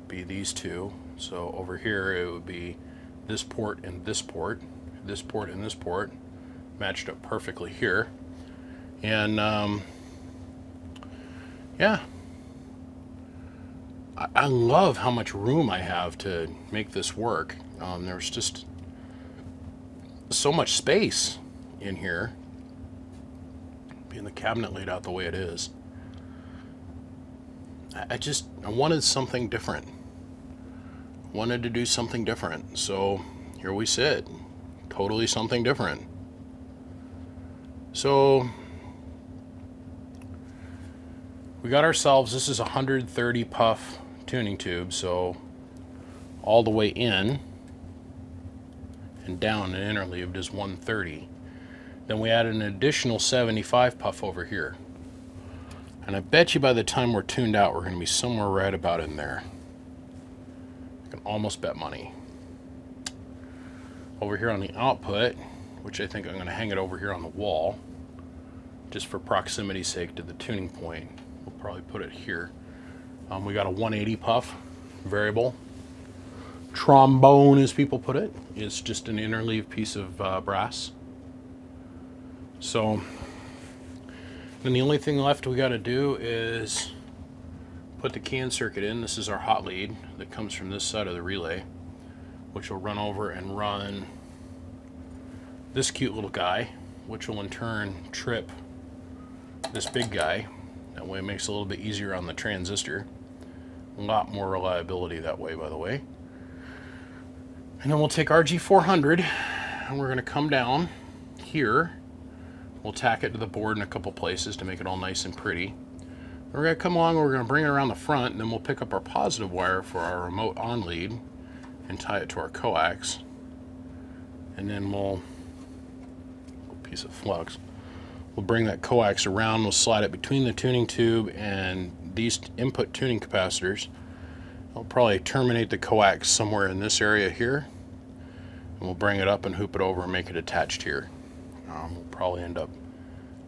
be these two. So over here it would be this port and this port, this port and this port, matched up perfectly here. And yeah, I love how much room I have to make this work. There's just so much space in here, being the cabinet laid out the way it is. I wanted something different. Wanted to do something different. So here we sit, totally something different. So we got ourselves, this is a 130 puff tuning tube, so all the way in and down and interleaved is 130. Then we added an additional 75 puff over here. And I bet you by the time we're tuned out, we're going to be somewhere right about in there. I can almost bet money. Over here on the output, which I think I'm going to hang it over here on the wall, just for proximity's sake to the tuning point. We'll probably put it here. We got a 180 puff variable. Trombone, as people put it. It's just an interleave piece of brass. So then the only thing left we got to do is put the can circuit in. This is our hot lead that comes from this side of the relay, which will run over and run this cute little guy, which will in turn trip this big guy. That way it makes it a little bit easier on the transistor. A lot more reliability that way, by the way. And then we'll take RG400 and we're going to come down here. We'll tack it to the board in a couple places to make it all nice and pretty. We're going to come along and we're going to bring it around the front, and then we'll pick up our positive wire for our remote on lead and tie it to our coax. And then we'll, a piece of flux, we'll bring that coax around, we'll slide it between the tuning tube and these input tuning capacitors. I'll probably terminate the coax somewhere in this area here, and we'll bring it up and hoop it over and make it attached here. We'll probably end up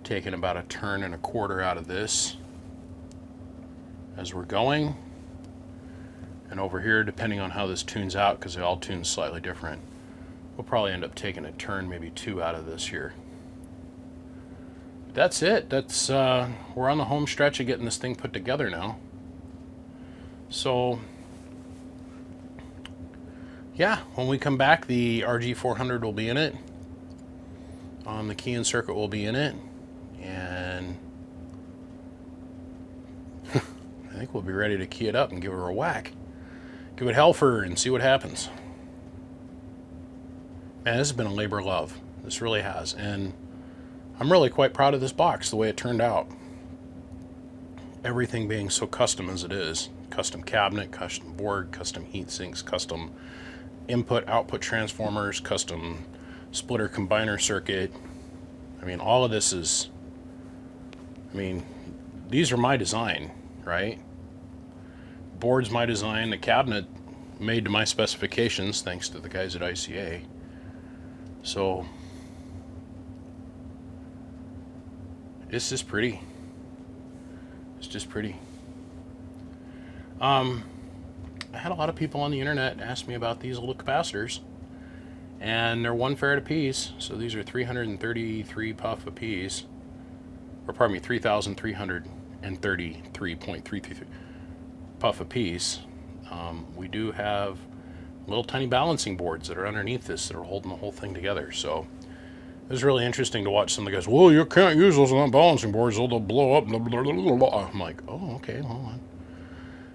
taking about a turn and a quarter out of this as we're going. And over here, depending on how this tunes out, because they all tune slightly different, we'll probably end up taking a turn, maybe two out of this here. That's it. That's we're on the home stretch of getting this thing put together now. So yeah, when we come back, the RG400 will be in it. The key and circuit will be in it, and I think we'll be ready to key it up and give her a whack. Give it hell for her and see what happens. Man, this has been a labor of love. This really has, and I'm really quite proud of this box, the way it turned out. Everything being so custom as it is. Custom cabinet, custom board, custom heat sinks, custom input, output transformers, custom splitter combiner circuit. I mean, all of this is, I mean, these are my design, right? board's my design, the cabinet made to my specifications, thanks to the guys at ICA. So it's just pretty. It's just pretty. I had a lot of people on the internet ask me about these little capacitors, and they're 1 farad a piece, so these are 333 puff a piece, or pardon me, 3,333.333 puff a piece. We do have little tiny balancing boards that are underneath this that are holding the whole thing together. So it was really interesting to watch some of the guys. Well, you can't use those on balancing boards; they'll blow up. Blah, blah, blah, blah, blah. I'm like, oh, okay, hold on.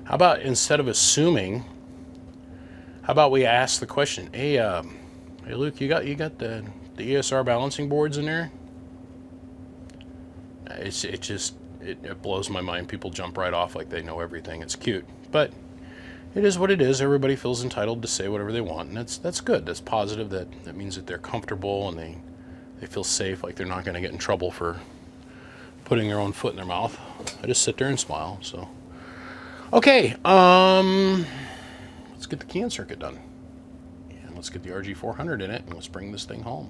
How about instead of assuming, how about we ask the question? Hey, hey, Luke, you got the ESR balancing boards in there? It blows my mind. People jump right off like they know everything. It's cute, but it is what it is. Everybody feels entitled to say whatever they want, and that's good. That's positive. That means that they're comfortable and they feel safe, like they're not going to get in trouble for putting their own foot in their mouth. I just sit there and smile. So, okay, let's get the key in circuit done, and let's get the RG400 in it, and let's bring this thing home.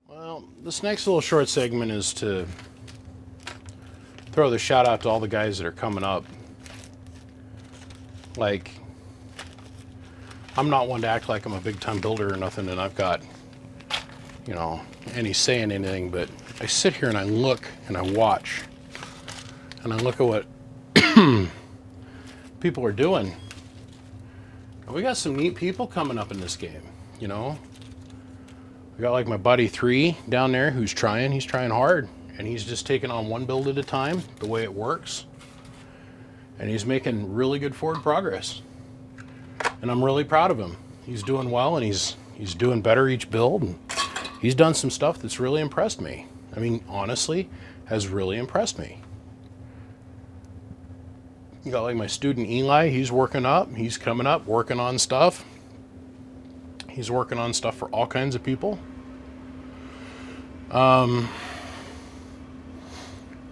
Well, this next little short segment is to throw the shout out to all the guys that are coming up. Like, I'm not one to act like I'm a big time builder or nothing, and I've got, you know, any say in anything, but I sit here and I look and I watch and I look at what people are doing. And we got some neat people coming up in this game, you know. We got like my buddy 3 down there who's trying. He's trying hard, and he's just taking on one build at a time, the way it works. And he's making really good forward progress. And I'm really proud of him. He's doing well, and he's doing better each build. And he's done some stuff that's really impressed me. I mean, honestly, has really impressed me. You got like my student Eli, he's working up, he's coming up, working on stuff. He's working on stuff for all kinds of people.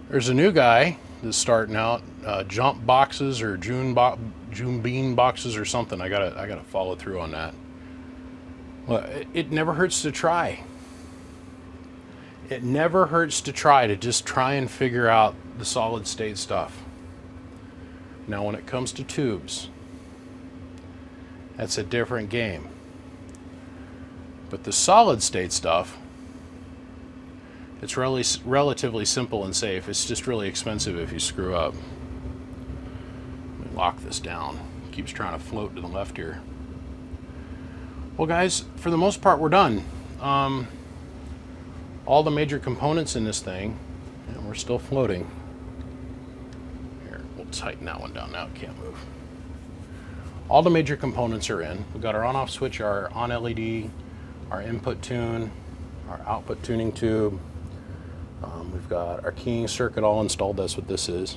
There's a new guy that's starting out, jump boxes or June bean boxes or something. I gotta follow through on that. Well, it never hurts to try. It never hurts to try to just try and figure out the solid state stuff. Now, when it comes to tubes, that's a different game. But the solid state stuff, it's really relatively simple and safe. It's just really expensive if you screw up. Let me lock this down. It keeps trying to float to the left here. Well, guys, for the most part, we're done. All the major components in this thing, and we're still floating. Here, we'll tighten that one down now. It can't move. All the major components are in. We've got our on-off switch, our on LED, our input tune, our output tuning tube. We've got our keying circuit all installed. That's what this is.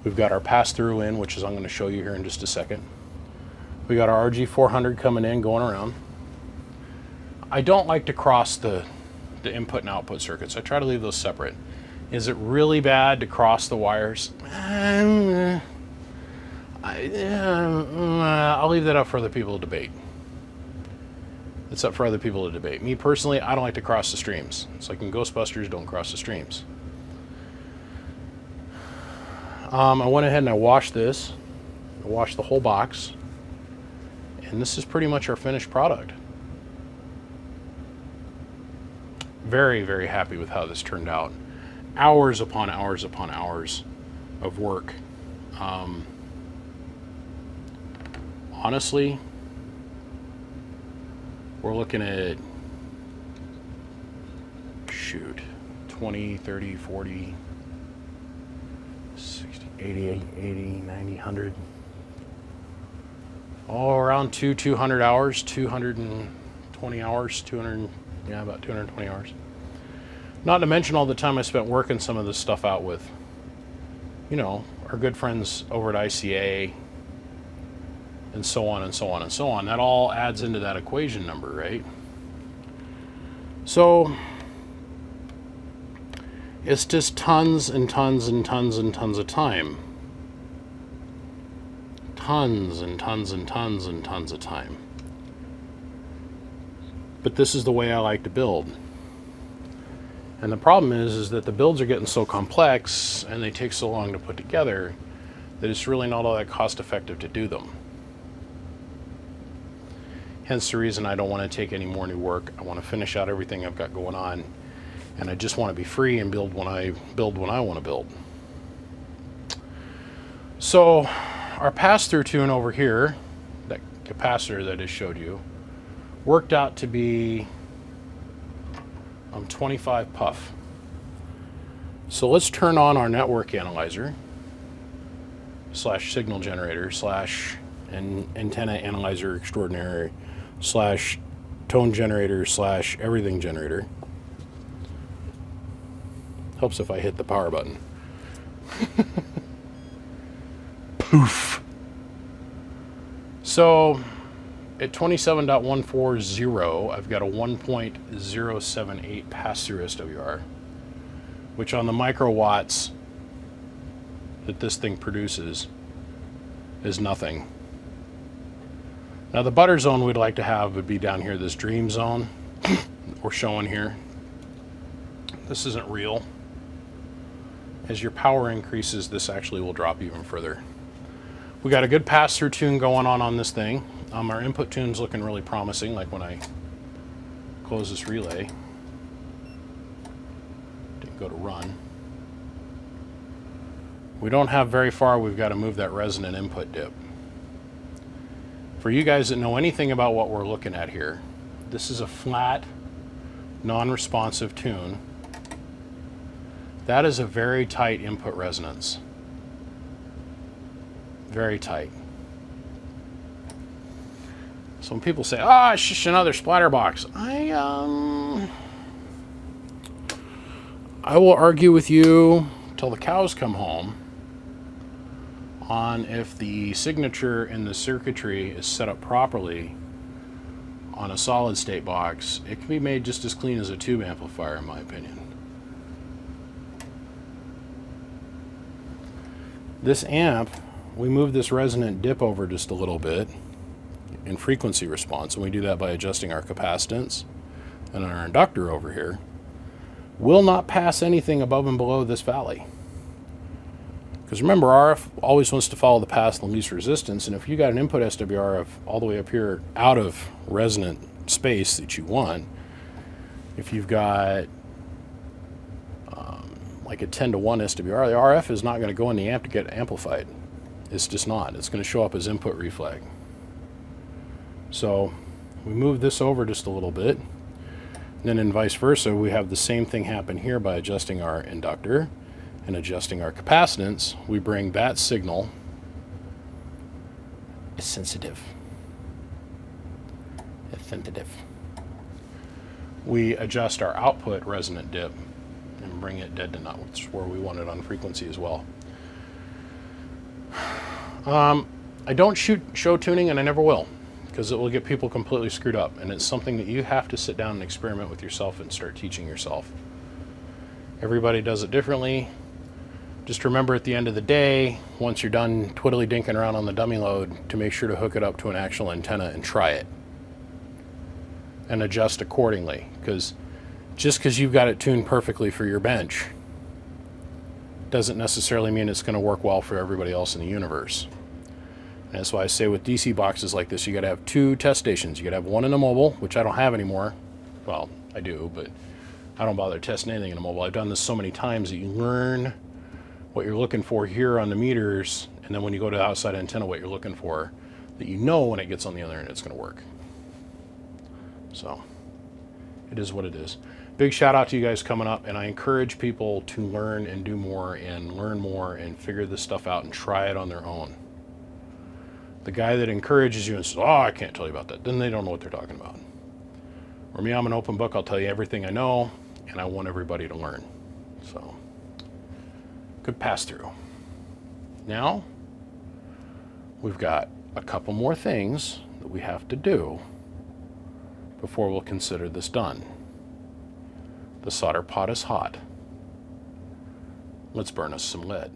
We've got our pass-through in, which is I'm going to show you here in just a second. We got our RG400 coming in, going around. I don't like to cross the input and output circuits. I try to leave those separate. Is it really bad to cross the wires? I'll leave that up for other people to debate. It's up for other people to debate. Me personally, I don't like to cross the streams. It's like in Ghostbusters, don't cross the streams. I went ahead and I washed this. I washed the whole box. And this is pretty much our finished product. Very, very happy with how this turned out. Hours upon hours upon hours of work. Honestly, we're looking at, shoot, 20, 30, 40, 60, 80, 90, 100. All around 200 hours, 220 hours, about 220 hours. Not to mention all the time I spent working some of this stuff out with, you know, our good friends over at ICA, and so on and so on and so on. That all adds into that equation number, right? So it's just tons and tons and tons and tons of time. tons and tons and tons and tons of time. But this is the way I like to build. And the problem is that the builds are getting so complex and they take so long to put together that it's really not all that cost effective to do them. Hence the reason I don't want to take any more new work. I want to finish out everything I've got going on, and I just want to be free and build when I want to build. So our pass-through tune over here, that capacitor that I just showed you, worked out to be 25 puff. So let's turn on our network analyzer / signal generator / antenna analyzer extraordinary / tone generator / everything generator. Helps if I hit the power button. Poof. So at 27.140, I've got a 1.078 pass-through SWR, which on the microwatts that this thing produces is nothing. Now the butter zone we'd like to have would be down here, this dream zone we're showing here. This isn't real. As your power increases, this actually will drop even further. We got a good pass-through tune going on this thing. Our input tune's looking really promising, like when I close this relay. Didn't go to run. We don't have very far. We've got to move that resonant input dip. For you guys that know anything about what we're looking at here, this is a flat, non-responsive tune. That is a very tight input resonance. Very tight. So when people say, "Ah, it's just another splatter box," I will argue with you till the cows come home on if the signature in the circuitry is set up properly on a solid state box. It can be made just as clean as a tube amplifier, in my opinion. This amp, we move this resonant dip over just a little bit in frequency response, and we do that by adjusting our capacitance, and our inductor over here will not pass anything above and below this valley. Because remember, RF always wants to follow the path of least resistance, and if you got an input SWR of all the way up here out of resonant space that you want, if you've got like a 10-to-1 SWR, the RF is not going to go in the amp to get amplified. It's just not. It's going to show up as input reflag. So we move this over just a little bit, and then in vice versa, we have the same thing happen here by adjusting our inductor and adjusting our capacitance. We bring that signal, it's sensitive. It's sensitive. We adjust our output resonant dip and bring it dead to nut, which is where we want it on frequency as well. I don't show tuning, and I never will, because it will get people completely screwed up, and it's something that you have to sit down and experiment with yourself and start teaching yourself. Everybody does it differently. Just remember at the end of the day, once you're done twiddly dinking around on the dummy load, to make sure to hook it up to an actual antenna and try it and adjust accordingly, because just because you've got it tuned perfectly for your bench doesn't necessarily mean it's going to work well for everybody else in the universe. And that's why I say with DC boxes like this, you got to have 2 test stations. You got to have one in a mobile, which I don't have anymore. Well, I do, but I don't bother testing anything in a mobile. I've done this so many times that you learn what you're looking for here on the meters, and then when you go to the outside antenna, what you're looking for, that you know when it gets on the other end it's going to work. So it is what it is. Big shout out to you guys coming up, and I encourage people to learn and do more and learn more and figure this stuff out and try it on their own. The guy that encourages you and says, "Oh, I can't tell you about that," then they don't know what they're talking about. For me, I'm an open book. I'll tell you everything I know, and I want everybody to learn. So, good pass through. Now, we've got a couple more things that we have to do before we'll consider this done. The solder pot is hot. Let's burn us some lead.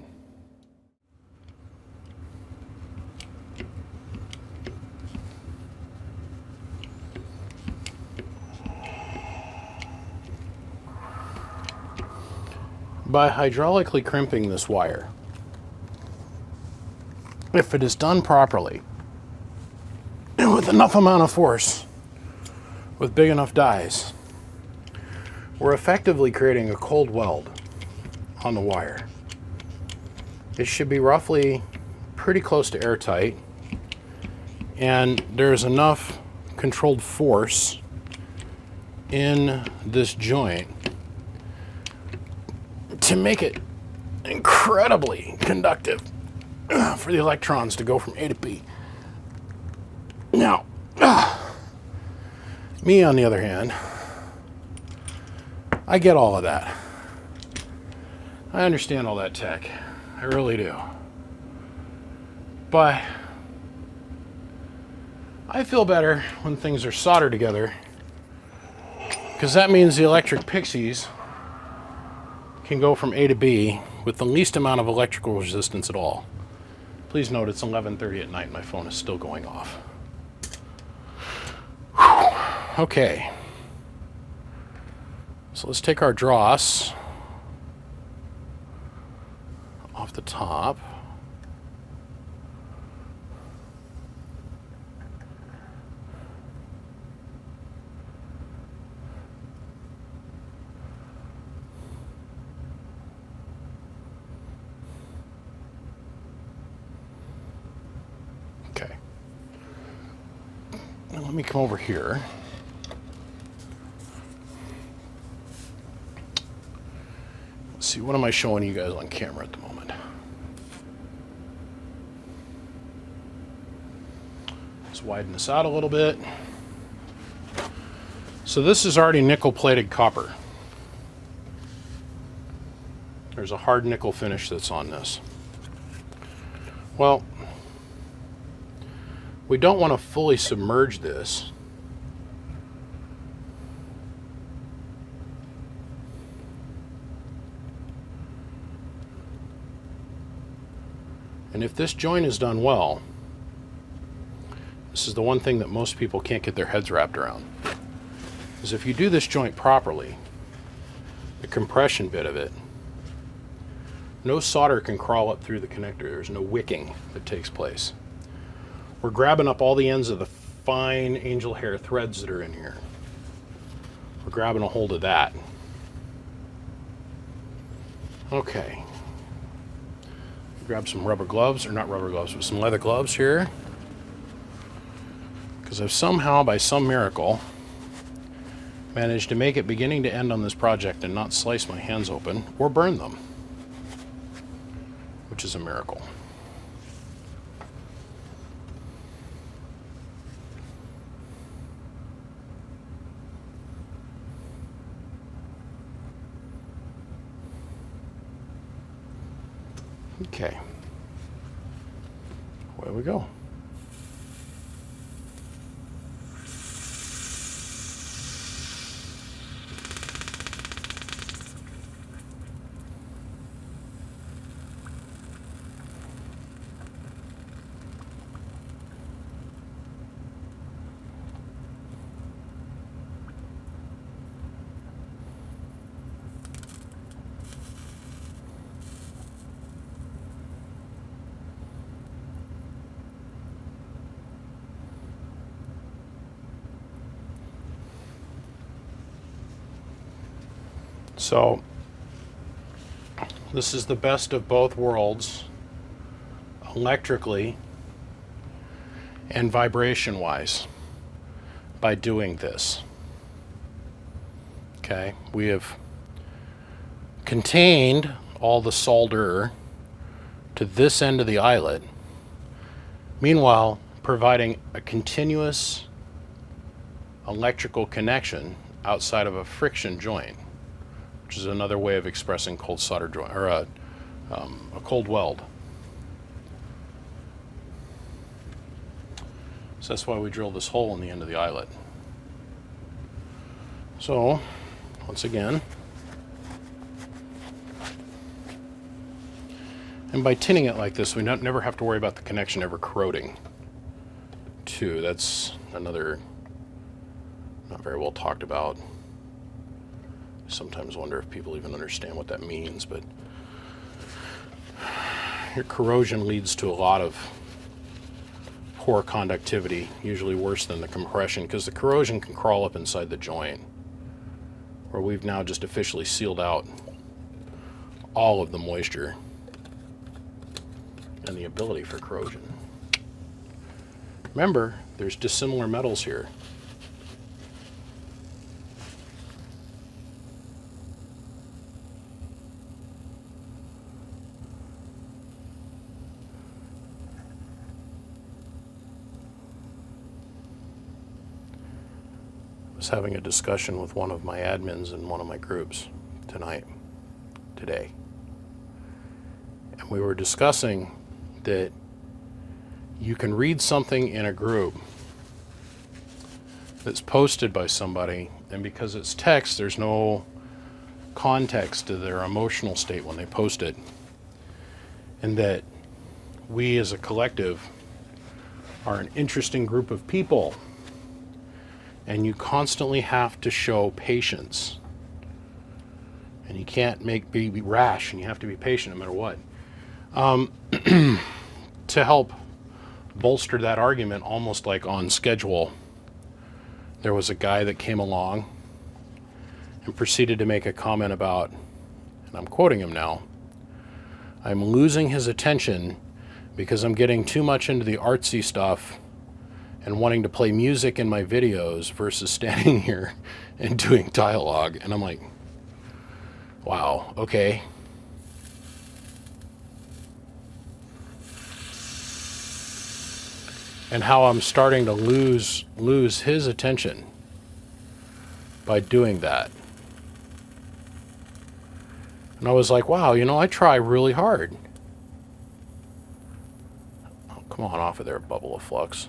by hydraulically crimping this wire, if it is done properly, and with enough amount of force, with big enough dies, we're effectively creating a cold weld on the wire. It should be roughly pretty close to airtight, and there's enough controlled force in this joint to make it incredibly conductive for the electrons to go from A to B. Now, me on the other hand, I get all of that. I understand all that tech. I really do. But I feel better when things are soldered together, because that means the electric pixies can go from A to B with the least amount of electrical resistance at all. Please note it's 11:30 at night and my phone is still going off. Whew. Okay. So let's take our dross off the top. Okay. Now let me come over here. Let's see, what am I showing you guys on camera at the moment? Let's widen this out a little bit. So this is already nickel-plated copper. There's a hard nickel finish that's on this. Well, we don't want to fully submerge this. And if this joint is done well, this is the one thing that most people can't get their heads wrapped around, is if you do this joint properly, the compression bit of it, no solder can crawl up through the connector. There's no wicking that takes place. We're grabbing up all the ends of the fine angel hair threads that are in here. We're grabbing a hold of that. Okay. Grab some rubber gloves, or not rubber gloves, but some leather gloves here. Because I've somehow, by some miracle, managed to make it beginning to end on this project and not slice my hands open or burn them, which is a miracle. Okay, away we go. So this is the best of both worlds, electrically and vibration wise, by doing this. Okay, we have contained all the solder to this end of the eyelet, meanwhile providing a continuous electrical connection outside of a friction joint, which is another way of expressing cold solder joint, or a cold weld. So that's why we drilled this hole in the end of the eyelet. So, once again, and by tinning it like this, we never have to worry about the connection ever corroding too. That's another not very well talked about Sometimes wonder if people even understand what that means, but your corrosion leads to a lot of poor conductivity, usually worse than the compression, because the corrosion can crawl up inside the joint, where we've now just officially sealed out all of the moisture and the ability for corrosion. Remember, there's dissimilar metals here. I was having a discussion with one of my admins in one of my groups today. And we were discussing that you can read something in a group that's posted by somebody, and because it's text, there's no context to their emotional state when they post it. And that we as a collective are an interesting group of people. And you constantly have to show patience. And you can't be rash, and you have to be patient no matter what. To help bolster that argument, almost like on schedule, there was a guy that came along and proceeded to make a comment about, and I'm quoting him now, "I'm losing his attention because I'm getting too much into the artsy stuff and wanting to play music in my videos versus standing here and doing dialogue." And I'm like, wow, okay. And how I'm starting to lose his attention by doing that. And I was like, wow, I try really hard. Oh, come on off of there, bubble of flux.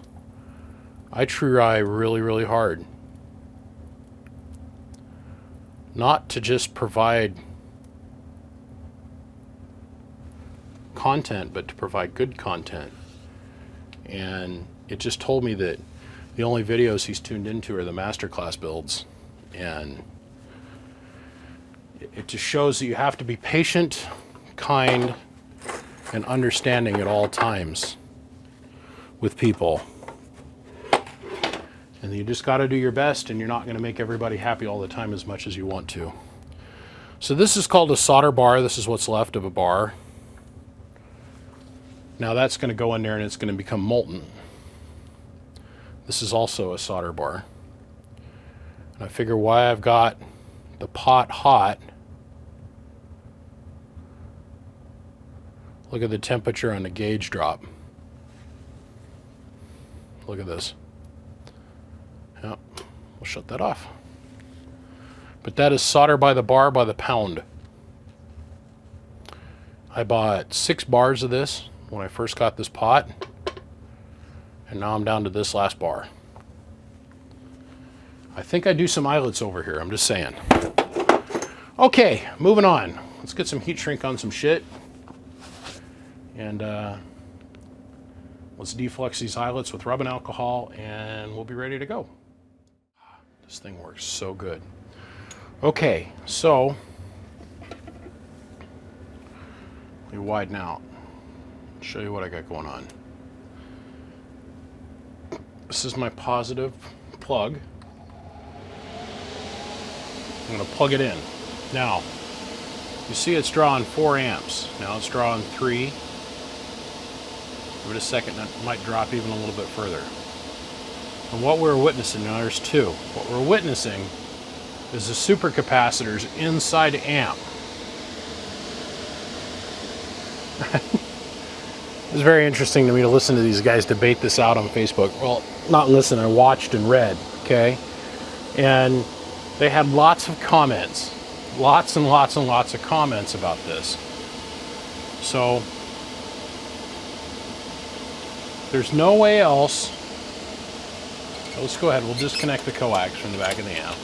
I try really, really hard not to just provide content, but to provide good content. And it just told me that the only videos he's tuned into are the masterclass builds. And it just shows that you have to be patient, kind, and understanding at all times with people. And you just got to do your best, and you're not going to make everybody happy all the time as much as you want to. So this is called a solder bar. This is what's left of a bar. Now that's going to go in there and it's going to become molten. This is also a solder bar. And I figure why I've got the pot hot. Look at the temperature on the gauge drop. Look at this. Yeah, we'll shut that off. But that is solder by the bar by the pound. I bought 6 bars of this when I first got this pot, and now I'm down to this last bar. I think I do some eyelets over here, I'm just saying. Okay, moving on. Let's get some heat shrink on some shit. And let's deflux these eyelets with rubbing alcohol, and we'll be ready to go. This thing works so good. Okay, so let me widen out. Show you what I got going on. This is my positive plug. I'm going to plug it in. Now, you see it's drawing 4 amps. Now it's drawing 3. Give it a second, that might drop even a little bit further. And what we're witnessing, now there's 2. What we're witnessing is the supercapacitors inside amp. It's very interesting to me to listen to these guys debate this out on Facebook. Well, not listen, I watched and read, okay? And they had lots of comments. Lots and lots and lots of comments about this. So, there's no way else. So let's go ahead, we'll disconnect the coax from the back of the amp.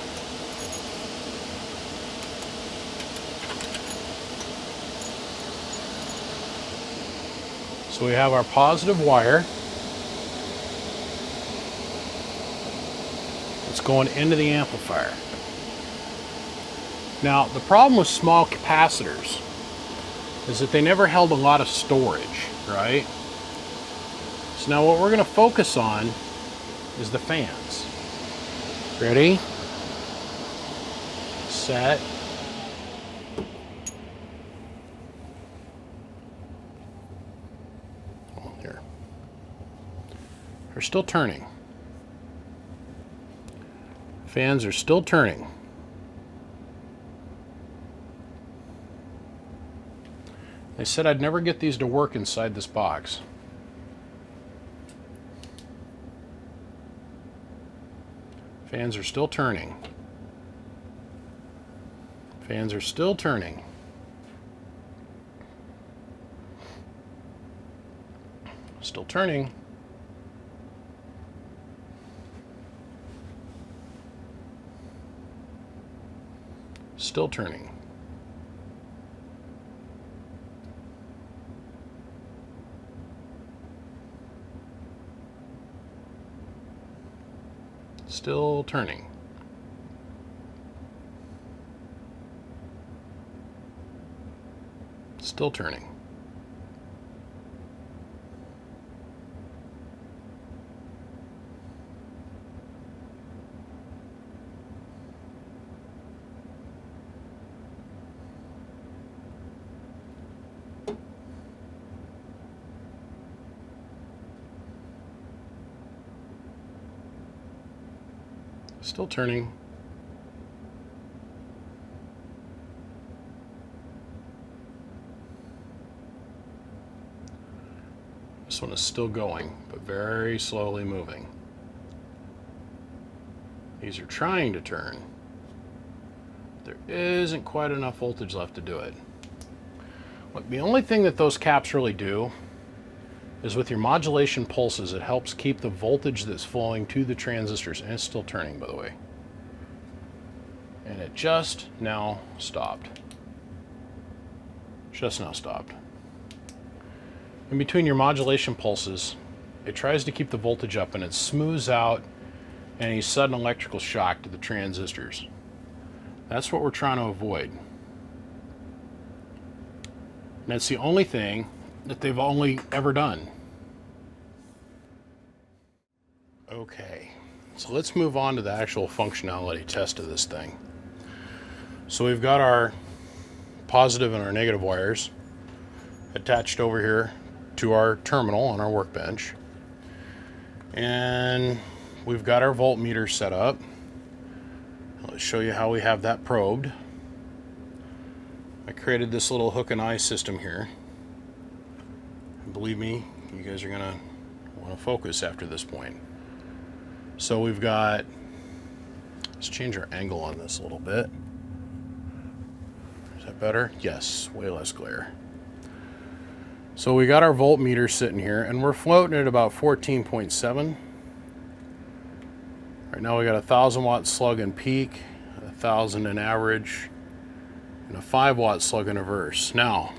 So we have our positive wire. It's going into the amplifier. Now, the problem with small capacitors is that they never held a lot of storage, right? So now what we're going to focus on is the fans. Ready? Set. Oh, here. They're still turning. Fans are still turning. They said I'd never get these to work inside this box. Fans are still turning. Fans are still turning. Still turning. Still turning. Still turning. Still turning. Still turning. This one is still going, but very slowly moving. These are trying to turn. There isn't quite enough voltage left to do it. Look, the only thing that those caps really do is with your modulation pulses, it helps keep the voltage that's flowing to the transistors, and it's still turning, by the way. And it just now stopped. Just now stopped. In between your modulation pulses, it tries to keep the voltage up, and it smooths out any sudden electrical shock to the transistors. That's what we're trying to avoid. And that's the only thing that they've only ever done. Okay, so let's move on to the actual functionality test of this thing. So we've got our positive and our negative wires attached over here to our terminal on our workbench. And we've got our voltmeter set up. Let's show you how we have that probed. I created this little hook and eye system here. And believe me, you guys are gonna want to focus after this point. So we've got, let's change our angle on this a little bit. Is that better? Yes, way less glare. So we got our voltmeter sitting here, and we're floating at about 14.7. Right now we got a 1,000 watt slug in peak, 1,000 in average, and a 5 watt slug in reverse. Now,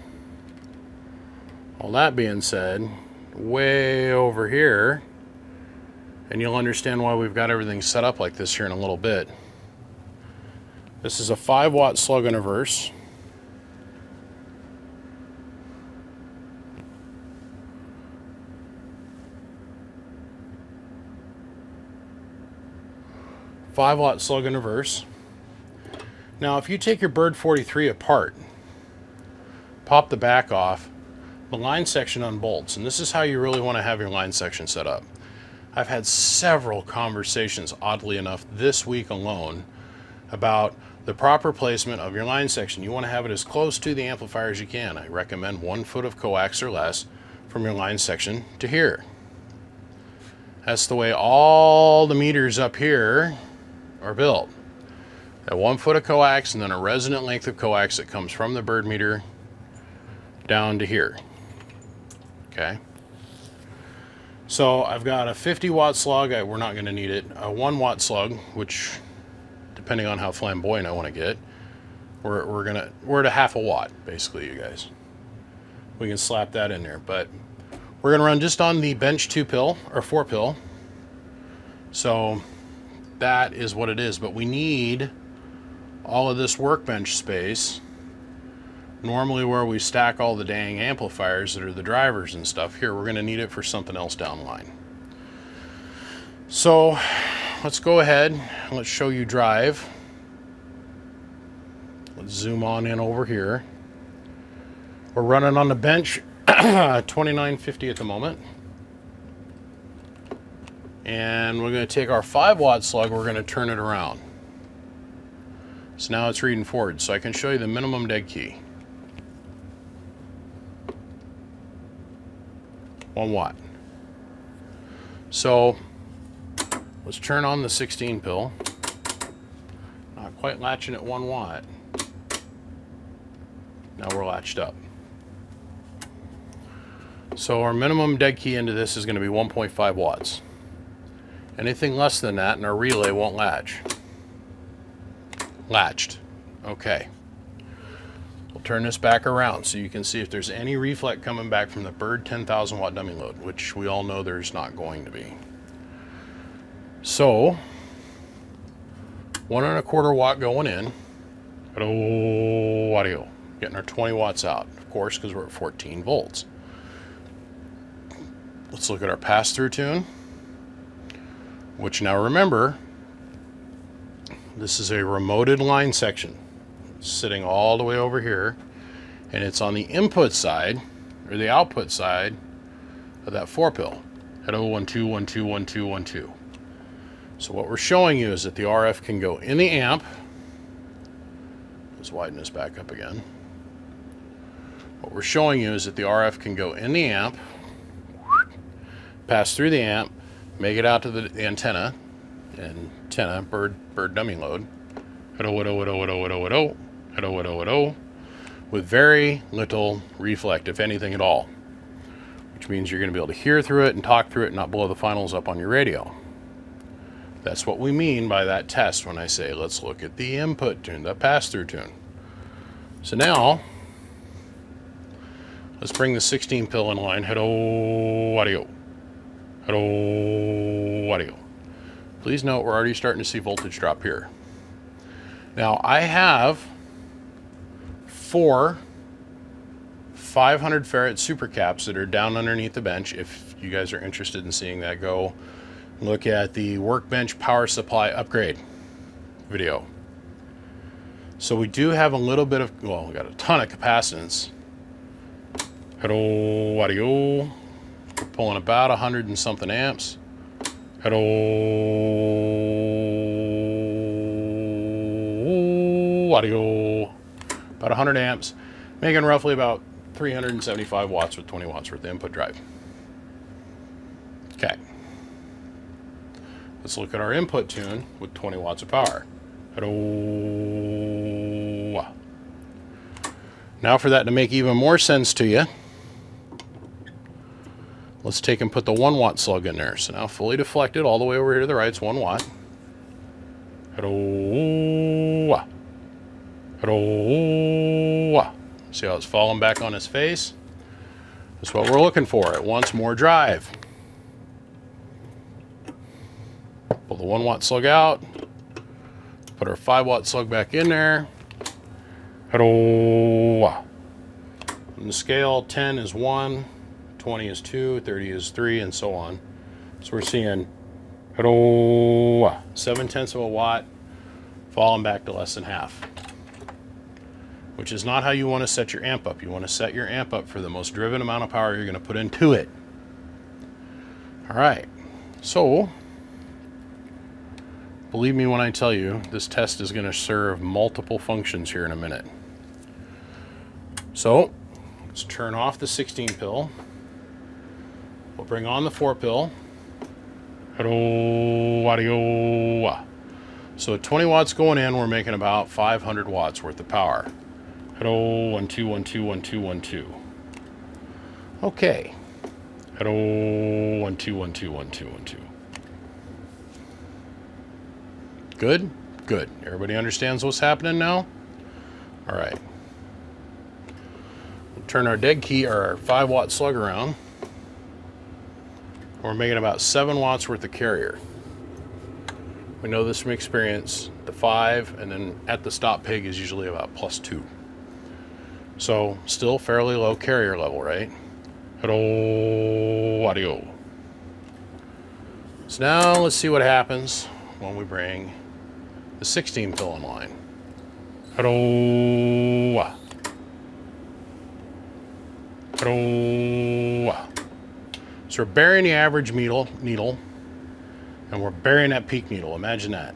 all that being said, way over here, and you'll understand why we've got everything set up like this here in a little bit. This is a 5 watt slug in reverse. Five-watt slug in reverse. Now, if you take your Bird 43 apart, pop the back off, the line section unbolts, and this is how you really want to have your line section set up. I've had several conversations, oddly enough, this week alone, about the proper placement of your line section. You want to have it as close to the amplifier as you can. I recommend 1 foot of coax or less from your line section to here. That's the way all the meters up here are built. At 1 foot of coax and then a resonant length of coax that comes from the Bird meter down to here. Okay. So I've got a 50 watt slug. We're not going to need it. A 1 watt slug, which depending on how flamboyant I want to get, we're at a half a watt basically, you guys. We can slap that in there, but we're going to run just on the bench 2 pill or 4 pill. So that is what it is, but we need all of this workbench space, normally where we stack all the dang amplifiers that are the drivers and stuff, here we're going to need it for something else down the line. So let's go ahead and let's show you drive. Let's zoom on in over here. We're running on the bench 2950 at the moment. And we're going to take our 5-watt slug, we're going to turn it around. So now it's reading forward, so I can show you the minimum dead key. 1 watt. So let's turn on the 16 pill. Not quite latching at 1 watt. Now we're latched up. So our minimum dead key into this is going to be 1.5 watts. Anything less than that and our relay won't latch. Latched. Okay. We'll turn this back around so you can see if there's any reflect coming back from the Bird 10,000 watt dummy load, which we all know there's not going to be. So 1 1/4 watt going in. Hello, audio. Getting our 20 watts out, of course, because we're at 14 volts. Let's look at our pass-through tune, which now remember, this is a remoted line section. It's sitting all the way over here, and it's on the input side, or the output side of that 4-pill. Hello, 1 2 1 2 1 2 1 2. So what we're showing you is that the RF can go in the amp. Let's widen this back up again. What we're showing you is that the RF can go in the amp, pass through the amp, make it out to the antenna, bird dummy load, with very little reflect, if anything at all, which means you're going to be able to hear through it and talk through it and not blow the finals up on your radio. That's what we mean by that test when I say let's look at the input tune, the pass-through tune. So now let's bring the 16 pill in line. Hello, audio. Hello, audio. Please note we're already starting to see voltage drop here. Now I have 4 500 farad super caps that are down underneath the bench. If you guys are interested in seeing that, go look at the workbench power supply upgrade video. So we do have a little bit of, well, we got a ton of capacitance. Hello, audio. We're pulling about 100 and something amps. Hello, audio. About 100 amps, making roughly about 375 watts with 20 watts worth of input drive. Okay. Let's look at our input tune with 20 watts of power. Hello. Now for that to make even more sense to you, let's take and put the 1 watt slug in there. So now fully deflected all the way over here to the right, it's 1 watt. Hello. Hello. See how it's falling back on its face? That's what we're looking for. It wants more drive. Pull the 1 watt slug out. Put our 5 watt slug back in there. Hello. On the scale, 10 is 1, 20 is 2, 30 is 3, and so on. So we're seeing 0.7 of a watt falling back to less than half, which is not how you want to set your amp up. You want to set your amp up for the most driven amount of power you're going to put into it. All right, so believe me when I tell you, this test is going to serve multiple functions here in a minute. So let's turn off the 16 pill. We'll bring on the 4 pill. Hello, audio. So at 20 watts going in, we're making about 500 watts worth of power. Hello, 1 2 1 2 1 2 1 2. Okay. Hello, 1 2 1 2 1 2 1 2. Good? Good. Everybody understands what's happening now? All right. We'll turn our dead key, or our 5 watt slug around. We're making about 7 watts worth of carrier, We know this from experience. The 5 and then at the stop pig is usually about +2. So still fairly low carrier level, right? Hello, audio. So now let's see what happens when we bring the 16 pill in line. Hello. Hello. So we're burying the average needle, and we're burying that peak needle. Imagine that.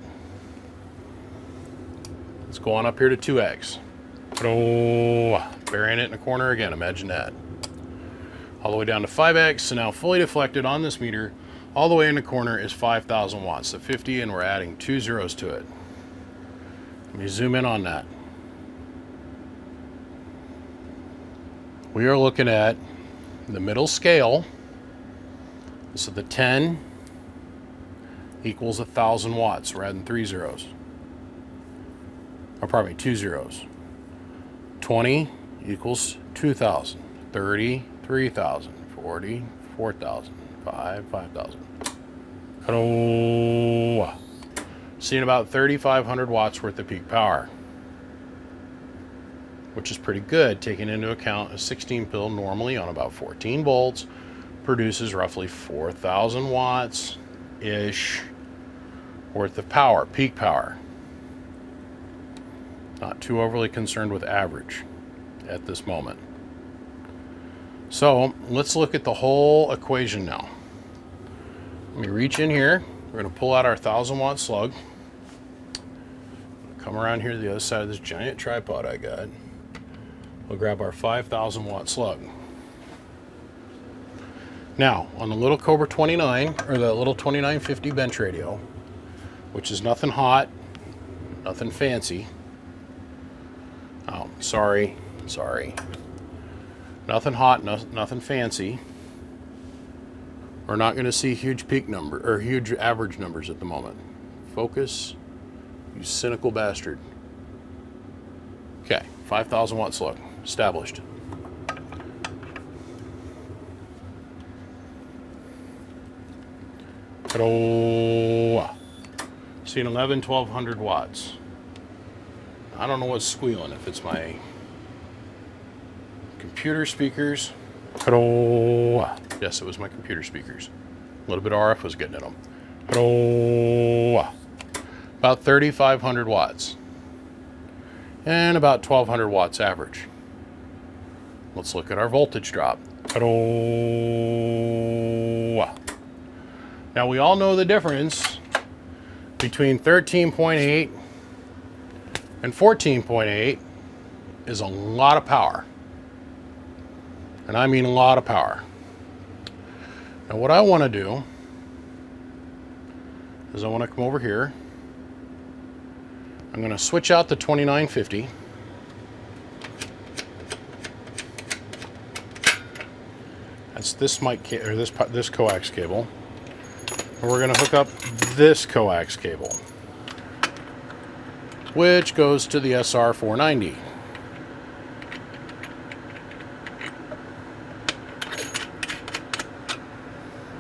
Let's go on up here to 2x. Hello. Burying it in the corner again. Imagine that. All the way down to 5x. So now fully deflected on this meter, all the way in the corner is 5,000 watts. So 50, and we're adding 2 zeros to it. Let me zoom in on that. We are looking at the middle scale. So the 10 equals 1,000 watts. We're adding 3 zeros. Or pardon me, 2 zeros. 20 equals 2,000. 30, 3,000. 40, 4,000. 5,000. Hello. Seeing about 3,500 watts worth of peak power, which is pretty good, taking into account a 16 pill normally on about 14 volts produces roughly 4,000 watts ish worth of power, peak power. Not too overly concerned with average at this moment. So let's look at the whole equation now. Let me reach in here. We're going to pull out our 1,000 watt slug. Come around here to the other side of this giant tripod I got. We'll grab our 5,000 watt slug. Now, on the little Cobra 29, or the little 2950 bench radio, which is nothing hot, nothing fancy. Oh, sorry. Nothing hot, nothing fancy. We're not going to see huge peak number or huge average numbers at the moment. Focus, you cynical bastard. Okay, 5,000 watt slug, established. Hello. Seeing 1,200 watts. I don't know what's squealing, if it's my computer speakers. Hello. Yes, it was my computer speakers. A little bit of RF was getting at them. Hello. About 3,500 watts. And about 1,200 watts average. Let's look at our voltage drop. Hello. Now we all know the difference between 13.8 and 14.8 is a lot of power. And I mean a lot of power. Now what I want to do is I want to come over here. I'm going to switch out the 2950. That's this mic or this coax cable. And we're going to hook up this coax cable, which goes to the SR490.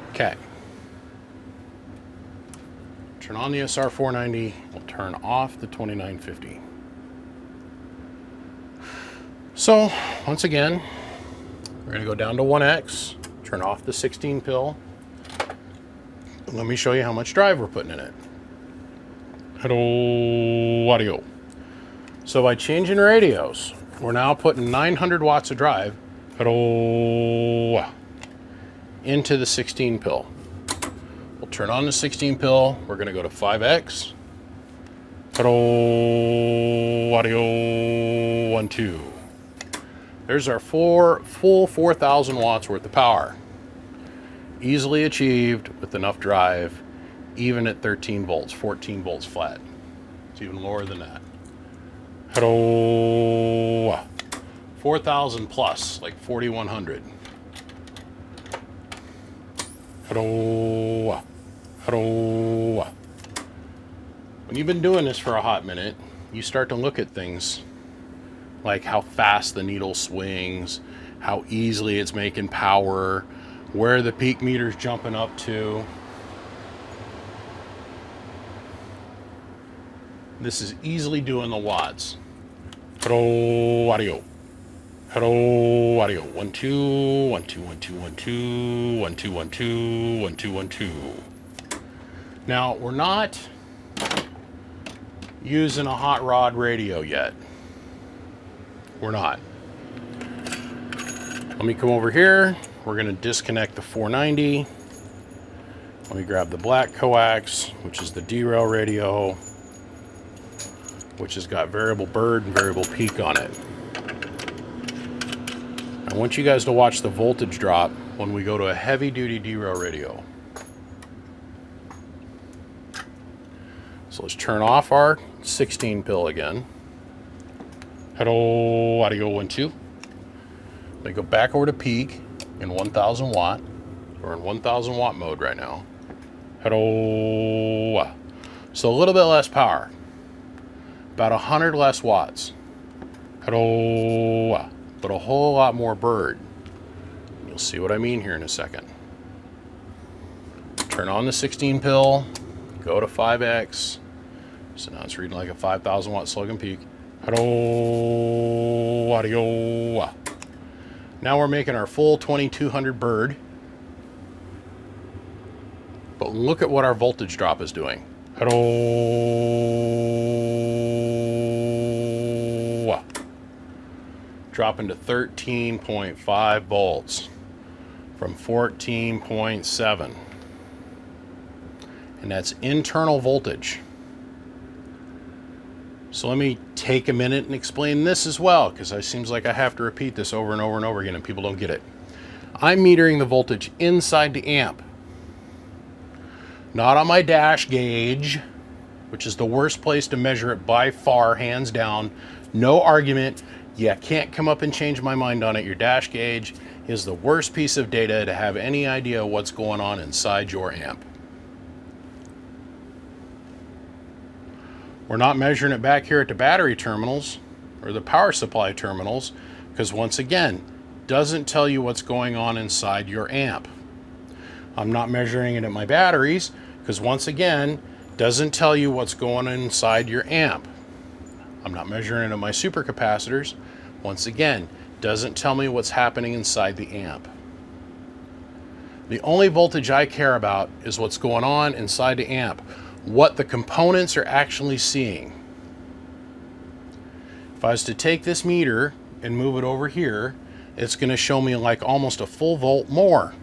Okay. Turn on the SR490. We'll turn off the 2950. So, once again, we're going to go down to 1X, turn off the 16 pill. Let me show you how much drive we're putting in it. Hello, audio. So by changing radios, we're now putting 900 watts of drive, hello, into the 16 pill. We'll turn on the 16 pill. We're going to go to 5X. Hello, audio, 1, 2. There's our full 4,000 watts worth of power. Easily achieved with enough drive, even at 13 volts, 14 volts flat. It's even lower than that. Hello. 4,000 plus, like 4,100. Hello. Hello. When you've been doing this for a hot minute, you start to look at things like how fast the needle swings, how easily it's making power, where the peak meter's jumping up to. This is easily doing the watts. Hello, audio. Hello, audio. 1 2 1 2 1 2 1 2 1 2 1 2 1 2 1 2. Now we're not using a hot rod radio yet. We're not. Let me come over here. We're going to disconnect the 490. Let me grab the black coax, which is the derail radio, which has got variable bird and variable peak on it. I want you guys to watch the voltage drop when we go to a heavy duty derail radio. So let's turn off our 16 pill again. Hello, audio 1 2. Let me go back over to peak in 1000 watt. We're in 1000 watt mode right now. Hello. So a little bit less power. About 100 less watts. Hello. But a whole lot more bird. You'll see what I mean here in a second. Turn on the 16 pill. Go to 5X. So now it's reading like a 5000 watt slug and peak. Hello. Audio. Now we're making our full 2200 bird. But look at what our voltage drop is doing. Hello. Dropping to 13.5 volts from 14.7. And that's internal voltage. So let me take a minute and explain this as well, because it seems like I have to repeat this over and over and over again and people don't get it. I'm metering the voltage inside the amp. Not on my dash gauge, which is the worst place to measure it by far, hands down. No argument. You can't come up and change my mind on it. Your dash gauge is the worst piece of data to have any idea what's going on inside your amp. We're not measuring it back here at the battery terminals or the power supply terminals, because once again, doesn't tell you what's going on inside your amp. I'm not measuring it at my batteries because once again, doesn't tell you what's going on inside your amp. I'm not measuring it at my supercapacitors. Once again, doesn't tell me what's happening inside the amp. The only voltage I care about is what's going on inside the amp, what the components are actually seeing. If I was to take this meter and move it over here, it's going to show me like almost a full volt more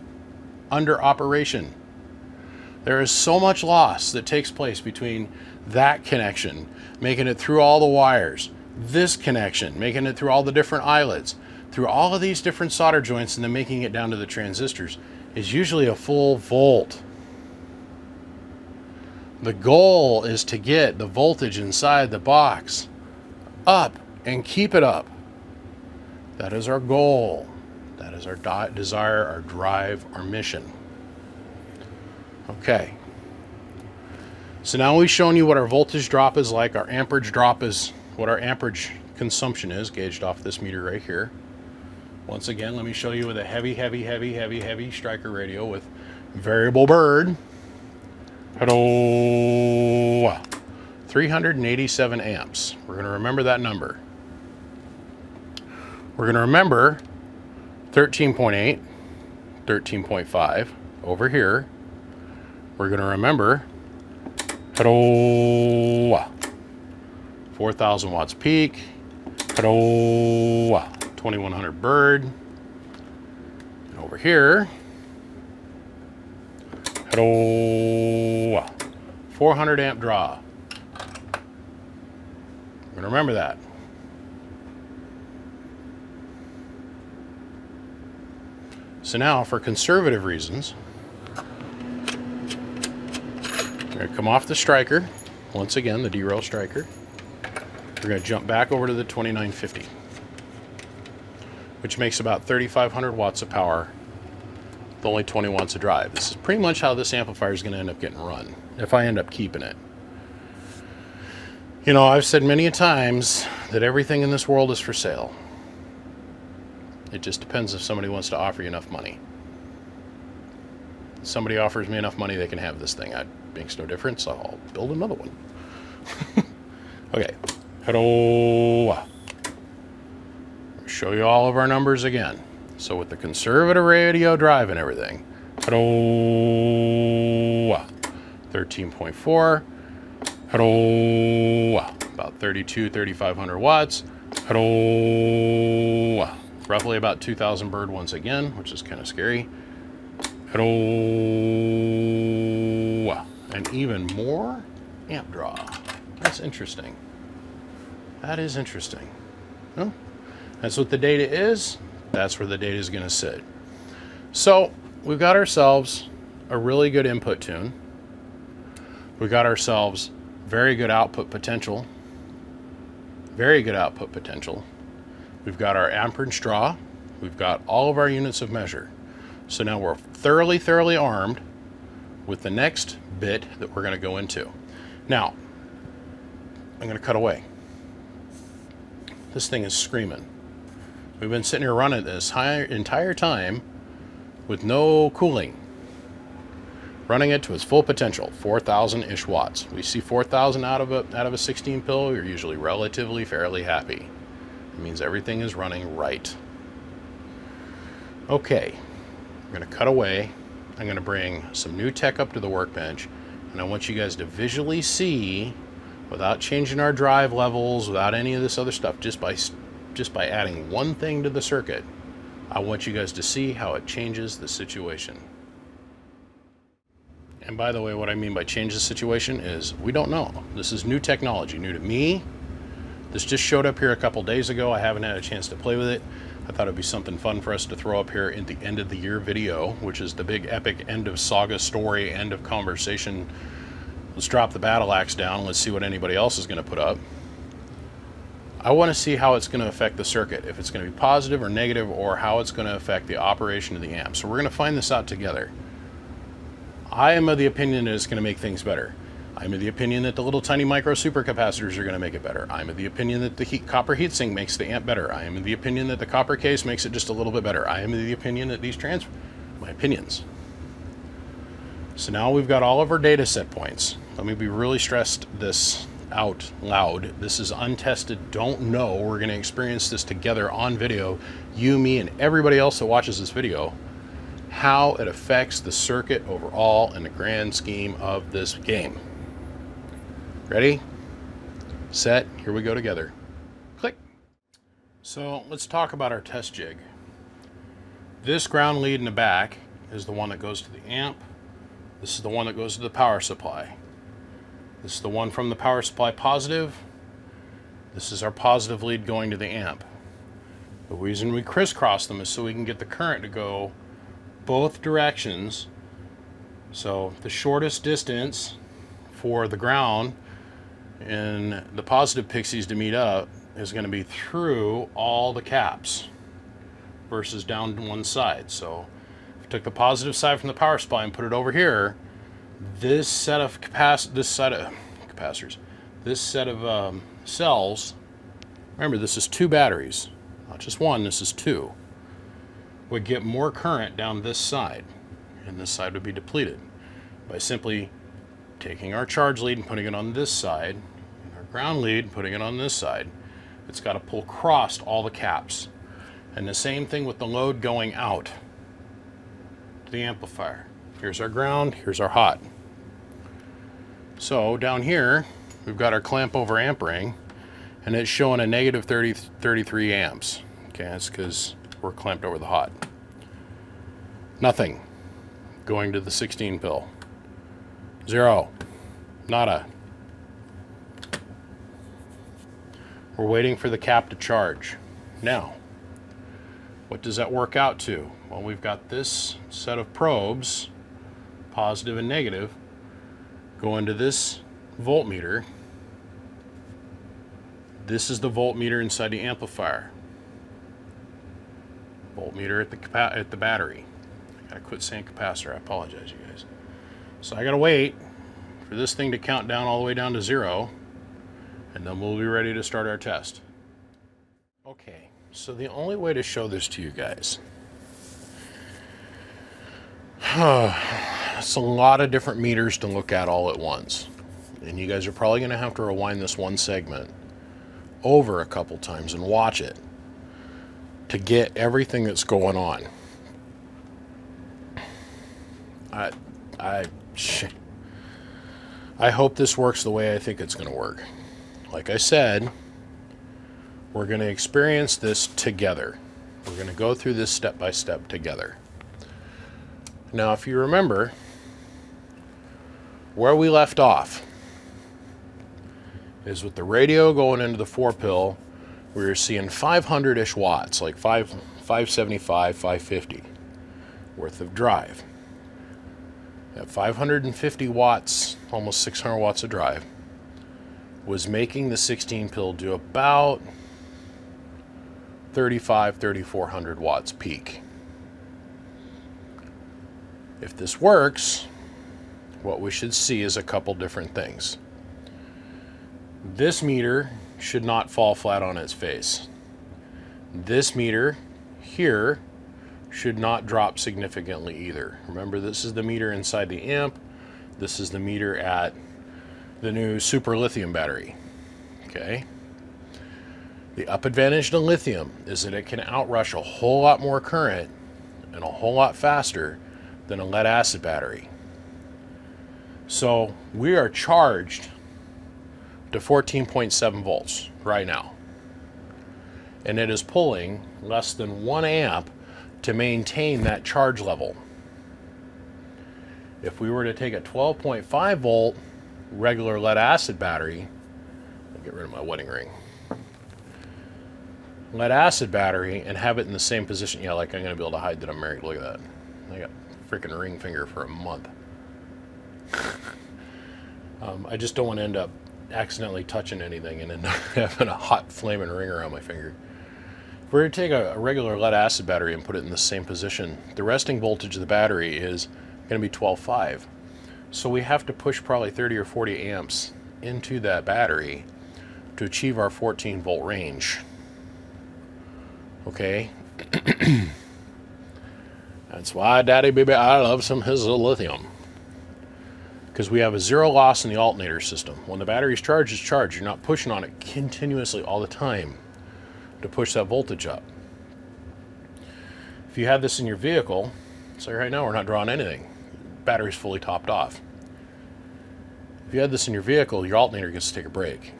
under operation. There is so much loss that takes place between that connection, making it through all the wires, this connection, making it through all the different eyelets, through all of these different solder joints, and then making it down to the transistors, is usually a full volt. The goal is to get the voltage inside the box up and keep it up. That is our goal. That is our desire, our drive, our mission. Okay. So now we've shown you what our voltage drop is like, our amperage drop is, what our amperage consumption is, gauged off this meter right here. Once again, let me show you with a heavy striker radio with variable bird. Hello. 387 amps. We're going to remember that number. We're going to remember 13.8, 13.5 over here. We're going to remember 4,000 watts peak, 2100 bird, and over here, 400 amp draw. We're going to remember that. So now, for conservative reasons, we're going to come off the striker, once again, the derail striker. We're going to jump back over to the 2950, which makes about 3,500 watts of power with only 20 watts of drive. This is pretty much how this amplifier is going to end up getting run, if I end up keeping it. You know, I've said many a times that everything in this world is for sale. It just depends if somebody wants to offer you enough money. If somebody offers me enough money, they can have this thing. It makes no difference. I'll build another one. Okay. Hello. Show you all of our numbers again. So with the conservative radio drive and everything. Hello. 13.4. Hello. About 3,500 watts. Hello. Roughly about 2,000 bird once again, which is kind of scary. Hello. And even more amp draw. That's interesting. That is interesting. Well, that's what the data is. That's where the data is going to sit. So we've got ourselves a really good input tune. We've got ourselves very good output potential. Very good output potential. We've got our amperage draw. We've got all of our units of measure. So now we're thoroughly armed with the next bit that we're going to go into. Now, I'm going to cut away. This thing is screaming. We've been sitting here running this entire time with no cooling. Running it to its full potential, 4,000-ish watts. We see 4,000 out of a 16 pill, you're usually relatively fairly happy. It means everything is running right. Okay, I'm going to cut away. I'm going to bring some new tech up to the workbench, and I want you guys to visually see, without changing our drive levels, without any of this other stuff, just by adding one thing to the circuit, I want you guys to see how it changes the situation. And by the way, what I mean by change the situation is we don't know. This is new technology, new to me. This just showed up here a couple days ago. I haven't had a chance to play with it. I thought it'd be something fun for us to throw up here in the end of the year video, which is the big epic end of saga story, end of conversation. Let's drop the battle axe down. Let's see what anybody else is going to put up. I want to see how it's going to affect the circuit, if it's going to be positive or negative, or how it's going to affect the operation of the amp. So we're going to find this out together. I am of the opinion that it's going to make things better. I'm of the opinion that the little tiny micro supercapacitors are going to make it better. I'm of the opinion that the copper heatsink makes the amp better. I am of the opinion that the copper case makes it just a little bit better. I am of the opinion that these my opinions. So now we've got all of our data set points. Let me be really stressed this out loud. This is untested, don't know. We're going to experience this together on video, you, me, and everybody else that watches this video, how it affects the circuit overall in the grand scheme of this game. Ready, set, here we go together. Click. So let's talk about our test jig. This ground lead in the back is the one that goes to the amp. This is the one that goes to the power supply. This is the one from the power supply positive. This is our positive lead going to the amp. The reason we crisscross them is so we can get the current to go both directions. So the shortest distance for the ground and the positive pixies to meet up is going to be through all the caps versus down to one side. So if I took the positive side from the power supply and put it over here, this set of capacitors, this set of cells, remember this is two batteries, not just one, this is two, would get more current down this side, and this side would be depleted by simply taking our charge lead and putting it on this side, and our ground lead and putting it on this side. It's got to pull across all the caps. And the same thing with the load going out to the amplifier. Here's our ground, here's our hot. So down here, we've got our clamp over amp ring, and it's showing a negative 33 amps. Okay, that's because we're clamped over the hot. Nothing going to the 16 pill. Zero. Nada. We're waiting for the cap to charge. Now, what does that work out to? Well, we've got this set of probes, positive and negative, going to this voltmeter. This is the voltmeter inside the amplifier. Voltmeter at the battery. I gotta quit saying capacitor, I apologize, you guys. So I gotta wait for this thing to count down all the way down to 0, and then we'll be ready to start our test. Okay, so the only way to show this to you guys, it's a lot of different meters to look at all at once. and you guys are probably going to have to rewind this one segment over a couple times and watch it to get everything that's going on. I hope this works the way I think it's going to work. Like I said, we're going to experience this together. We're going to go through this step by step together. Now, if you remember where we left off is with the radio going into the 4-pill, we were seeing 500-ish watts, like 575, 550 worth of drive. At 550 watts, almost 600 watts of drive, was making the 16-pill do about 3,400 watts peak. If this works, what we should see is a couple different things. This meter should not fall flat on its face. This meter here should not drop significantly either. Remember, this is the meter inside the amp. This is the meter at the new super lithium battery. Okay. The up advantage to lithium is that it can outrush a whole lot more current and a whole lot faster than a lead acid battery. So we are charged to 14.7 volts right now. And it is pulling less than 1 amp to maintain that charge level. If we were to take a 12.5 volt regular lead acid battery, I'll get rid of my wedding ring, lead acid battery, and have it in the same position, yeah, like I'm going to be able to hide that I'm married. Look at that. I got freaking ring finger for a month. I just don't want to end up accidentally touching anything and then having a hot flaming ring around my finger. If we were to take a regular lead acid battery and put it in the same position, the resting voltage of the battery is going to be 12.5. So we have to push probably 30 or 40 amps into that battery to achieve our 14 volt range. Okay? That's why, Daddy, baby, I love some his lithium. Because we have a zero loss in the alternator system. When the battery's charged, it's charged. You're not pushing on it continuously all the time to push that voltage up. If you had this in your vehicle, say right now we're not drawing anything. Battery's fully topped off. If you had this in your vehicle, your alternator gets to take a break.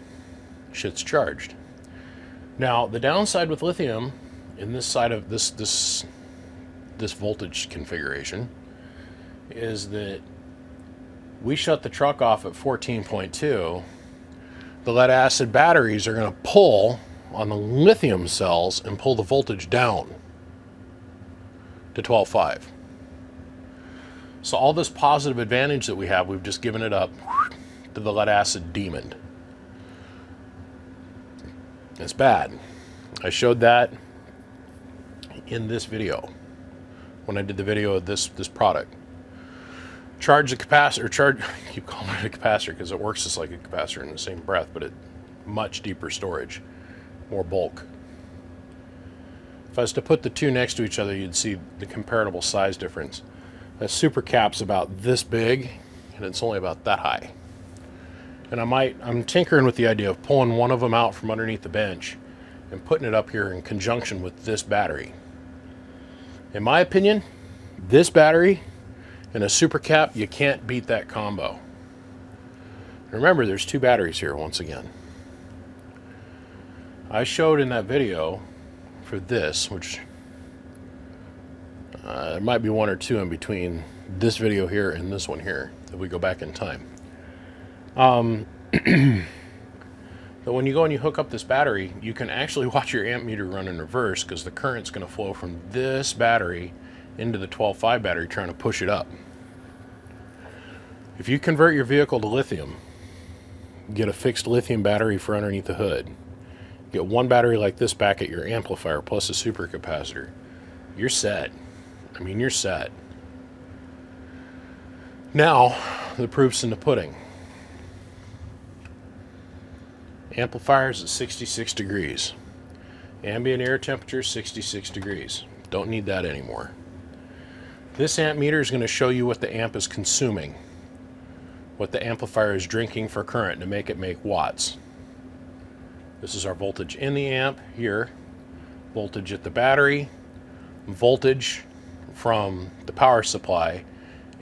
Shit's charged. Now, the downside with lithium in this side of this voltage configuration is that we shut the truck off at 14.2. The lead acid batteries are going to pull on the lithium cells and pull the voltage down to 12.5. So all this positive advantage that we have, we've just given it up to the lead acid demon. It's bad. I showed that in this video when I did the video of this product. Charge the capacitor, I keep calling it a capacitor because it works just like a capacitor in the same breath, but it much deeper storage, more bulk. If I was to put the two next to each other, you'd see the comparable size difference. A super cap's about this big, and it's only about that high. And I'm tinkering with the idea of pulling one of them out from underneath the bench and putting it up here in conjunction with this battery. In my opinion, this battery and a super cap, you can't beat that combo. Remember, there's two batteries here once again. I showed in that video for this, which there might be one or two in between this video here and this one here, if we go back in time. But when you go and you hook up this battery, you can actually watch your amp meter run in reverse because the current's going to flow from this battery into the 12.5 battery trying to push it up. If you convert your vehicle to lithium, get a fixed lithium battery for underneath the hood, get one battery like this back at your amplifier plus a supercapacitor, you're set. I mean, you're set. Now, the proof's in the pudding. Amplifiers at 66 degrees. Ambient air temperature 66 degrees. Don't need that anymore. This amp meter is going to show you what the amp is consuming what the amplifier is drinking for current to make it make watts. This is our voltage in the amp here, voltage at the battery, voltage from the power supply,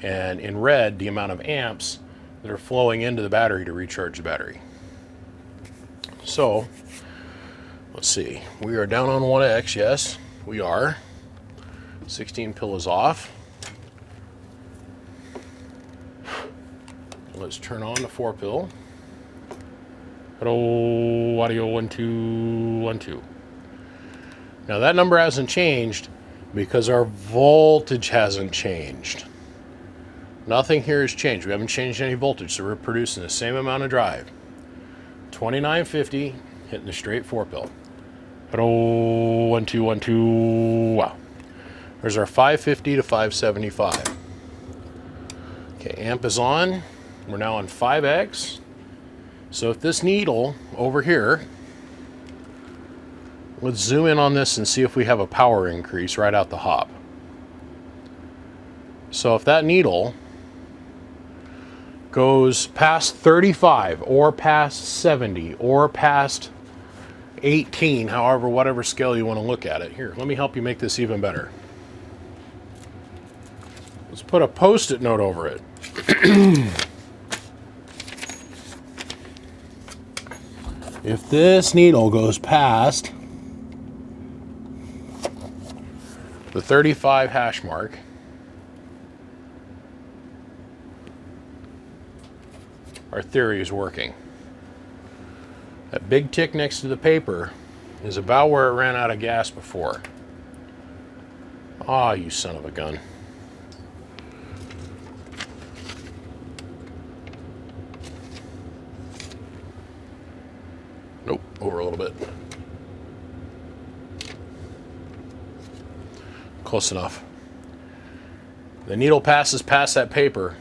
and in red, the amount of amps that are flowing into the battery to recharge the battery. So, let's see. We are down on 1X, yes, we are. 16 pill is off. Let's turn on the 4 pill. Hello, audio 1 2 1 2. Now that number hasn't changed because our voltage hasn't changed. Nothing here has changed. We haven't changed any voltage, so we're producing the same amount of drive. 2950 hitting the straight 4 pill. Hello, 1 2 1 2. Wow. There's our 550 to 575. Okay, amp is on. We're now on 5X. So if this needle over here, let's zoom in on this and see if we have a power increase right out the hop. So if that needle goes past 35 or past 70 or past 18, however, whatever scale you want to look at it. Here, let me help you make this even better. Let's put a post-it note over it. If this needle goes past the 35 hash mark, our theory is working. That big tick next to the paper is about where it ran out of gas before. Ah, you son of a gun. Nope, over a little bit. Close enough. The needle passes past that paper.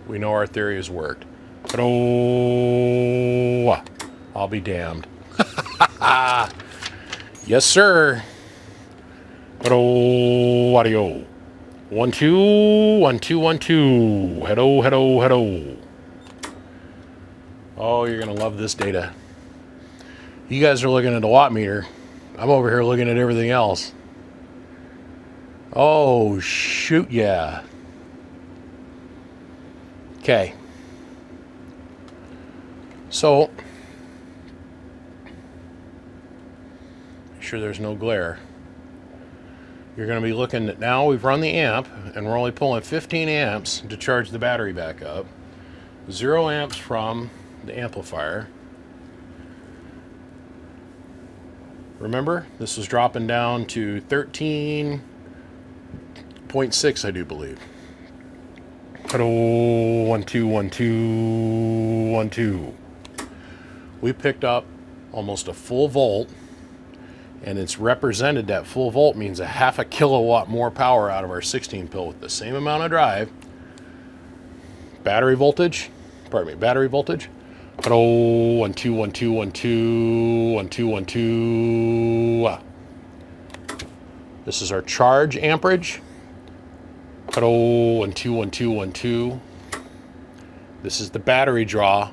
We know our theory has worked. But oh, I'll be damned. Yes, sir. But oh, audio. 1 2 1 2 1 2. Hello, hello, hello. Oh, you're gonna love this data. You guys are looking at the watt meter. I'm over here looking at everything else. Oh, shoot, yeah. Okay. So, make sure there's no glare. You're going to be looking at, now we've run the amp, and we're only pulling 15 amps to charge the battery back up. 0 amps from the amplifier. Remember, this was dropping down to 13.6, I do believe. Hello, 1 2 1 2 1 2. We picked up almost a full volt, and it's represented, that full volt means a half a kilowatt more power out of our 16 pill with the same amount of drive. Battery voltage. Hello, 1 2 1 2 1 2 1 2 1 2. This is our charge amperage. Hello, 1 2 1 2 1 2. This is the battery draw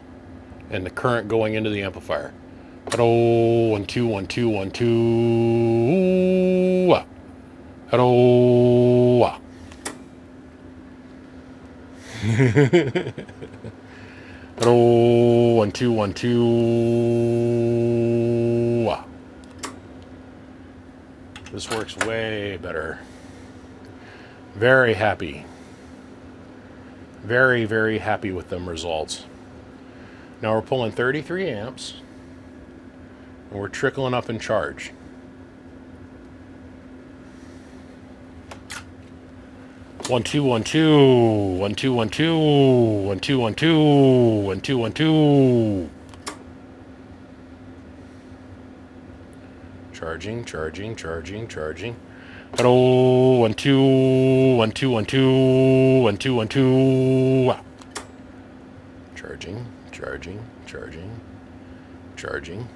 and the current going into the amplifier. Hello, 1 2 1 2 1 2. Hello. Hello, 1 2 1 2. This works way better. Very happy. Very, very happy with them results. Now we're pulling 33 amps, and we're trickling up in charge. One two one two 1 2 1 2 1 2 1 2 1 2 1 2. Charging, charging, charging, charging. Hello, 1 2 1 2 1 2 1 2 1 2. Charging, charging, charging, charging.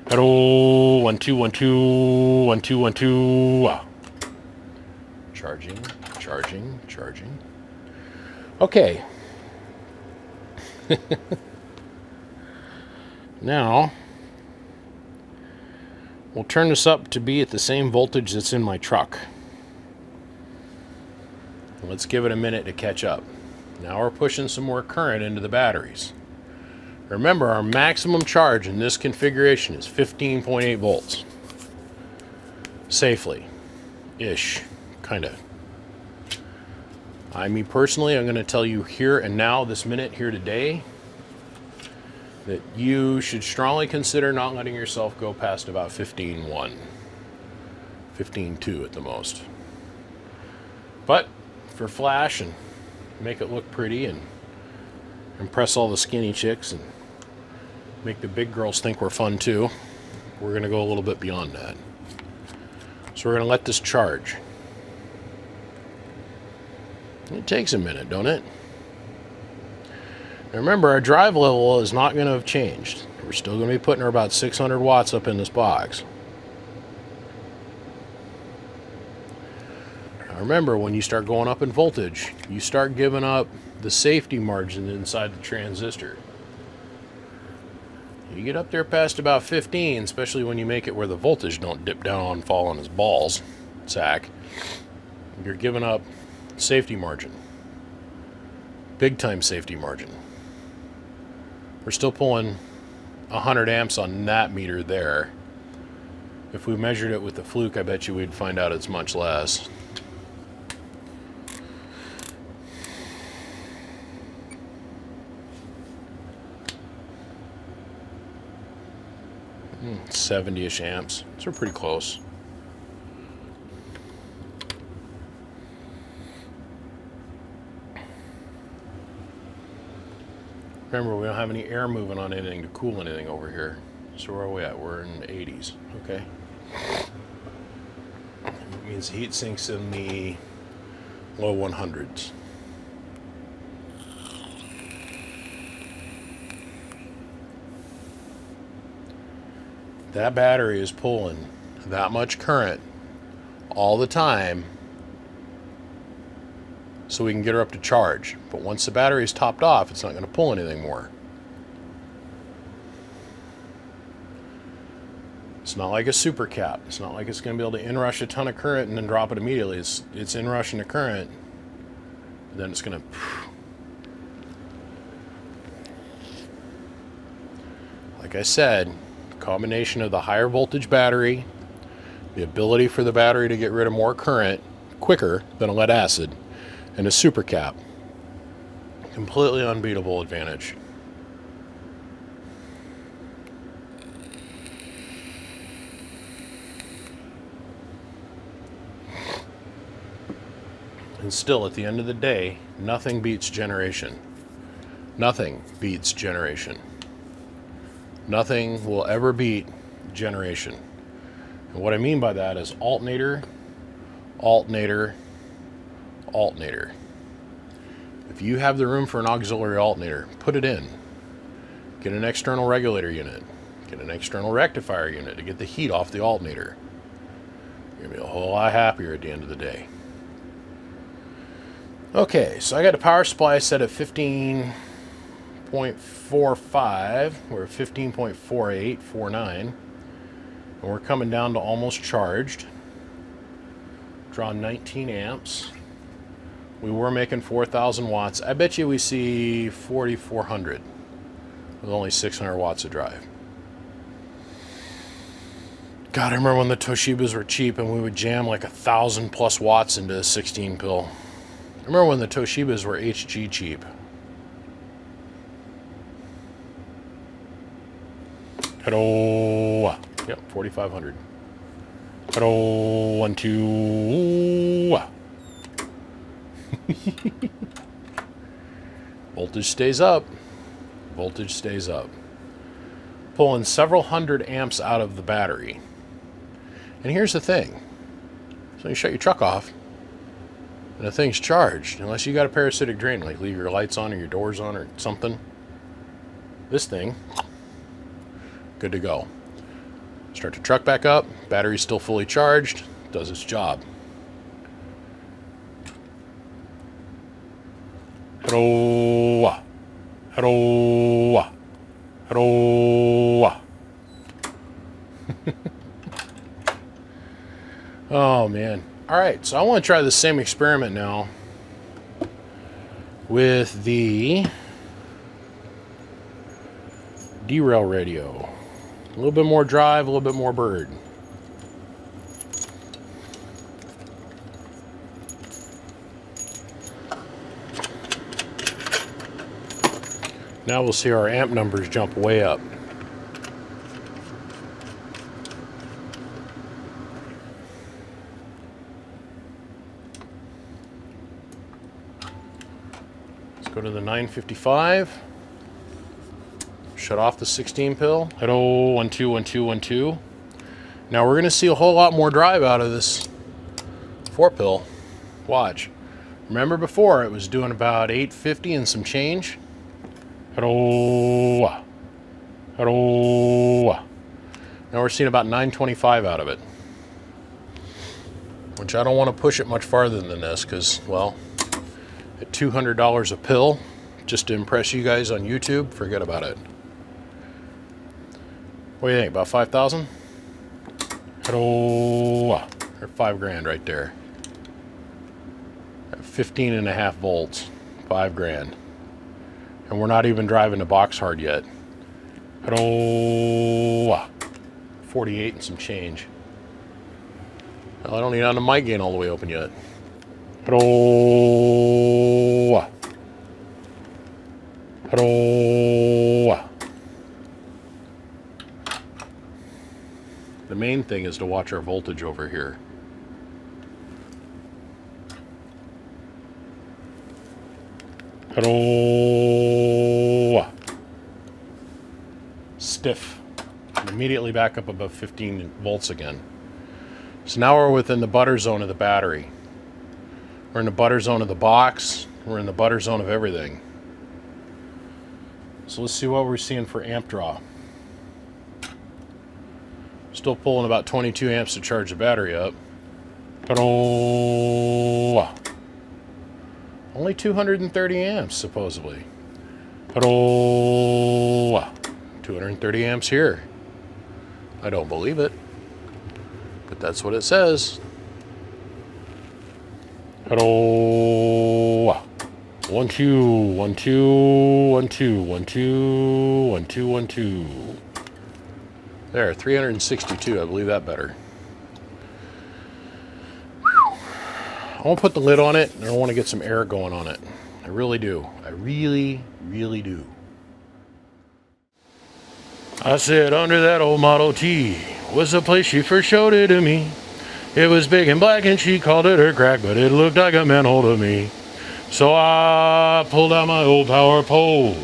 Hello, 1 2 1 2 1 2 1 2. Charging, charging, charging. Okay. Now, we'll turn this up to be at the same voltage that's in my truck. Let's give it a minute to catch up. Now we're pushing some more current into the batteries. Remember, our maximum charge in this configuration is 15.8 volts. Safely. Ish. Kinda. Me personally, I'm going to tell you here and now, this minute, here today, that you should strongly consider not letting yourself go past about 15.1. 15.2 at the most. But for flash and make it look pretty and impress all the skinny chicks and make the big girls think we're fun too, we're going to go a little bit beyond that. So we're going to let this charge. It takes a minute, don't it? Now remember, our drive level is not going to have changed. We're still going to be putting about 600 watts up in this box. Now remember, when you start going up in voltage, you start giving up the safety margin inside the transistor. You get up there past about 15, especially when you make it where the voltage don't dip down and fall on his balls sack. You're giving up safety margin. Big time safety margin. We're still pulling 100 amps on that meter there. If we measured it with the fluke, I bet you we'd find out it's much less. Hmm, 70-ish amps. So we're pretty close. Remember, we don't have any air moving on anything to cool anything over here. So where are we at? We're in the 80s. Okay. That means heat sinks in the low 100s. That battery is pulling that much current all the time so we can get her up to charge. But once the battery is topped off, it's not going to pull anything more. It's not like a super cap. It's not like it's going to be able to inrush a ton of current and then drop it immediately. It's inrushing the current, and then it's going to... Like I said, combination of the higher voltage battery, the ability for the battery to get rid of more current quicker than a lead acid, and a super cap. Completely unbeatable advantage. And still, at the end of the day, nothing beats generation. Nothing beats generation. Nothing will ever beat generation. And what I mean by that is alternator, alternator, alternator. If you have the room for an auxiliary alternator, put it in. Get an external regulator unit. Get an external rectifier unit to get the heat off the alternator. You're going to be a whole lot happier at the end of the day. Okay, so I got a power supply set at 15.45. We're at 15.48, 49. And we're coming down to almost charged. Draw 19 amps. We were making 4,000 watts. I bet you we see 4,400 with only 600 watts of drive. God, I remember when the Toshibas were cheap and we would jam like 1,000 plus watts into a 16 pill. I remember when the Toshibas were HG cheap. Hello. Yep, 4,500. Hello, 1, 2. Voltage stays up. Voltage stays up. Pulling several hundred amps out of the battery. And here's the thing. So you shut your truck off, and the thing's charged. Unless you got a parasitic drain, like leave your lights on or your doors on or something. This thing, good to go. Start the truck back up. Battery's still fully charged. Does its job. Hello. Hello. Hello. Oh man. All right, so I want to try the same experiment now with the derail radio. A little bit more drive, a little bit more bird. Now we'll see our amp numbers jump way up. Let's go to the 955. Shut off the 16 pill. Hello, 1 2 1 2 1 2. Now we're going to see a whole lot more drive out of this 4 pill. Watch. Remember before it was doing about 850 and some change? Hello. Hello. Now we're seeing about 925 out of it. Which I don't want to push it much farther than this because, well, at $200 a pill, just to impress you guys on YouTube, forget about it. What do you think, about 5,000? Hello. Or 5 grand right there. At 15.5 volts, 5 grand. And we're not even driving the box hard yet. Hello. 48 and some change. Well, I don't even have the mic gain all the way open yet. Hello. Hello. The main thing is to watch our voltage over here. Hello. Stiff. And immediately back up above 15 volts again. So now we're within the butter zone of the battery. We're in the butter zone of the box. We're in the butter zone of everything. So let's see what we're seeing for amp draw. Still pulling about 22 amps to charge the battery up. Hello. Only 230 amps, supposedly. Hello. 230 amps here. I don't believe it, but that's what it says. Hello. 1 2 1 2 1 2 1 2 1 2 1 2. There, 362. I believe that better. I want to put the lid on it, and I want to get some air going on it. I really do. I really, really do. I said under that old Model T was the place she first showed it to me. It was big and black and she called it her crack, but it looked like a manhole to me. So I pulled out my old power pole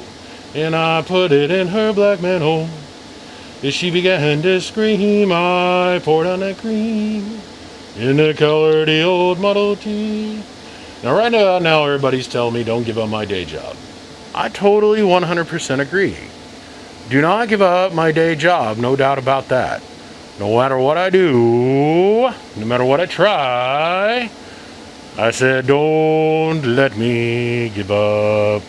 and I put it in her black manhole. As she began to scream, I poured on that cream in the color of the old Model T. Now right now everybody's telling me don't give up my day job. I totally 100% agree. Do not give up my day job, no doubt about that. No matter what I do, no matter what I try, I said don't let me give up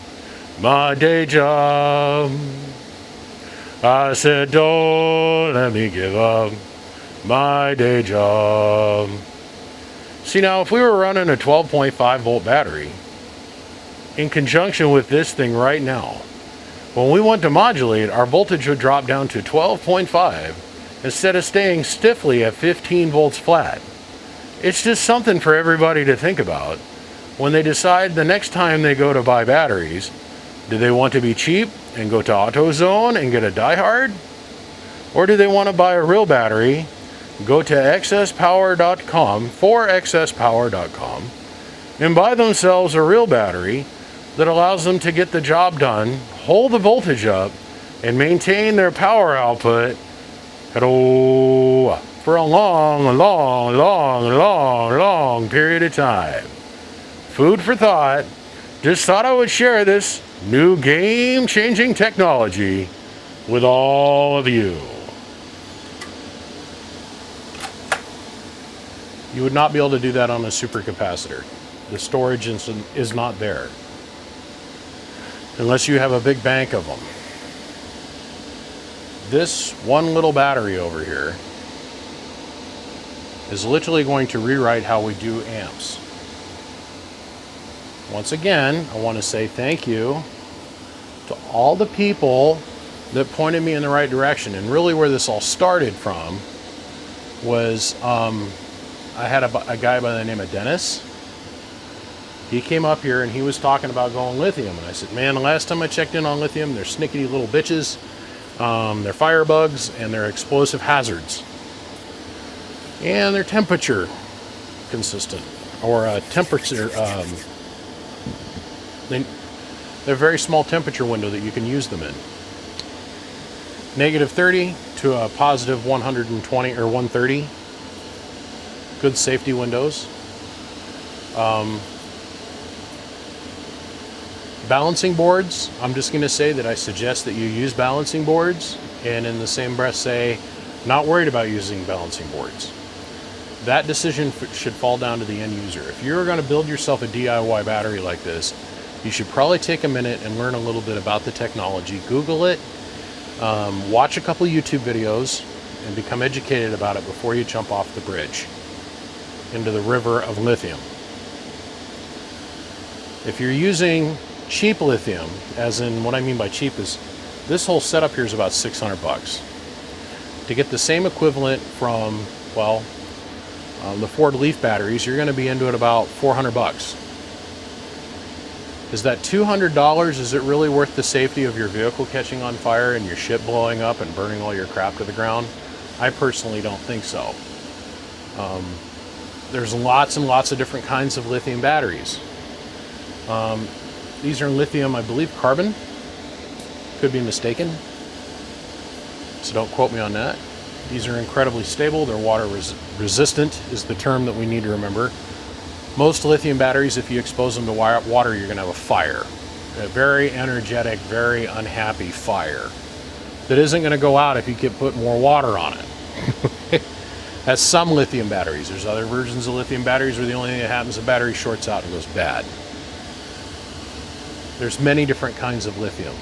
my day job. I said don't let me give up my day job. See, now if we were running a 12.5 volt battery in conjunction with this thing right now, when we want to modulate, our voltage would drop down to 12.5 instead of staying stiffly at 15 volts flat. It's just something for everybody to think about when they decide the next time they go to buy batteries. Do they want to be cheap and go to AutoZone and get a diehard? Or do they want to buy a real battery, go to excesspower.com, for excesspower.com, and buy themselves a real battery that allows them to get the job done, hold the voltage up, and maintain their power output for a long period of time. Food for thought. Just thought I would share this new game-changing technology with all of you. You would not be able to do that on a supercapacitor. The storage is not there. unless you have a big bank of them. This one little battery over here is literally going to rewrite how we do amps. Once again, I want to say thank you to all the people that pointed me in the right direction. And really where this all started from was I had a guy by the name of Dennis. He came up here and he was talking about going lithium. And I said, man, the last time I checked in on lithium, they're snickety little bitches. They're firebugs and they're explosive hazards. And they're temperature consistent, or temperature, they're a very small temperature window that you can use them in. -30 to a positive 120 or 130. Good safety windows. Balancing boards, I'm just going to say that I suggest that you use balancing boards, and in the same breath say, not worried about using balancing boards. That decision should fall down to the end user. If you're going to build yourself a DIY battery like this, you should probably take a minute and learn a little bit about the technology. Google it, watch a couple YouTube videos, and become educated about it before you jump off the bridge into the river of lithium. If you're using cheap lithium, as in what I mean by cheap is this whole setup here is about 600 bucks. To get the same equivalent from, well, the Ford Leaf batteries, you're going to be into it about 400 bucks. Is that $200? Is it really worth the safety of your vehicle catching on fire and your ship blowing up and burning all your crap to the ground? I personally don't think so. There's lots and lots of different kinds of lithium batteries. These are lithium, I believe, carbon. Could be mistaken. So don't quote me on that. These are incredibly stable. They're water resistant is the term that we need to remember. Most lithium batteries, if you expose them to water, you're going to have a fire. A very energetic, very unhappy fire that isn't going to go out if you keep putting more water on it. That's some lithium batteries. There's other versions of lithium batteries where the only thing that happens, the battery shorts out and goes bad. There's many different kinds of lithium.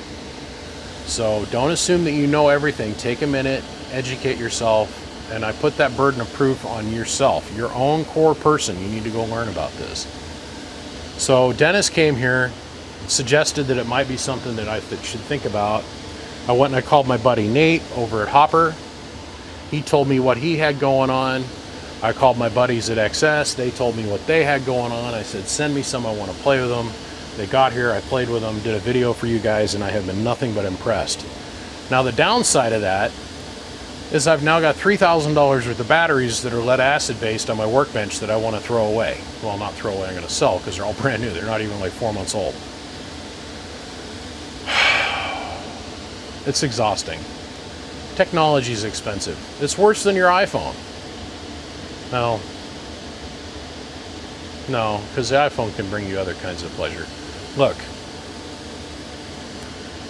So don't assume that you know everything. Take a minute, educate yourself, and I put that burden of proof on yourself, your own core person. You need to go learn about this. So Dennis came here, suggested that it might be something that I should think about. I went and I called my buddy Nate over at Hopper. He told me what he had going on. I called my buddies at XS. They told me what they had going on. I said, send me some, I want to play with them. They got here, I played with them, did a video for you guys, and I have been nothing but impressed. Now the downside of that is I've now got $3,000 worth of batteries that are lead acid based on my workbench that I want to throw away. Well, not throw away, I'm going to sell because they're all brand new. They're not even like 4 months old. It's exhausting. Technology is expensive. It's worse than your iPhone. No, because the iPhone can bring you other kinds of pleasure. Look,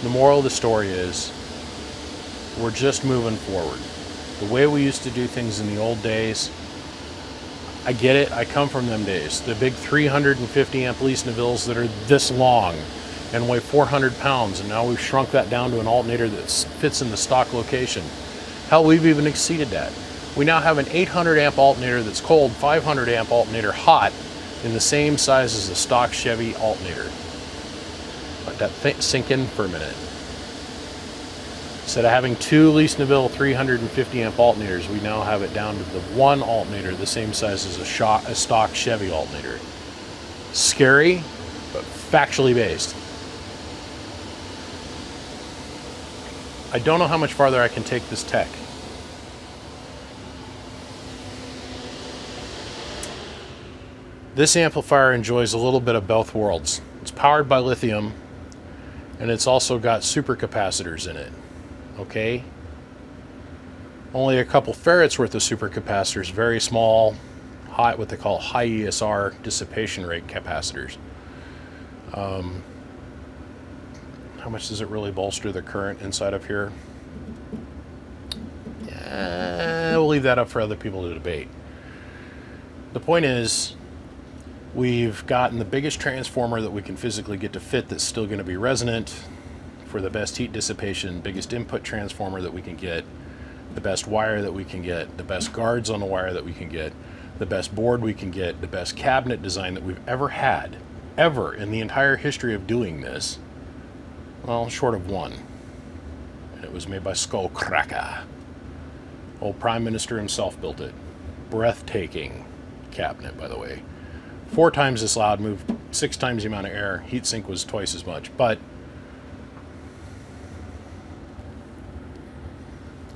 the moral of the story is we're just moving forward. The way we used to do things in the old days, I get it. I come from them days. The big 350 amp Lee Navilles that are this long and weigh 400 pounds, and now we've shrunk that down to an alternator that fits in the stock location. Hell, we've even exceeded that. We now have an 800 amp alternator that's cold, 500 amp alternator hot, in the same size as the stock Chevy alternator. Let that sink in for a minute. Instead of having two Lee Naville 350 amp alternators, we now have it down to the one alternator the same size as a stock Chevy alternator. Scary, but factually based. I don't know how much farther I can take this tech. This amplifier enjoys a little bit of both worlds. It's powered by lithium, and it's also got supercapacitors in it. Okay? Only a couple ferrets worth of supercapacitors, very small, high, what they call high ESR dissipation rate capacitors. How much does it really bolster the current inside of here? We'll leave that up for other people to debate. The point is, We've gotten the biggest transformer that we can physically get to fit that's still going to be resonant for the best heat dissipation, biggest input transformer that we can get, the best wire that we can get, the best guards on the wire that we can get, the best board we can get, the best cabinet design that we've ever had, ever in the entire history of doing this. Well, short of one. And it was made by Skullcracker. Old Prime Minister himself built it. Breathtaking cabinet, by the way. 4 times this loud, moved 6 times the amount of air. Heatsink was twice as much, but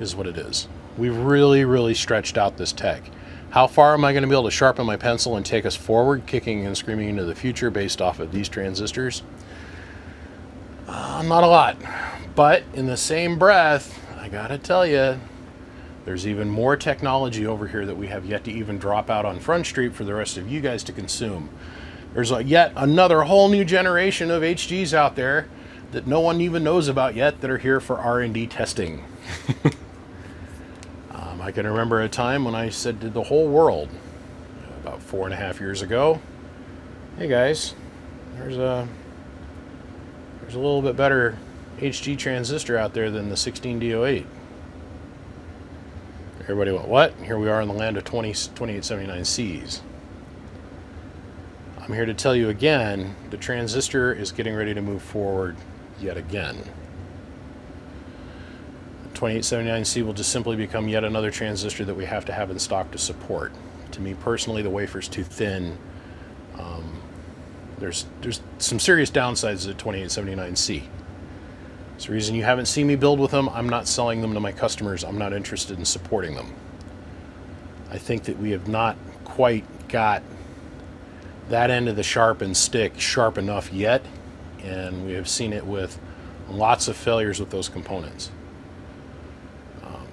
is what it is. We've really stretched out this tech. How far am I going to be able to sharpen my pencil and take us forward, kicking and screaming into the future based off of these transistors? Not a lot. But in the same breath, I gotta tell you, there's even more technology over here that we have yet to even drop out on Front Street for the rest of you guys to consume. There's yet another whole new generation of HGs out there that no one even knows about yet that are here for R&D testing. I can remember a time when I said to the whole world, about 4.5 years ago, hey guys, there's a little bit better HG transistor out there than the 16D08. Everybody went, what? Here we are in the land of 2879Cs. I'm here to tell you again, the transistor is getting ready to move forward yet again. 2879C will just simply become yet another transistor that we have to have in stock to support. To me personally, the wafer's too thin. There's some serious downsides to 2879C. It's the reason you haven't seen me build with them. I'm not selling them to my customers. I'm not interested in supporting them. I think that we have not quite got that end of the sharpened stick sharp enough yet, and we have seen it with lots of failures with those components.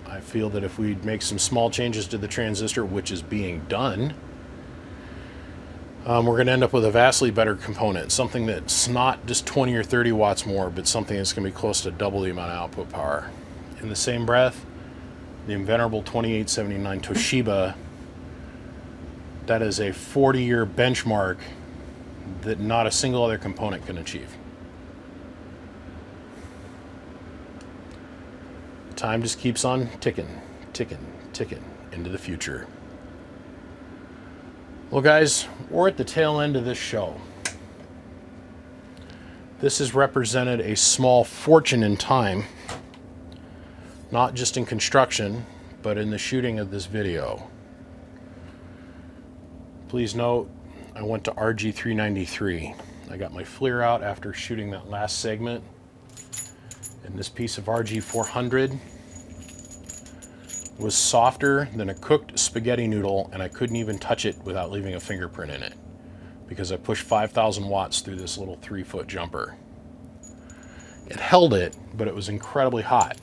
I feel that if we make some small changes to the transistor, which is being done, we're going to end up with a vastly better component, something that's not just 20 or 30 watts more, but something that's going to be close to double the amount of output power. In the same breath, the invenerable 2879 Toshiba, that is a 40-year benchmark that not a single other component can achieve. Time just keeps on ticking into the future. Well, guys, we're at the tail end of this show. This has represented a small fortune in time, not just in construction, but in the shooting of this video. Please note, I went to RG393. I got my FLIR out after shooting that last segment. And this piece of RG400 was softer than a cooked spaghetti noodle, and I couldn't even touch it without leaving a fingerprint in it because I pushed 5,000 watts through this little 3-foot jumper. It held it, but it was incredibly hot.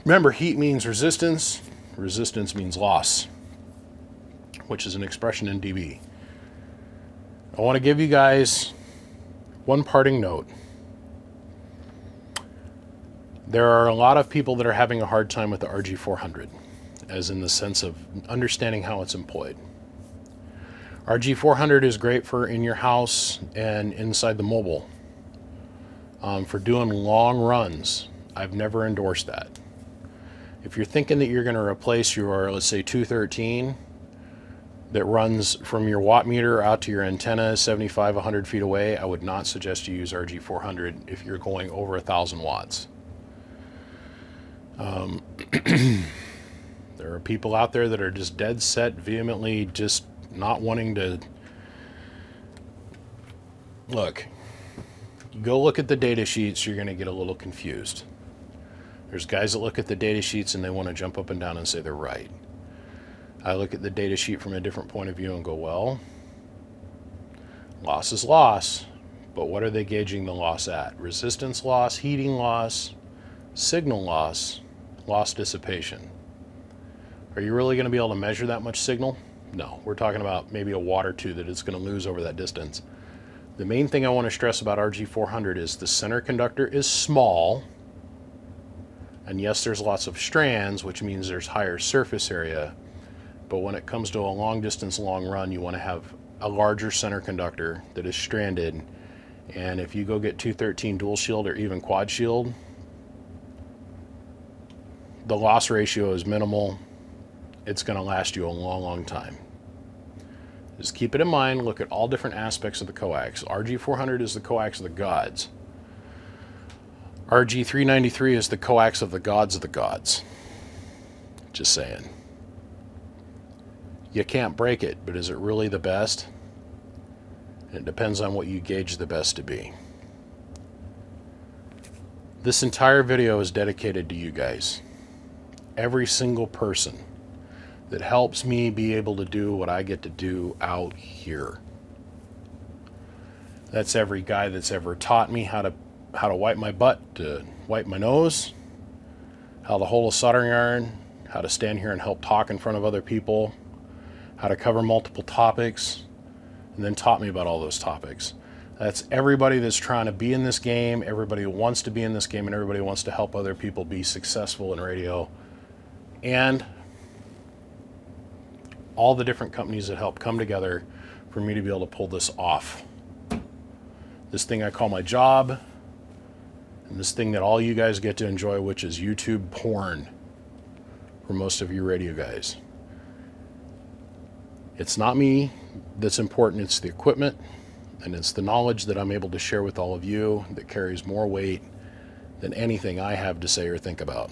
Remember, heat means resistance. Resistance means loss, which is an expression in dB. I want to give you guys one parting note. There are a lot of people that are having a hard time with the RG400, as in the sense of understanding how it's employed. RG400 is great for in your house and inside the mobile. For doing long runs, I've never endorsed that. If you're thinking that you're going to replace your, let's say, 213 that runs from your watt meter out to your antenna 75, 100 feet away, I would not suggest you use RG400 if you're going over 1,000 watts. There are people out there that are just dead set, vehemently just not wanting to look. You go look at the data sheets, you're going to get a little confused. There's guys that look at the data sheets and they want to jump up and down and say they're right. I look at the data sheet from a different point of view and go, well, loss is loss, but what are they gauging the loss at? Resistance loss, heating loss, signal loss, loss dissipation. Are you really going to be able to measure that much signal? No, we're talking about maybe a watt or two that it's going to lose over that distance. The main thing I want to stress about RG400 is the center conductor is small, and yes, there's lots of strands, which means there's higher surface area, but when it comes to a long distance, long run, you want to have a larger center conductor that is stranded, and if you go get 213 dual shield or even quad shield, the loss ratio is minimal. It's going to last you a long, long time. Just keep it in mind. Look at all different aspects of the coax. RG400 is the coax of the gods. RG393 is the coax of the gods of the gods. Just saying. You can't break it, but is it really the best? It depends on what you gauge the best to be. This entire video is dedicated to you guys. Every single person that helps me be able to do what I get to do out here. That's every guy that's ever taught me how to wipe my butt, to wipe my nose, how to hold a soldering iron, how to stand here and help talk in front of other people, how to cover multiple topics, and then taught me about all those topics. That's everybody that's trying to be in this game, everybody who wants to be in this game, and everybody who wants to help other people be successful in radio, and all the different companies that help come together for me to be able to pull this off. This thing I call my job, and this thing that all you guys get to enjoy, which is YouTube porn for most of you radio guys. It's not me that's important, it's the equipment, and it's the knowledge that I'm able to share with all of you that carries more weight than anything I have to say or think about.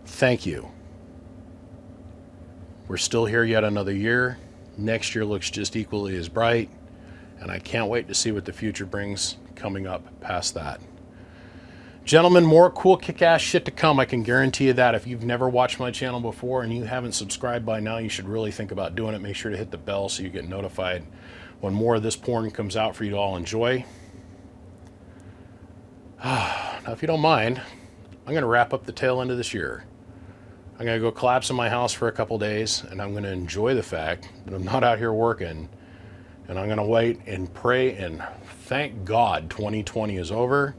Thank you. We're still here yet another year. Next year looks just equally as bright, and I can't wait to see what the future brings coming up past that. Gentlemen, more cool kick-ass shit to come, I can guarantee you that. If you've never watched my channel before and you haven't subscribed by now, you should really think about doing it. Make sure to hit the bell so you get notified when more of this porn comes out for you to all enjoy. Now, if you don't mind, I'm going to wrap up the tail end of this year. I'm going to go collapse in my house for a couple days, and I'm going to enjoy the fact that I'm not out here working, and I'm going to wait and pray and thank God 2020 is over.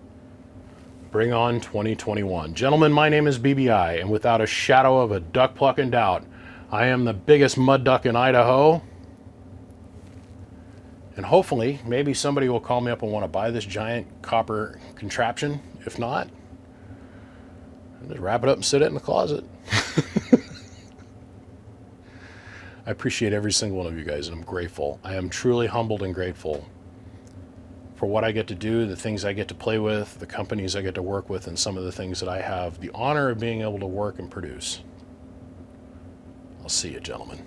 Bring on 2021. Gentlemen, my name is BBI, and without a shadow of a duck plucking doubt, I am the biggest mud duck in Idaho. And hopefully, maybe somebody will call me up and want to buy this giant copper contraption. If not, I'll just wrap it up and sit it in the closet. I appreciate every single one of you guys, and I'm grateful. I am truly humbled and grateful for what I get to do, the things I get to play with, the companies I get to work with, and some of the things that I have the honor of being able to work and produce. I'll see you, gentlemen.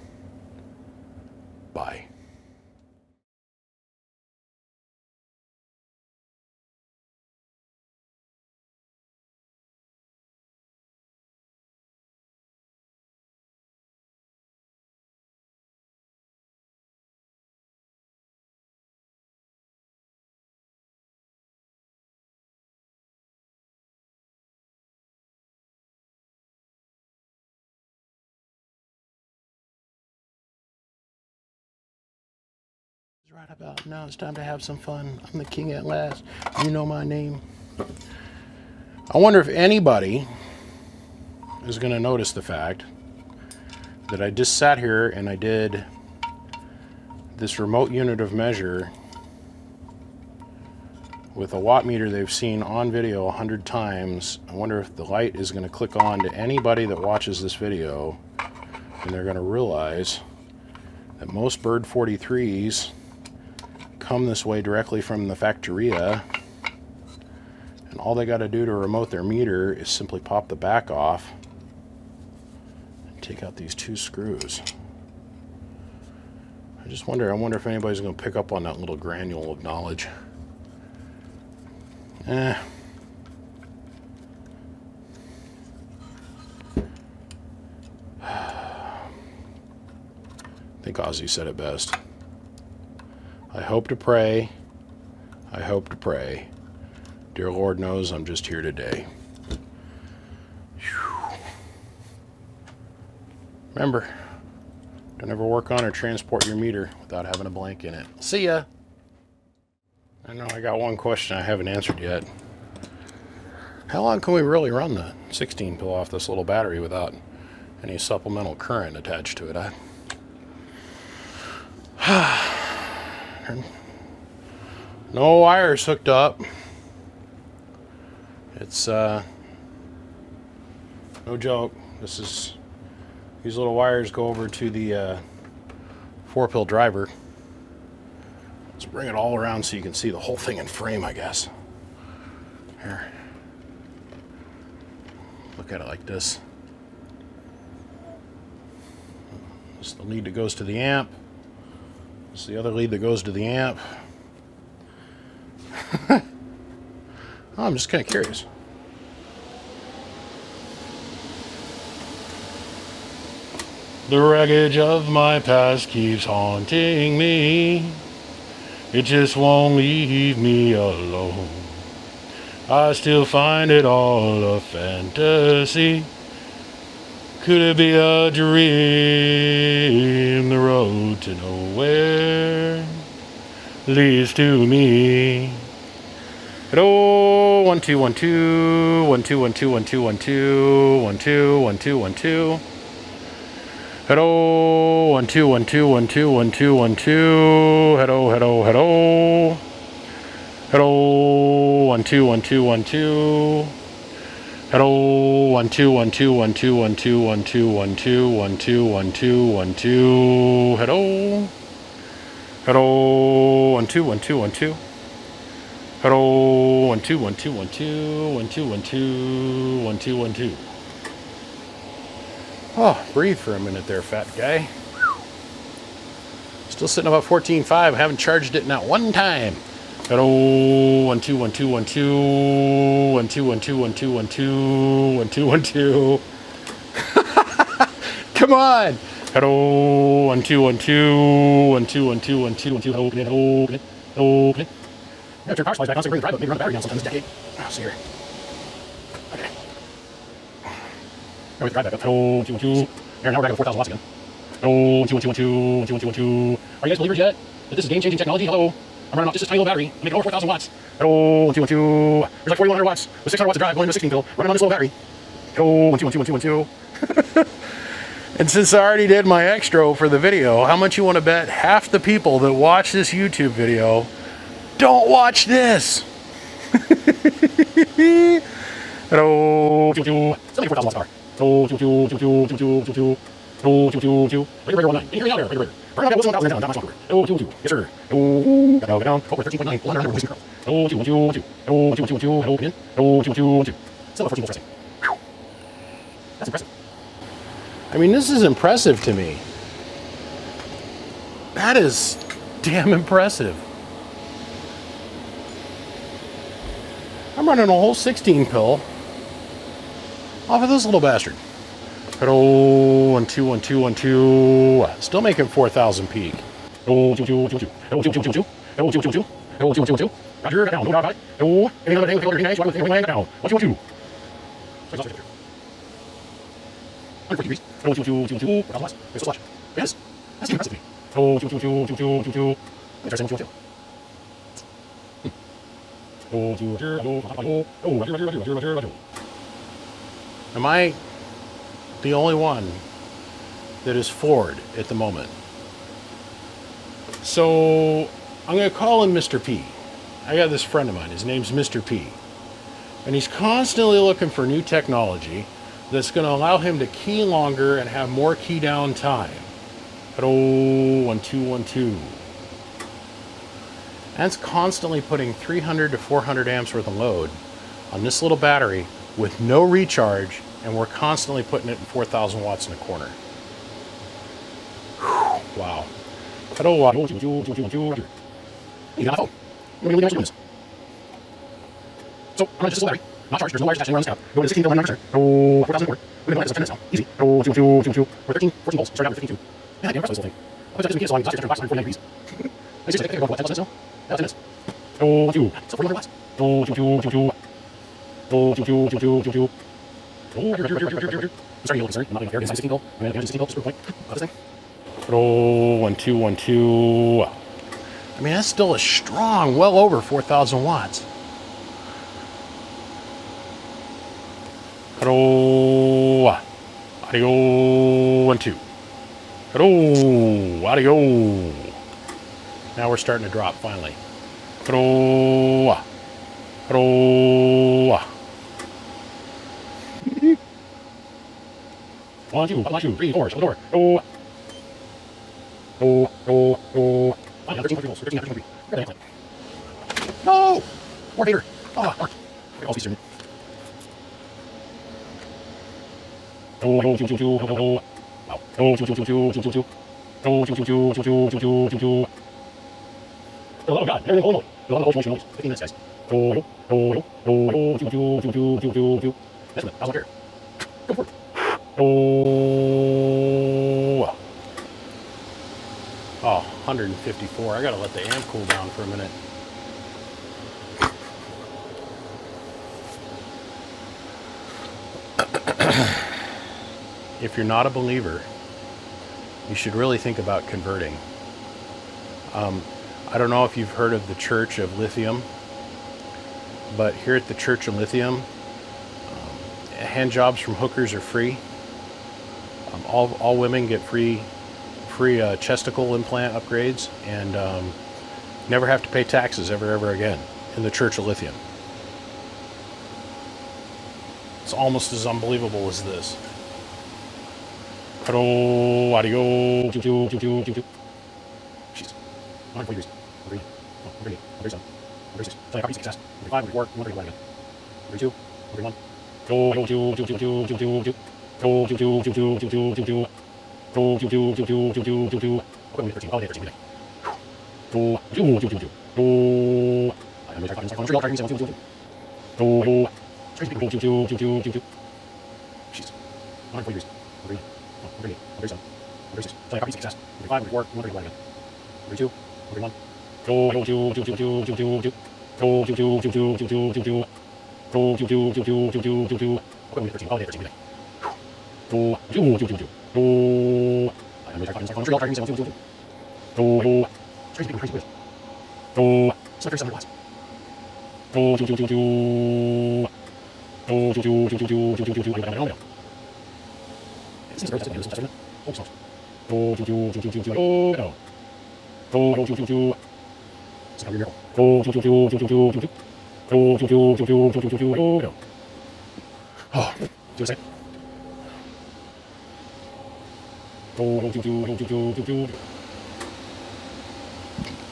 Bye. Right about now, it's time to have some fun. I'm the king at last. You know my name. I wonder if anybody is going to notice the fact that I just sat here and I did this remote unit of measure with a watt meter they've seen on video 100 times. I wonder if the light is going to click on to anybody that watches this video, and they're going to realize that most Bird 43s come this way directly from the Factoria, and all they got to do to remote their meter is simply pop the back off and take out these two screws. I wonder if anybody's going to pick up on that little granule of knowledge. I think Ozzy said it best. I hope to pray. I hope to pray. Dear Lord knows I'm just here today. Whew. Remember, don't ever work on or transport your meter without having a blank in it. See ya. I know I got one question I haven't answered yet. How long can we really run the 16 pill off this little battery without any supplemental current attached to it? No wires hooked up. It's no joke. These little wires go over to the 4-pill driver. Let's bring it all around so you can see the whole thing in frame, I guess. Here. Look at it like this. This is the lead that goes to the amp. This is the other lead that goes to the amp. Oh, I'm just kind of curious. The wreckage of my past keeps haunting me. It just won't leave me alone. I still find it all a fantasy. Could it be a dream? The road to nowhere leads to me. Hello, 1 2 1 2 1 2 1 2 1 2 1 2 1 2 1 2 1 2. Hello, 1 2 1 2 1 2 1 2 1 2. Hello, hello, hello. Hello, 1 2 1 2 1 2. Hello, 1 2 1 2 1 2 1 2 1 2 1 2 1 2 1 2 1 2. Hello. Hello, 1 2 1 2 1 2. Hello, 1 2 1 2 1 2 1 2 1 2 1 2 1 2. Oh, breathe for a minute there, fat guy. Still sitting about 14.5. I haven't charged it not one time. Hello, 1 2 1 2 1 2 1 2 1 2 1 2 1 2 1 2 1 2. Come on. Hello, 1 2 1 2 1 2 1 2 1 2 1 2. Hello, open it. Hello, open it. Hello, open it. I gotta turn power supplies back on so I can bring the drive up. Maybe run the battery down sometime this decade. Oh, see here. Okay. Now we drive back up. Hello, 1 2 1 2. There, now we're back at 4,000 watts again. Hello, 1 2 1 2 1 2 1 2 1 2 1 2. Are you guys believers yet that this is game-changing technology? Hello. I'm running off just this tiny little battery. I'm making over 4,000 watts. Hello, 1 2 1 2. There's like 4,100 watts with 600 watts of drive going into a 16 pill. Running on this little battery. Hello, 1 2 1 2 1 2 1 2. And since I already did my extra for the video, how much you want to bet half the people that watch this YouTube video don't watch this? Hello, 2 2. Still making 4,000 watts car. Hello, 2 2 2 2 2 2 2 2. Hello, 2 2 2. Regular 19. Can you hear me out there? Regular. Burn out that Wilson 1000 down. Not much longer. Hello, 2 2. Yes, sir. Hello. Got down. Oh, we're 13.9. 100 releasing curl. Hello, 2 1 2 1 2. Hello, 1 2 1 2 1 2. Hello, open in. Hello, 2 1 2 1 2. Still at 14 volts pressing. That's impressive. I mean, this is impressive to me. That is damn impressive. I'm running a whole 16 pill off of this little bastard. Hello, 1 2 1 2 1 2. Still making 4,000 peak. Hello, 2 2 2 2. Hello, 2 2 2 2. Hello, 2 2 2. Hello, 2 2 2. Roger, got down. No doubt about it. Hello, any other day with the order got down. 1 2 1 2. 140 degrees. Hello, 2 2 2 2. 4,000 watts. There's a flash. Yes, that's impressive to me. Hello, 2 2 2 2 2 2 2. Let me try saying 1 2 1 2. Hello, 2 Roger. Hello, hello. Oh, Roger, Roger, Roger, Roger, Roger, Roger. Am I the only one that is Ford at the moment? So I'm going to call him Mr. P. I got this friend of mine. His name's Mr. P. And he's constantly looking for new technology that's going to allow him to key longer and have more key down time. Hello, 1 2 1 2. That's constantly putting 300 to 400 amps worth of load on this little battery with no recharge, and we're constantly putting it in 4,000 watts in the corner. Whew, wow. Hello, 2 2 2 2 2 2. You got my phone. Let me leave this. So, I'm running just this little battery. Not charged. There's no wires attached anywhere on this cap. Go to 16 kilowatt 9%. Oh, 4,004. We've been doing this for 10 minutes now. Easy. Oh, 2 2 2 2. We're 13, 14 volts. Started out with 52. Man, I can't press this little thing. I'll just keep it so long. It's actually 149 degrees. I seriously think I'm going for 10 minutes now. Yeah, 10 minutes. Oh, 2. Still 400 watts. Oh, 2 2 2 2. Oh, 2 2 2 2 2 2. Oh, I'm starting to get a little concerned. I'm not going to inside 16 volt. I'm going to 16 volt. Just for a point of this thing. Oh, 1 2 1 2. I mean, that's still a strong, well over 4,000 watts. Hello, audio 1 2. Hello, audio. Now we're starting to drop finally. Roll. Roll. 1, 2, 3, 4, shut the door. Roll. Roll. 13, 13. No! More hater. Ah, Mark. All speeds are Wow. Oh god, everything hold on. A lot of motion noise. 15 minutes, guys. That's it. How's up here? Go for it. Oh, 154. I gotta let the amp cool down for a minute. If you're not a believer, you should really think about converting. I don't know if you've heard of the Church of Lithium, but here at the Church of Lithium, hand jobs from hookers are free. All women get free chesticle implant upgrades, and never have to pay taxes ever again in the Church of Lithium. It's almost as unbelievable as this. Hello, audio. Jeez. 140 degrees. 138. 137. 136. Tell you, copy 6 test. 135. 134. 131 again. 132. 131. Equipment 13. Holiday 13 today. I'm going to try to talk Jeez. 140 degrees. 138. 137. 136. Tell you, copy 6 test. 135. 134. 131 again. 132. 131. Equipment 13. Holiday 13 today. I'm going to try to talk Crazy with. It's not very summer glass. Oh, do it.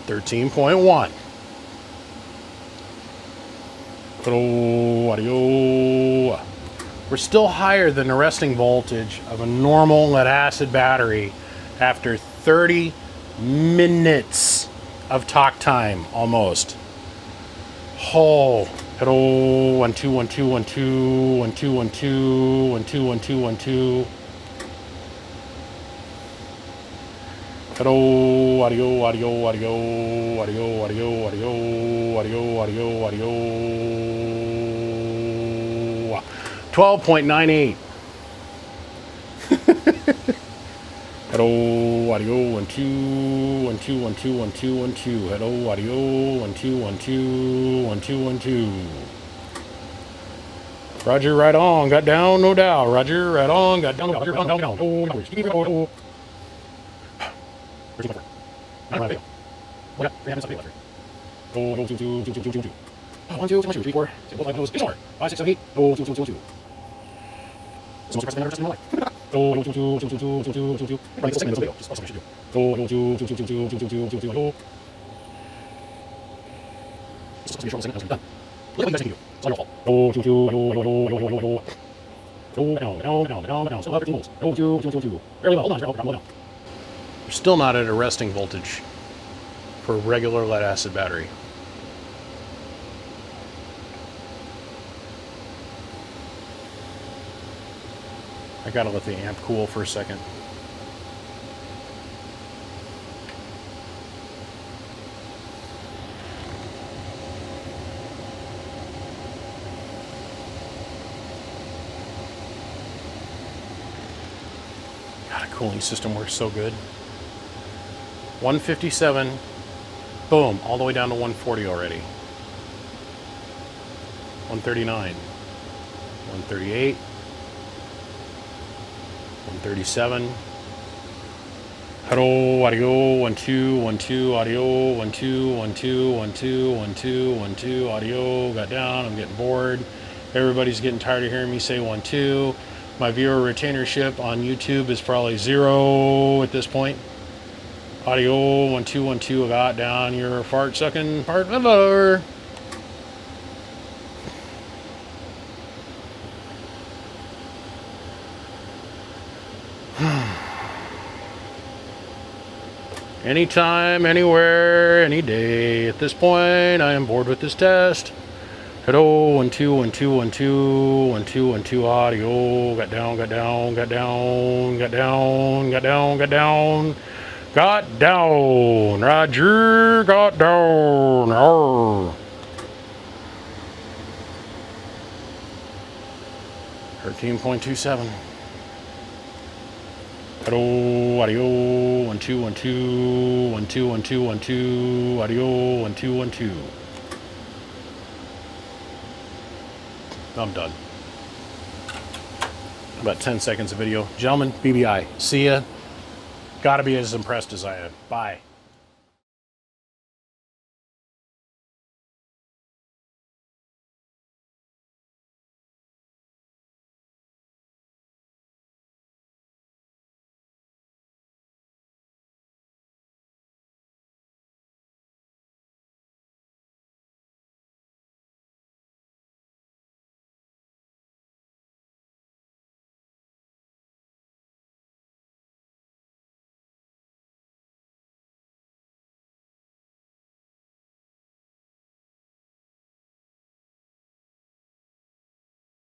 13.1. Audio. We're still higher than the resting voltage of a normal lead acid battery after 30 minutes of talk time almost. Oh, hello, 1 2 1 2 1 2 1 2 1 2 1 2 1 2 1 2. Hello, audio, audio, audio, audio, audio, audio, audio, audio, audio. 12.98. Hello, audio, 1 2 1 2 1 2 1 2 1 2. Hello, audio, 1 2 1 2 1 2 1 2. Roger, right on, got down, no doubt. Roger, right on, got down, no doubt. Roger, down. Oh, where's your I don't have video. What up? We haven't something left here. 1 2 3 4. It's more. 5 6 7 8. 2 2 2 2 2. It's the most impressive thing I've ever seen in my life. 2 2 2 2 2 2 2 2 2. Running full 6 minutes of video. Just something I should do. 2 2 2 2 2 2 2 2 2 2. It's supposed to be a short segment. Done. Look at what you guys can do. It's all your fault. 2 2 down. Still have 13 volts. 2 2 2 2. Barely well. Hold on. We're still not at a resting voltage for a regular lead acid battery. I gotta let the amp cool for a second. God, a cooling system works so good. 157, boom, all the way down to 140 already. 139, 138, 137. Hello, audio, 1 2 1 2, audio, 1 2 1 2 1 2 1 2 1 2, audio. Got down. I'm getting bored. Everybody's getting tired of hearing me say 1 2. My viewer retainership on YouTube is probably 0 at this point. Audio, 1 2 1 2. I got down. Your fart sucking fart lover. Anytime, anywhere, any day. At this point, I am bored with this test. Hello, 1 2 1 2 1 2 1 2 1 2, audio. Got down, got down, got down, got down, got down, got down, got down. Roger, got down. Arr. 13.27. Hello, audio, 1 2 1 2 1 2 1 2 1 2, audio, 1 2 1 2. I'm done. About 10 seconds of video. Gentlemen, BBI. See ya. Gotta be as impressed as I am. Bye.